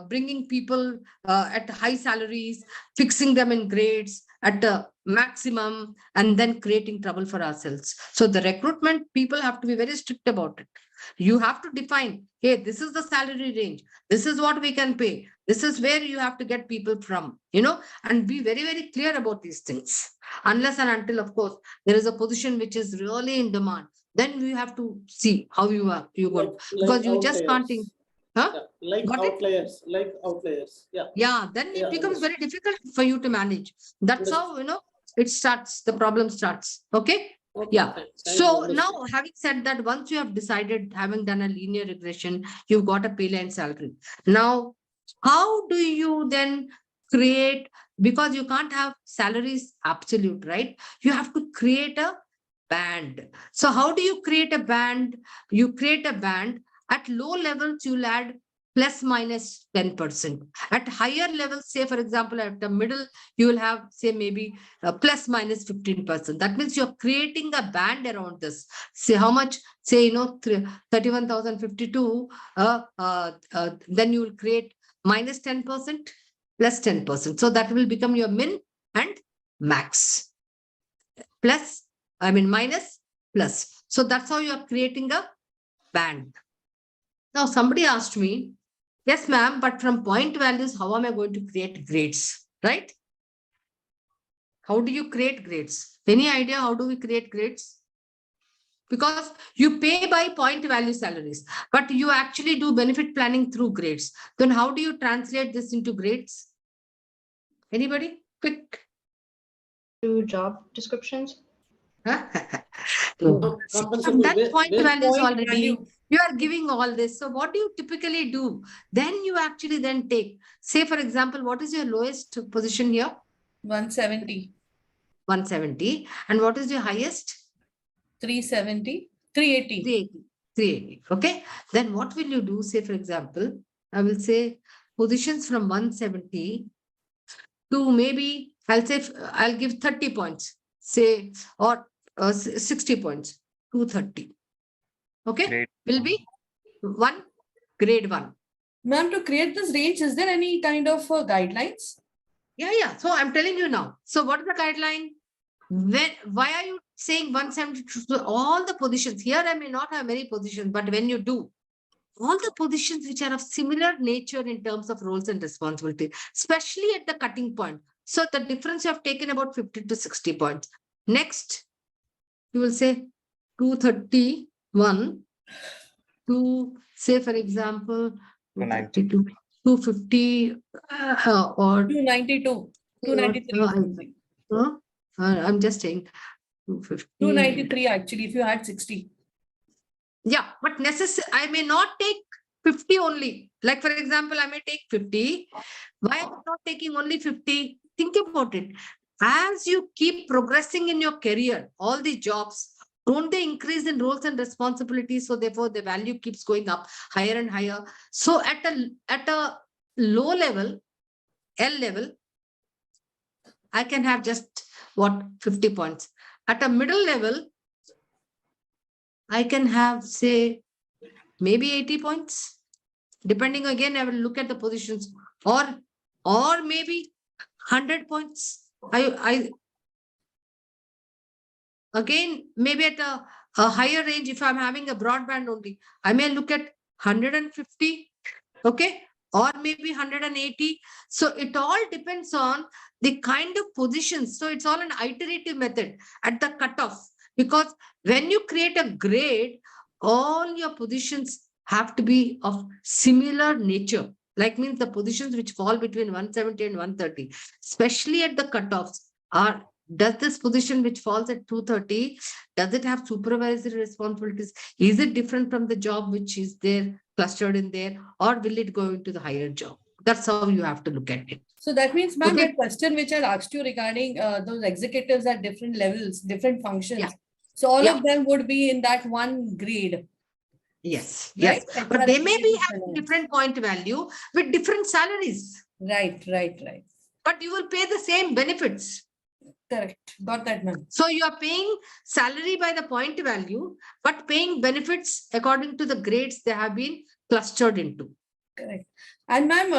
bringing people at high salaries, fixing them in grades at a maximum, and then creating trouble for ourselves. So the recruitment people have to be very strict about it. You have to define, hey, this is the salary range. This is what we can pay. This is where you have to get people from, and be very, very clear about these things. Unless and until, of course, there is a position which is really in demand, then we have to see how you are going, because you just can't. Huh? Yeah, like outliers. Yeah, then it becomes very difficult for you to manage. That's how, it starts, the problem starts. Okay. Yeah. So now, having said that, once you have decided, having done a linear regression, you've got a pay line salary. Now, how do you then create, because you can't have salaries absolute, right? You have to create a band. So how do you create a band? You create a band. At low levels, you'll add plus minus 10%. At higher levels, say, for example, at the middle, you will have, say, maybe plus minus 15%. That means you're creating a band around this. Say how much, say, 31,052, then you will create minus 10%, plus 10%. So that will become your min and max. Minus, plus. So that's how you are creating a band. Now, somebody asked me, yes, ma'am, but from point values, how am I going to create grades, right? How do you create grades? Any idea how do we create grades? Because you pay by point value salaries, but you actually do benefit planning through grades. Then how do you translate this into grades? Anybody? Quick. To job descriptions? From that point values already, you are giving all this. So what do you typically do? Then you actually then take, say, for example, what is your lowest position here? 170. 170. And what is your highest? 370. 380. 380. Okay. Then what will you do? Say, for example, I will say positions from 170 to maybe, I'll give 30 points, say, or 60 points, 230. Okay, will be grade 1. Ma'am, to create this range, is there any kind of guidelines? Yeah. So I'm telling you now. So what is the guideline? Why are you saying 170? All the positions here, I may not have many positions, but when you do, all the positions which are of similar nature in terms of roles and responsibility, especially at the cutting point. So the difference you have taken about 50 to 60 points. Next, you will say 231 to, say, for example, 252, 250 or 292, 293. I'm just saying 250. 293 actually, if you had 60. Yeah, but I may not take 50 only. Like, for example, I may take 50. Why am I not taking only 50? Think about it. As you keep progressing in your career, all the jobs, don't they increase in roles and responsibilities? So therefore, the value keeps going up higher and higher. So at a low level, L level, I can have just what 50 points. At a middle level, I can have, say, maybe 80 points. Depending, again, I will look at the positions, or maybe 100 points. Again, maybe at a higher range, if I'm having a broadband only, I may look at 150, okay, or maybe 180. So it all depends on the kind of positions. So it's all an iterative method at the cutoff, because when you create a grade, all your positions have to be of similar nature. Like, means the positions which fall between 170 and 130, especially at the cutoffs, does this position which falls at 230, does it have supervisory responsibilities? Is it different from the job which is there, clustered in there, or will it go into the higher job? That's how you have to look at it. So that means, ma'am, Okay. that question which I asked you regarding those executives at different levels, different functions. Yeah. So all Yeah. of them would be in that one grade. Yes, Right? yes. But they may be having different point value with different salaries. Right. But you will pay the same benefits. Correct. Got that, ma'am. So you are paying salary by the point value, but paying benefits according to the grades they have been clustered into. Correct. And ma'am,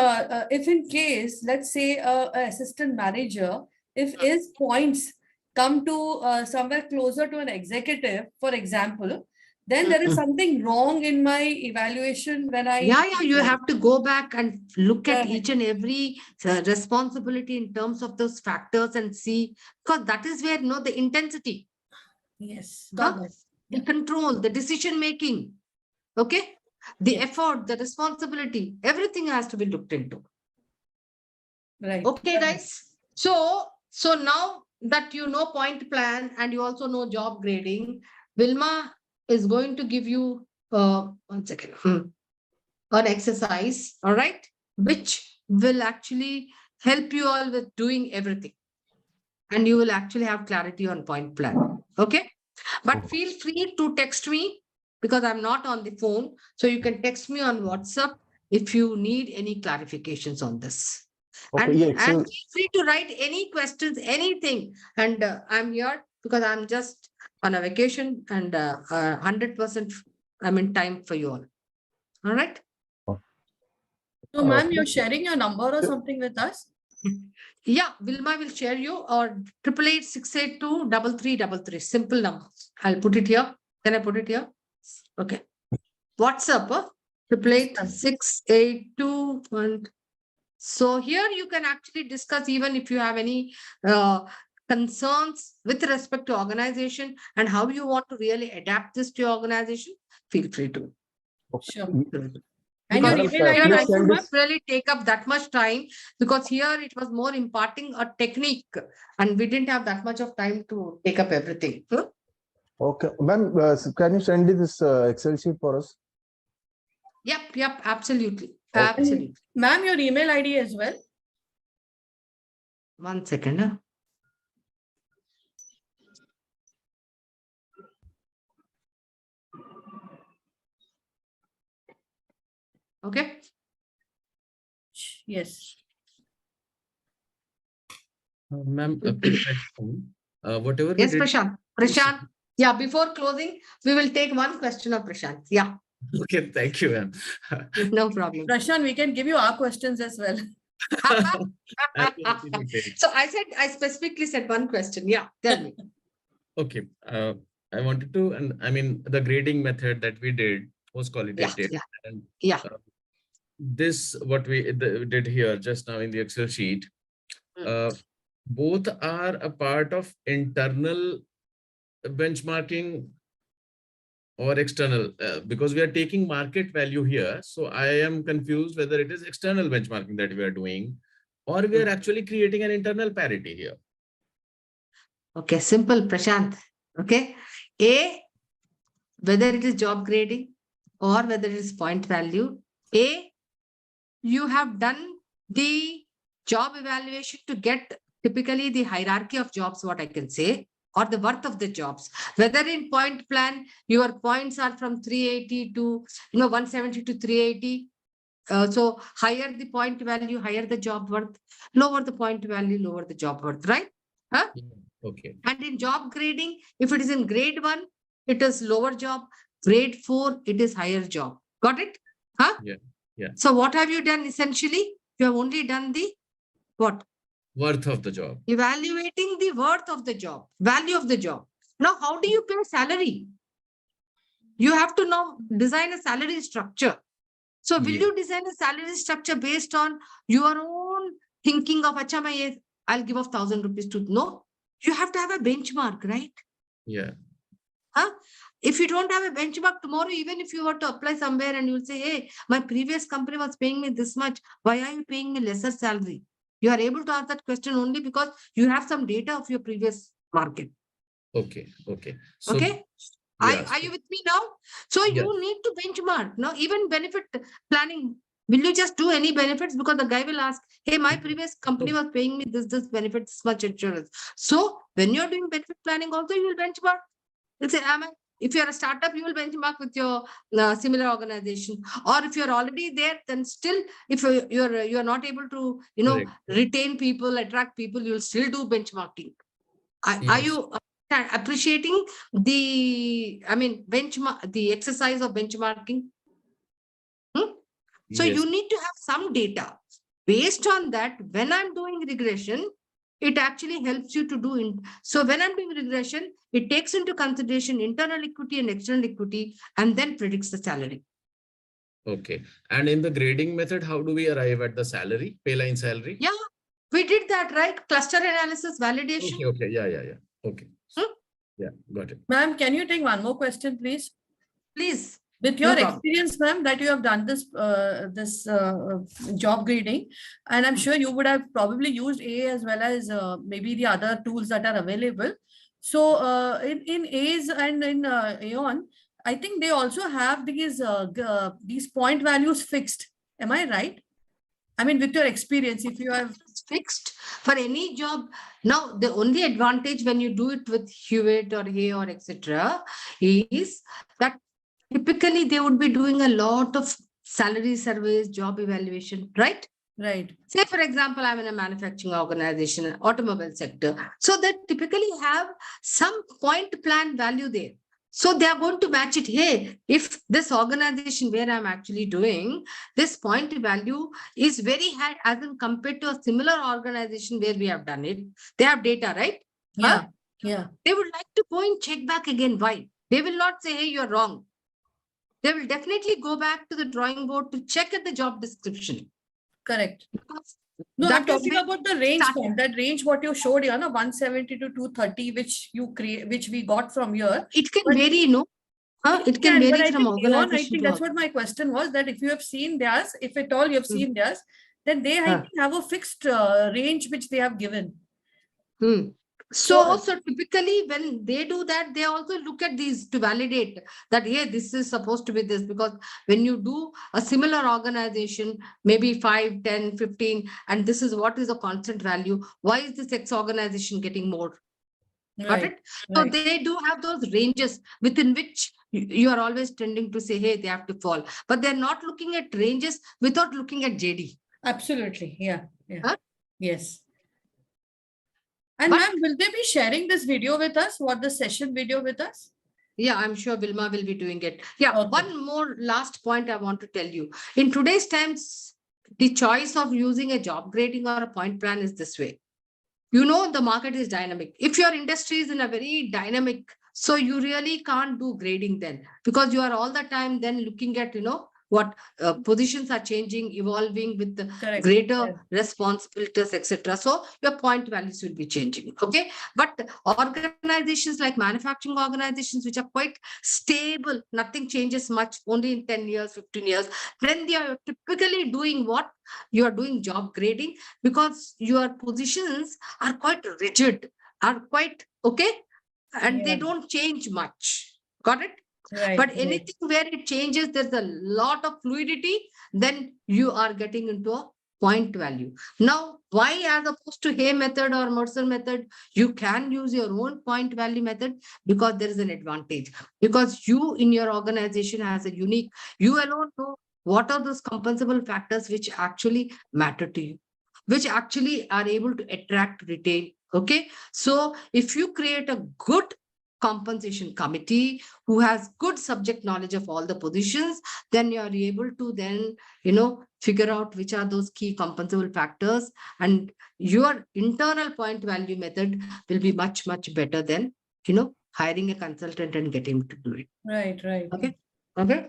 if in case, let's say a assistant manager, if his points come to somewhere closer to an executive, for example, then there is something wrong in my evaluation when I... Yeah, you have to go back and look at each and every responsibility in terms of those factors and see, because that is where, the intensity. Yes, got that. The control, the decision making, okay? The effort, the responsibility, everything has to be looked into. Right. Okay, guys. So now that you know point plan and you also know job grading, Vilma is going to give you 1 second, an exercise, all right, which will actually help you all with doing everything. And you will actually have clarity on point plan. Okay. But feel free to text me because I'm not on the phone. So you can text me on WhatsApp if you need any clarifications on this. Okay, And feel free to write any questions, anything. And I'm here because I'm just on a vacation and 100% I'm in time for you all. All right. So ma'am, you're sharing your number or something with us? Yeah, Vilma will share you or 888-682-3333. Simple number. I'll put it here. Can I put it here? Okay. WhatsApp, 888-682-1. So here you can actually discuss even if you have any concerns with respect to organization and how you want to really adapt this to your organization. Feel free to. Sure. And your email ID I also, could not ma'am? really take up that much time because here it was more imparting a technique and we didn't have that much of time to take up everything. Okay, ma'am, can you send this Excel sheet for us? Yep, absolutely. Okay. Absolutely. Ma'am, your email ID as well? 1 second. Okay. Yes. Ma'am, a quick question. Whatever we Yes, did. Prashant. Yeah, before closing, we will take one question of Prashant. Yeah. Okay, thank you, ma'am. No problem. Prashant, we can give you our questions as well. So I specifically said one question. Yeah, tell me. Okay. I wanted to, and I mean, the grading method that we did was qualitative. And this, what we did here just now in the Excel sheet, both are a part of internal benchmarking or external, because we are taking market value here. So I am confused whether it is external benchmarking that we are doing or we are actually creating an internal parity here. Okay, simple, Prashant. Okay. whether it is job grading or whether it is point value, you have done the job evaluation to get typically the hierarchy of jobs, what I can say, or the worth of the jobs. Whether in point plan, your points are from 380 to 170 to 380. So higher the point value, higher the job worth, lower the point value, lower the job worth, right? Huh? Okay. And in job grading, if it is in grade 1, it is lower job. Grade 4, it is higher job. Got it? Huh? Yeah. Yeah. So what have you done essentially? You have only done the what? Worth of the job. Evaluating the worth of the job, value of the job. Now, how do you pay salary? You have to now design a salary structure. So will you design a salary structure based on your own thinking of, Acha, I'll give off 1,000 rupees to, no, you have to have a benchmark, right? Yeah. Huh? If you don't have a benchmark tomorrow, even if you were to apply somewhere and you'll say, hey, my previous company was paying me this much, why are you paying me lesser salary? You are able to ask that question only because you have some data of your previous market. Okay. Okay. So, okay. Are you with me now? So you need to benchmark. Now, even benefit planning, will you just do any benefits? Because the guy will ask, hey, my previous company was paying me this benefits, this much insurance. So when you're doing benefit planning also, you will benchmark. You'll say, if you're a startup, you will benchmark with your similar organization. Or if you're already there, then still, if you're not able to, retain people, attract people, you'll still do benchmarking. Are you appreciating the, benchmark, the exercise of benchmarking? So you need to have some data. Based on that, when I'm doing regression, it actually helps you to do. So when I'm doing regression, it takes into consideration internal equity and external equity and then predicts the salary. Okay. And in the grading method, how do we arrive at the salary, pay line salary? Yeah, we did that, right? Cluster analysis, validation. Okay. Yeah. Okay. Yeah, got it. Ma'am, can you take one more question, please? Please. With your experience, ma'am, that you have done this job grading, and I'm sure you would have probably used A as well as maybe the other tools that are available. So in A's and in Aon, I think they also have these point values fixed. Am I right? I mean, with your experience, if you have fixed for any job. Now, the only advantage when you do it with Hewitt or Hay or etc. is that typically they would be doing a lot of salary surveys, job evaluation, right? Right. Say, for example, I'm in a manufacturing organization, automobile sector. So they typically have some point plan value there. So they are going to match it. Hey, if this organization where I'm actually doing, this point value is very high as in compared to a similar organization where we have done it. They have data, right? Yeah. Yeah. They would like to go and check back again. Why? They will not say, hey, you're wrong. They will definitely go back to the drawing board to check at the job description. Correct. No, I'm talking about the range point, that range what you showed here, 170 to 230, which you create, which we got from here. It can vary, no? It can vary from organization. I think that's what my question was, that if you have seen theirs, if at all you have seen theirs, then they I think have a fixed range which they have given. So typically when they do that, they also look at these to validate that, yeah, this is supposed to be this, because when you do a similar organization, maybe 5, 10, 15, and this is what is a constant value, why is this X organization getting more? Got it? So they do have those ranges within which you are always tending to say, hey, they have to fall. But they're not looking at ranges without looking at JD. Absolutely. Yeah. Yes. And ma'am, will they be sharing this video with us? The session video with us? Yeah, I'm sure Vilma will be doing it. Yeah, one more last point I want to tell you. In today's times, the choice of using a job grading or a point plan is this way. The market is dynamic. If your industry is in a very dynamic, so you really can't do grading then, because you are all the time then looking at, what positions are changing, evolving with the greater responsibilities, etc. So your point values will be changing. Okay. But organizations like manufacturing organizations, which are quite stable, nothing changes much, only in 10 years, 15 years, then they are typically doing what? You are doing job grading, because your positions are quite rigid, are quite okay, and they don't change much. Got it? Right. But right. anything where it changes, there's a lot of fluidity, then you are getting into a point value. Now, why as opposed to Hay method or Mercer method, you can use your own point value method? Because there is an advantage. Because you in your organization has a unique, you alone know what are those compensable factors which actually matter to you, which actually are able to attract, retain. Okay. So if you create a good compensation committee who has good subject knowledge of all the positions, then you are able to then, figure out which are those key compensable factors, and your internal point value method will be much, much better than, hiring a consultant and getting him to do it. Right, right. Okay. Okay.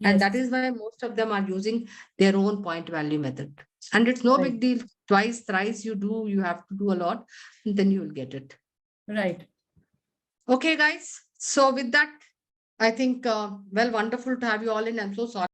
And that Yes. is why most of them are using their own point value method. And it's no Right. big deal. Twice, thrice you have to do a lot, and then you will get it. Right. Okay, guys. So with that, I think, wonderful to have you all in. I'm so sorry.